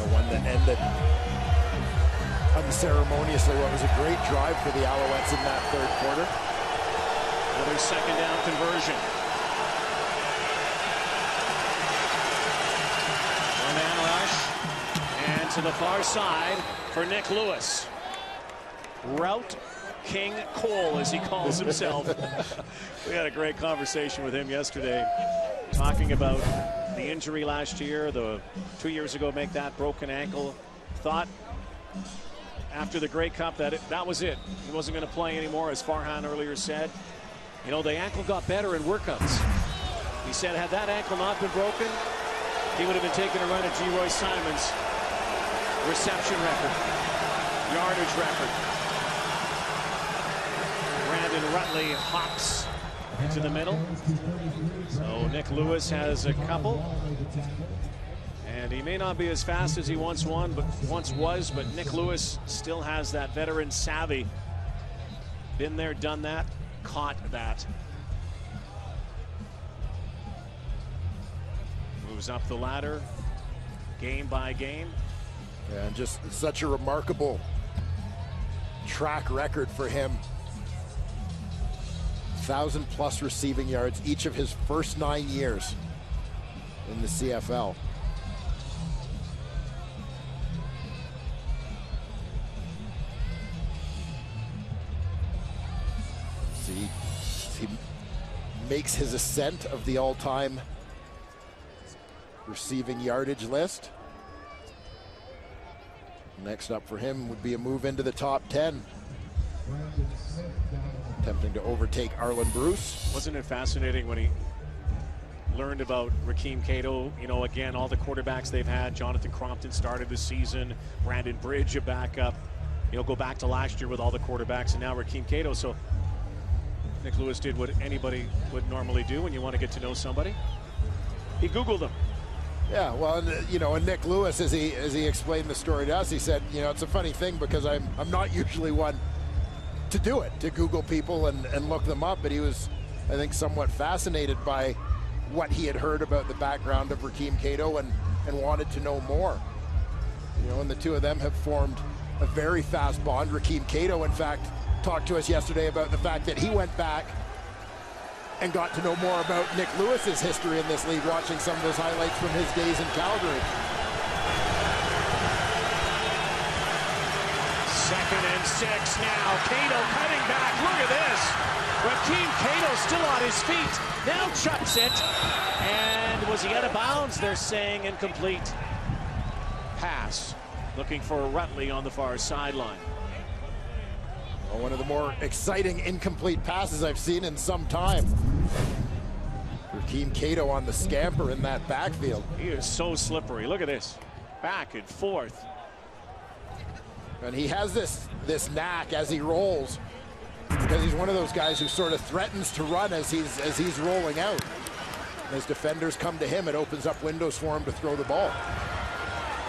One that ended unceremoniously what was a great drive for the Alouettes in that 3rd quarter. Another 2nd down conversion. One-man rush, and to the far side for Nick Lewis. Route King Cole, as he calls himself. We had a great conversation with him yesterday, talking about the injury last year, the 2 years ago, make that broken ankle. Thought after the Grey Cup that was it. He wasn't going to play anymore, as Farhan earlier said. You know, the ankle got better in workouts. He said had that ankle not been broken, he would have been taking a run at G. Roy Simon's reception record, yardage record. Brandon Rutley hops into the middle. So Nick Lewis has a couple. And he may not be as fast as he once was, but Nick Lewis still has that veteran savvy. Been there, done that, caught that. Moves up the ladder, game by game. Yeah, and just such a remarkable track record for him. 1,000+ receiving yards each of his first 9 years in the CFL. He makes his ascent of the all-time receiving yardage list. Next up for him would be a move into the top 10. Attempting to overtake Arlen Bruce. Wasn't it fascinating when he learned about Rakeem Cato? You know, again, all the quarterbacks they've had. Jonathan Crompton started the season. Brandon Bridge, a backup. You know, go back to last year with all the quarterbacks, and now Rakeem Cato. So Nick Lewis did what anybody would normally do when you want to get to know somebody. He Googled them. Yeah, well, you know, and Nick Lewis, as he explained the story to us, he said, you know, it's a funny thing because I'm not usually one to do it, to Google people and look them up, but he was, I think, somewhat fascinated by what he had heard about the background of Rakeem Cato and wanted to know more. You know, and the two of them have formed a very fast bond. Rakeem Cato, in fact, talked to us yesterday about the fact that he went back and got to know more about Nick Lewis's history in this league, watching some of those highlights from his days in Calgary. 2nd and 6 now. Cato cutting back. Look at this. Rakeem Cato still on his feet. Now chucks it. And was he out of bounds? They're saying incomplete. pass. Looking for Rutley on the far sideline. Well, one of the more exciting incomplete passes I've seen in some time. Rakeem Cato on the scamper in that backfield. He is so slippery. Look at this. Back and forth. And he has this knack as he rolls, because he's one of those guys who sort of threatens to run as he's rolling out. As defenders come to him, it opens up windows for him to throw the ball.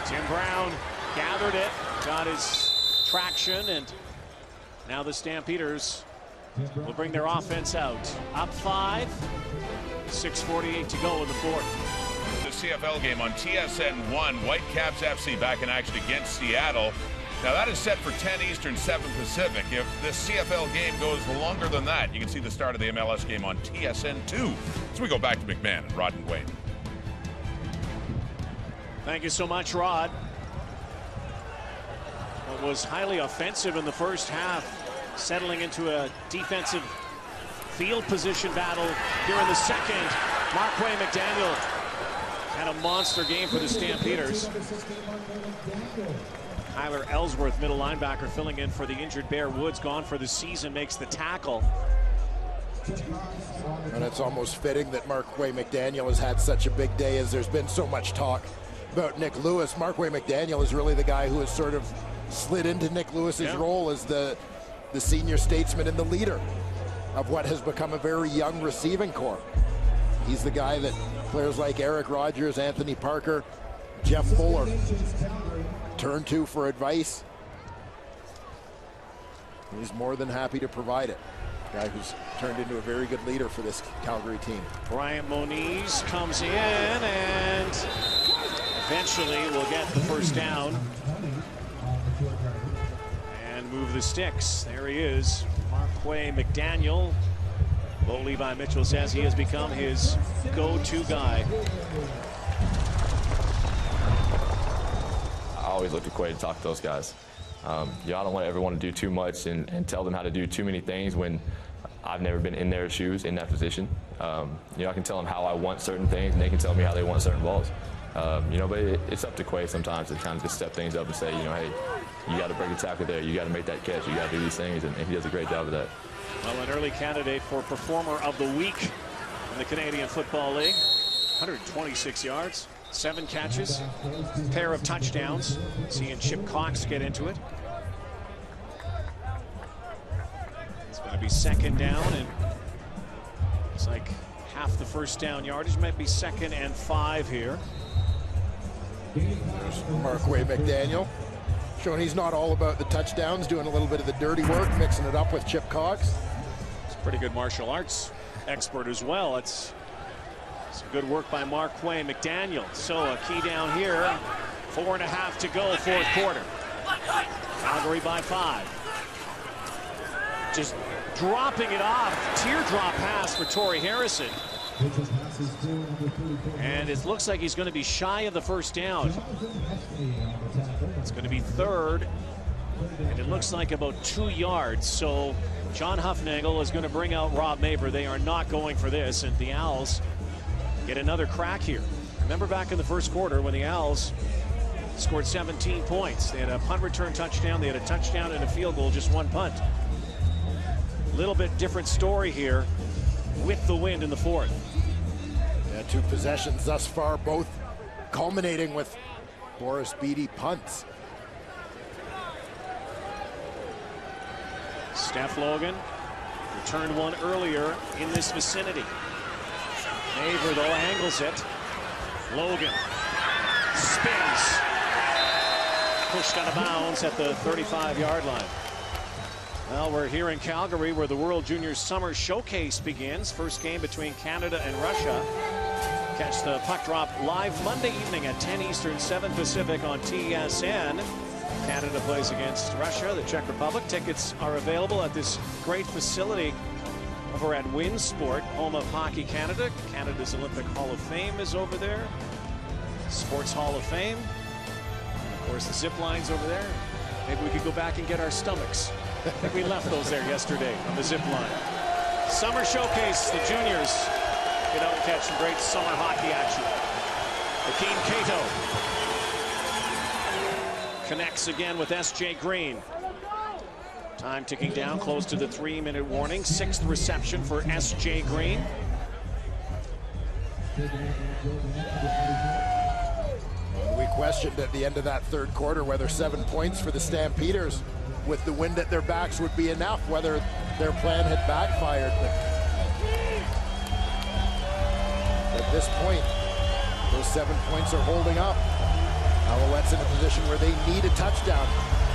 Tim Brown gathered it, got his traction, and now the Stampeders will bring their offense out. Up 5, 6:48 to go in the fourth. The CFL game on TSN 1, Whitecaps FC back in action against Seattle. Now that is set for 10 Eastern, 7 Pacific. If this CFL game goes longer than that, you can see the start of the MLS game on TSN 2. So we go back to McMahon and Rod and Wayne. Thank you so much, Rod. It was highly offensive in the first half, settling into a defensive field position battle here in the second. Marquay McDaniel had a monster game for the Stampeders. Tyler Ellsworth, middle linebacker, filling in for the injured Bear Woods, gone for the season, makes the tackle. And it's almost fitting that Marquay McDaniel has had such a big day, as there's been so much talk about Nick Lewis. Marquay McDaniel is really the guy who has sort of slid into Nick Lewis's role as the senior statesman and the leader of what has become a very young receiving corps. He's the guy that players like Eric Rogers, Anthony Parker, Jeff Fuller turn to for advice. He's more than happy to provide it. Guy who's turned into a very good leader for this Calgary team. Bryant Moniz comes in and eventually will get the first down and move the sticks. There he is, Marquay McDaniel. Bo Levi Mitchell says he has become his go-to guy. I always look to Quay to talk to those guys. I don't want everyone to do too much and tell them how to do too many things when I've never been in their shoes in that position. I can tell them how I want certain things, and they can tell me how they want certain balls. But it's up to Quay sometimes to kind of just step things up and say, hey, you got to break a tackle there, you got to make that catch, you got to do these things, and he does a great job of that. Well, an early candidate for Performer of the Week in the Canadian Football League. 126 yards. 7 catches, pair of touchdowns. Seeing Chip Cox get into it. It's going to be second down, and it's like half the first down yardage. Might be 2nd and 5 here. There's Marquay McDaniel showing he's not all about the touchdowns, doing a little bit of the dirty work, mixing it up with Chip Cox. He's a pretty good martial arts expert as well. It's some good work by Marquay McDaniel. So a key down here. 4.5 to go, fourth quarter. Calgary by 5. Just dropping it off. Teardrop pass for Torrey Harrison. And it looks like he's going to be shy of the first down. It's going to be 3rd. And it looks like about 2 yards. So John Huffnagel is going to bring out Rob Maber. They are not going for this. And the Owls get another crack here. Remember back in the first quarter when the Owls scored 17 points. They had a punt return touchdown. They had a touchdown and a field goal, just 1 punt. A little bit different story here with the wind in the 4th. Yeah, 2 possessions thus far, both culminating with Boris Beatty punts. Steph Logan returned one earlier in this vicinity. Maver, though, angles it. Logan spins. Pushed out of bounds at the 35-yard line. Well, we're here in Calgary where the World Junior Summer Showcase begins. First game between Canada and Russia. Catch the puck drop live Monday evening at 10 Eastern, 7 Pacific on TSN. Canada plays against Russia, the Czech Republic. Tickets are available at this great facility over at Winsport, home of Hockey Canada. Canada's Olympic Hall of Fame is over there. Sports Hall of Fame. And of course, the zip line's over there. Maybe we could go back and get our stomachs. I think we left those there yesterday on the zip line. Summer Showcase, the juniors get out and catch some great summer hockey action. Rakeem Cato connects again with S.J. Green. Time ticking down, close to the 3-minute warning. 6th reception for S.J. Green. We questioned at the end of that third quarter whether 7 points for the Stampeders with the wind at their backs would be enough, whether their plan had backfired. But at this point, those 7 points are holding up. Alouettes in a position where they need a touchdown.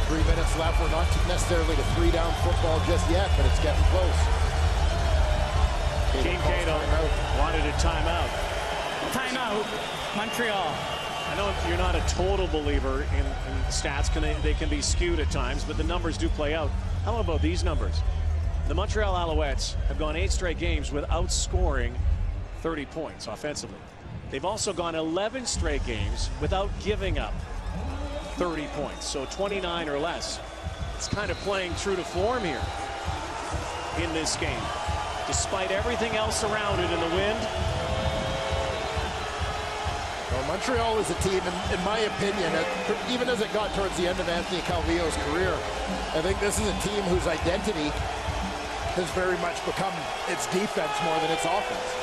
3 minutes left. We're not necessarily to 3-down football just yet, but it's getting close. Team Cato wanted a timeout. Timeout, Montreal. I know you're not a total believer in stats. They can be skewed at times, but the numbers do play out. How about these numbers? The Montreal Alouettes have gone 8 straight games without scoring 30 points offensively. They've also gone 11 straight games without giving up 30 points, so 29 or less. It's kind of playing true to form here in this game, despite everything else around it in the wind. Well, Montreal is a team, in my opinion, even as it got towards the end of Anthony Calvillo's career, I think this is a team whose identity has very much become its defense more than its offense.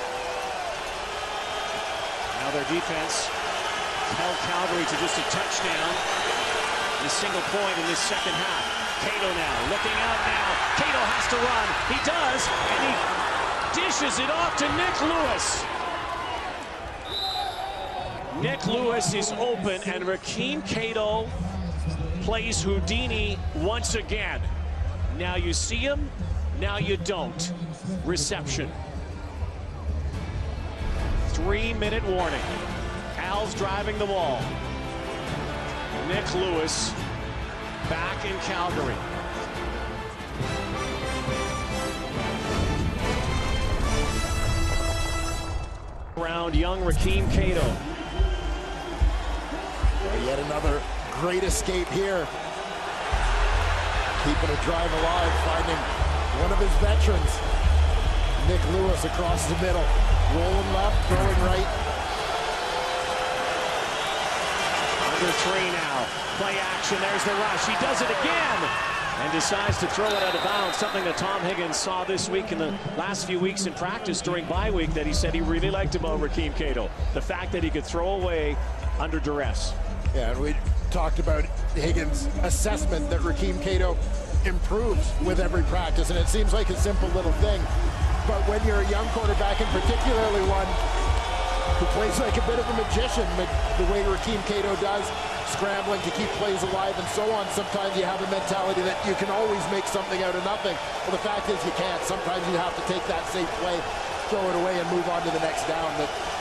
Now their defense held Calgary to just a touchdown and a single point in this second half. Cato now looking out now. Cato has to run. He does, and he dishes it off to Nick Lewis. Nick Lewis is open, and Rakeem Cato plays Houdini once again. Now you see him, now you don't. Reception. 3-minute warning. Al's driving the ball. Nick Lewis back in Calgary. Around young Rakeem Cato. Yet another great escape here. Keeping a drive alive, finding one of his veterans. Nick Lewis across the middle. Rolling left, throwing right. Under 3 now. Play action, there's the rush. He does it again and decides to throw it out of bounds, something that Tom Higgins saw this week in the last few weeks in practice during bye week that he said he really liked about Rakeem Cato. The fact that he could throw away under duress. Yeah, and we talked about Higgins' assessment that Rakeem Cato improves with every practice, and it seems like a simple little thing. But when you're a young quarterback, and particularly one who plays like a bit of a magician, the way Rakeem Cato does, scrambling to keep plays alive and so on, sometimes you have a mentality that you can always make something out of nothing. Well, the fact is you can't. Sometimes you have to take that safe play, throw it away, and move on to the next down.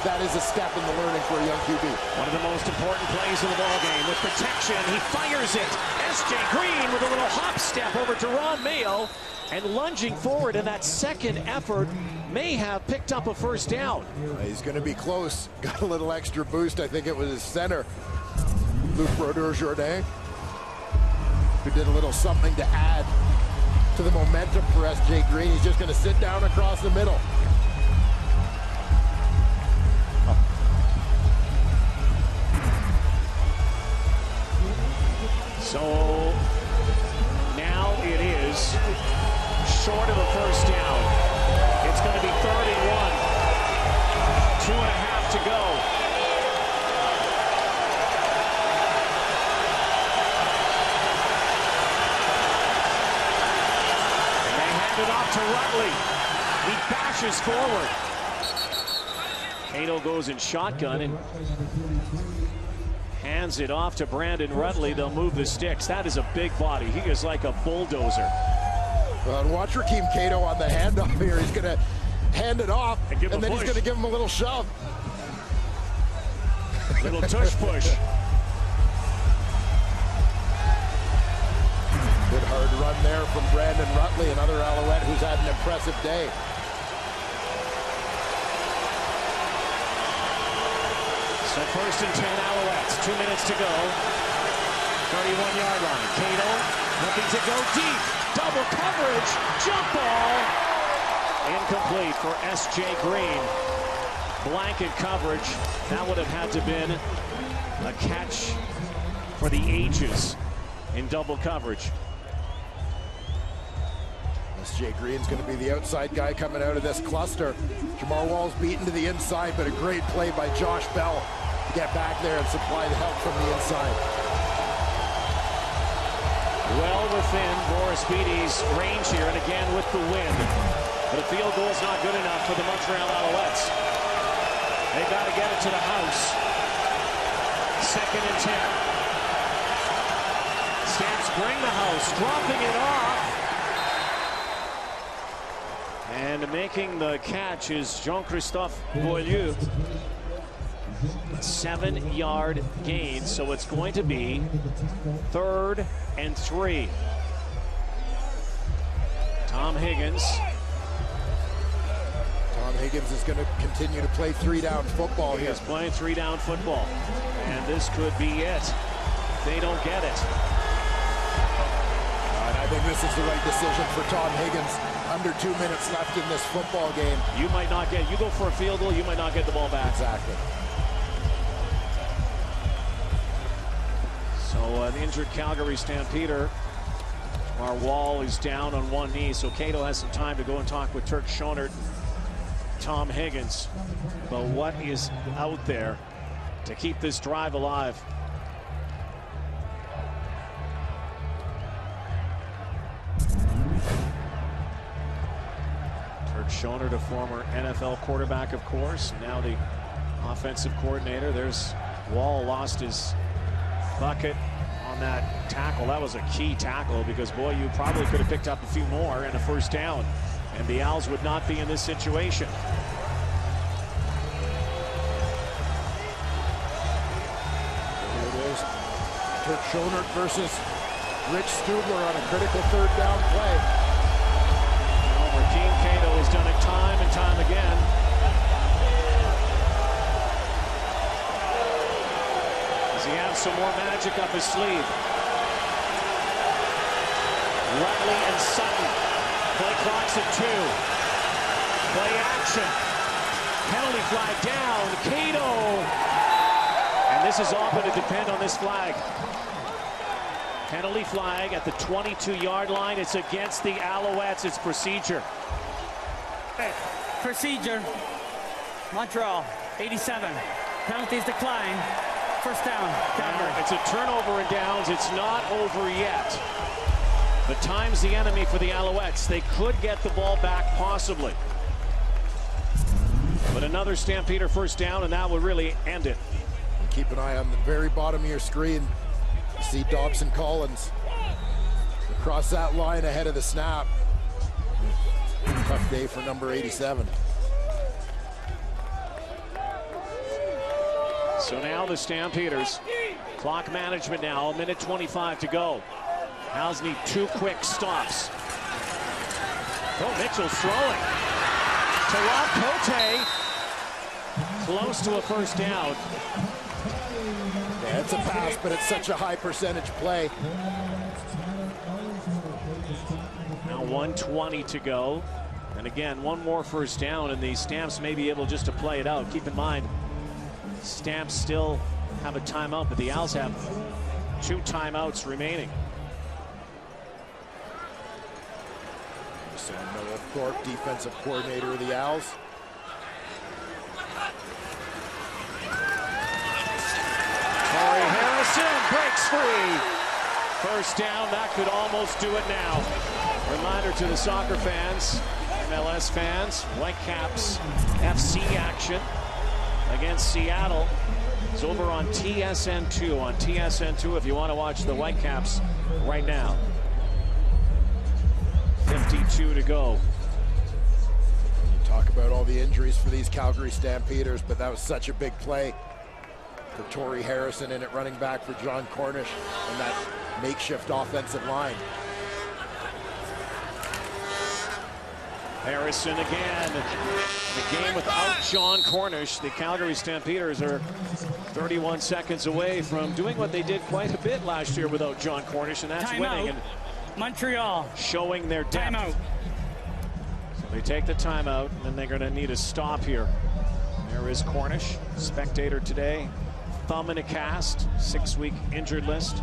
That is a step in the learning for a young QB. One of the most important plays in the ballgame with protection. He fires it. S.J. Green with a little hop step over to Ron Mayo, and lunging forward in that second effort may have picked up a first down. He's going to be close. Got a little extra boost. I think it was his center, Luc Brodeur-Jourdain, who did a little something to add to the momentum for S.J. Green. He's just going to sit down across the middle. So now it is short of a first down. It's going to be 3rd and 1. 2.5 to go. And they hand it off to Rutley. He bashes forward. Cato goes in shotgun and hands it off to Brandon Rutley. They'll move the sticks. That is a big body. He is like a bulldozer. Well, watch Rakeem Cato on the handoff here. He's going to hand it off, and then he's going to give him a little shove. Little tush push. Good hard run there from Brandon Rutley, another Alouette who's had an impressive day. So 1st and 10 Alouettes, 2 minutes to go. 31-yard line. Cato looking to go deep. Double coverage. Jump ball. Incomplete for S.J. Green. Blanket coverage. That would have had to been a catch for the ages in double coverage. Jay Green's going to be the outside guy coming out of this cluster. Jamar Wall's beaten to the inside, but a great play by Josh Bell to get back there and supply the help from the inside. Well within Boris Beatty's range here, and again with the wind. But a field goal is not good enough for the Montreal Alouettes. They've got to get it to the house. 2nd and 10. Stamps bring the house, dropping it off. And making the catch is Jean-Christophe Beaulieu. A 7-yard gain, so it's going to be 3rd and 3. Tom Higgins. Tom Higgins is going to continue to play 3-down football here. He is playing 3-down football. And this could be it if they don't get it. And I think this is the right decision for Tom Higgins. Under 2 minutes left in this football game. You might not get, you go for a field goal, you might not get the ball back. Exactly. So an injured Calgary Stampeder. Our Wall is down on one knee, so Cato has some time to go and talk with Turk Schonert, Tom Higgins. But what is out there to keep this drive alive? Schonert, a former NFL quarterback, of course, now the offensive coordinator. There's Wall, lost his bucket on that tackle. That was a key tackle because, boy, you probably could have picked up a few more and a first down, and the Owls would not be in this situation. Here it is. Turk Schonert versus Rich Stubler on a critical 3rd down play. Rakeem Cato has done it time and time again. Does he have some more magic up his sleeve? Riley and Sutton. Play clock's at 2. Play action. Penalty flag down. Cato. And this is all going to depend on this flag. Penalty flag at the 22-yard line. It's against the Alouettes. It's procedure. Procedure. Montreal, 87. Penalties decline. First down. Calgary. It's a turnover and downs. It's not over yet. The time's the enemy for the Alouettes. They could get the ball back possibly. But another Stampeder first down, and that would really end it. Keep an eye on the very bottom of your screen. You see Dobson Collins across that line ahead of the snap. Tough day for number 87. So now the Stampeders. Clock management now, a minute 25 to go. Owls need 2 quick stops. Oh, Mitchell's throwing. Terod Cote. Close to a first down. Yeah, it's a pass, but it's such a high percentage play. Now 1:20 to go. And again, one more first down, and the Stamps may be able just to play it out. Keep in mind, Stamps still have a timeout, but the Owls have 2 timeouts remaining. So Noah Thorpe, defensive coordinator of the Owls. Corey Harrison breaks free. First down, that could almost do it now. Reminder to the soccer fans, MLS fans, Whitecaps FC action against Seattle is over on TSN2. On TSN2 if you want to watch the Whitecaps right now. 52 to go. You talk about all the injuries for these Calgary Stampeders, but that was such a big play for Torrey Harrison in at running back for John Cornish and that makeshift offensive line. Harrison again. The game without John Cornish. The Calgary Stampeders are 31 seconds away from doing what they did quite a bit last year without John Cornish, and that's winning. And Montreal. Showing their depth. Timeout. So they take the timeout, and then they're going to need a stop here. There is Cornish, spectator today. thumb in a cast, 6-week injured list.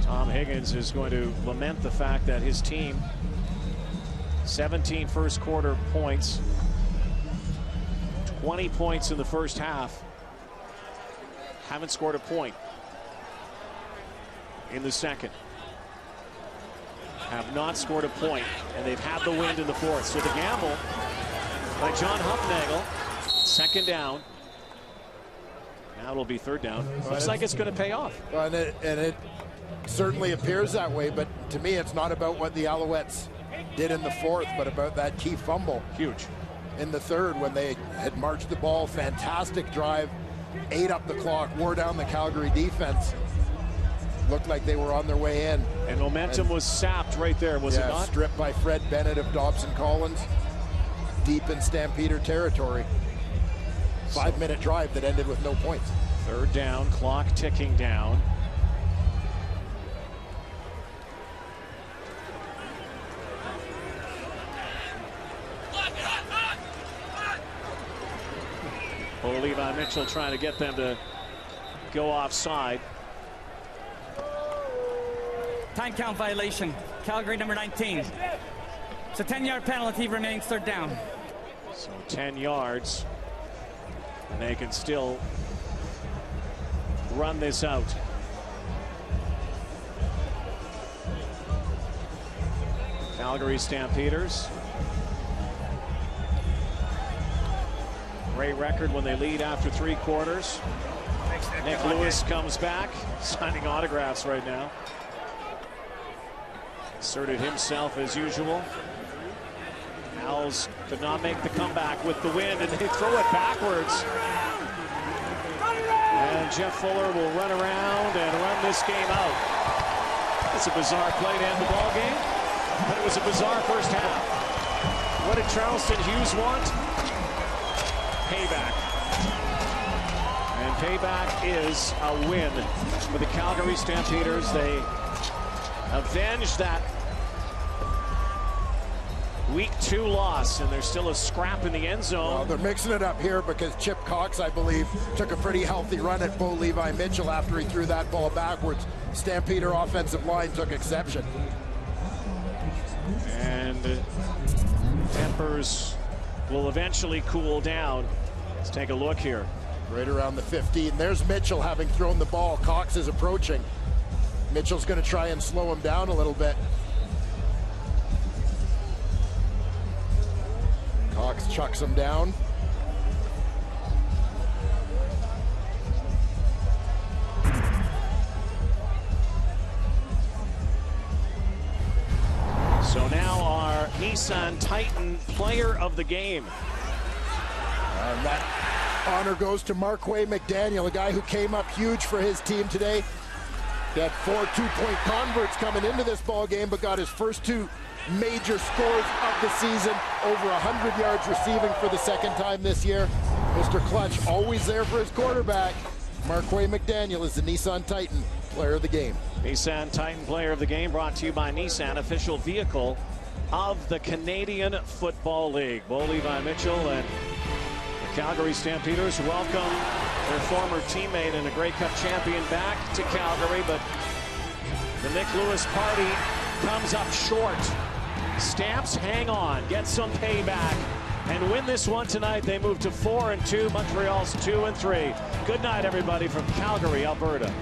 Tom Higgins is going to lament the fact that his team, 17 first quarter points, 20 points in the first half, haven't scored a point in the second. Have not scored a point, and they've had the wind in the fourth. So the gamble by John Hufnagel, second down. Now it'll be third down. Looks like it's going to pay off. And it certainly appears that way, but to me it's not about what the Alouettes did in the fourth, but about that key fumble. Huge. In the third, when they had marched the ball, fantastic drive, ate up the clock, wore down the Calgary defense. Looked like they were on their way in. And momentum was sapped right there, was it not? Stripped by Fred Bennett of Dobson Collins, deep in Stampeder territory. 5-minute drive that ended with no points. Third down, clock ticking down. Oh, Levi Mitchell trying to get them to go offside. Time count violation. Calgary number 19. It's a 10-yard penalty, remains third down. So 10 yards, and they can still run this out. Calgary Stampeders. Great record when they lead after 3 quarters. Nick Lewis comes back, signing autographs right now. Asserted himself as usual. Owls could not make the comeback with the wind, and they throw it backwards. And Jeff Fuller will run around and run this game out. It's a bizarre play to end the ball game, but it was a bizarre first half. What did Charleston Hughes want? Payback. And payback is a win for the Calgary Stampeders. They avenged that Week 2 loss, and there's still a scrap in the end zone. Well, they're mixing it up here because Chip Cox, I believe, took a pretty healthy run at Bo Levi Mitchell after he threw that ball backwards. Stampeder offensive line took exception. And tempers will eventually cool down. Let's take a look here. Right around the 15. There's Mitchell having thrown the ball. Cox is approaching. Mitchell's going to try and slow him down a little bit. Cox chucks him down. So now our Nissan Titan player of the game. And that honor goes to Marquay McDaniel, a guy who came up huge for his team today. He had 4 two-point converts coming into this ball game, but got his first 2 major scores of the season, over 100 yards receiving for the second time this year. Mr. Clutch always there for his quarterback. Marquay McDaniel is the Nissan Titan player of the game. Nissan Titan player of the game brought to you by Nissan, official vehicle of the Canadian Football League. Bo Levi Mitchell and the Calgary Stampeders welcome their former teammate and a Grey Cup champion back to Calgary, but the Nick Lewis party comes up short. Stamps hang on, get some payback, and win this one tonight. They move to 4-2. Montreal's 2-3. Good night, everybody, from Calgary, Alberta.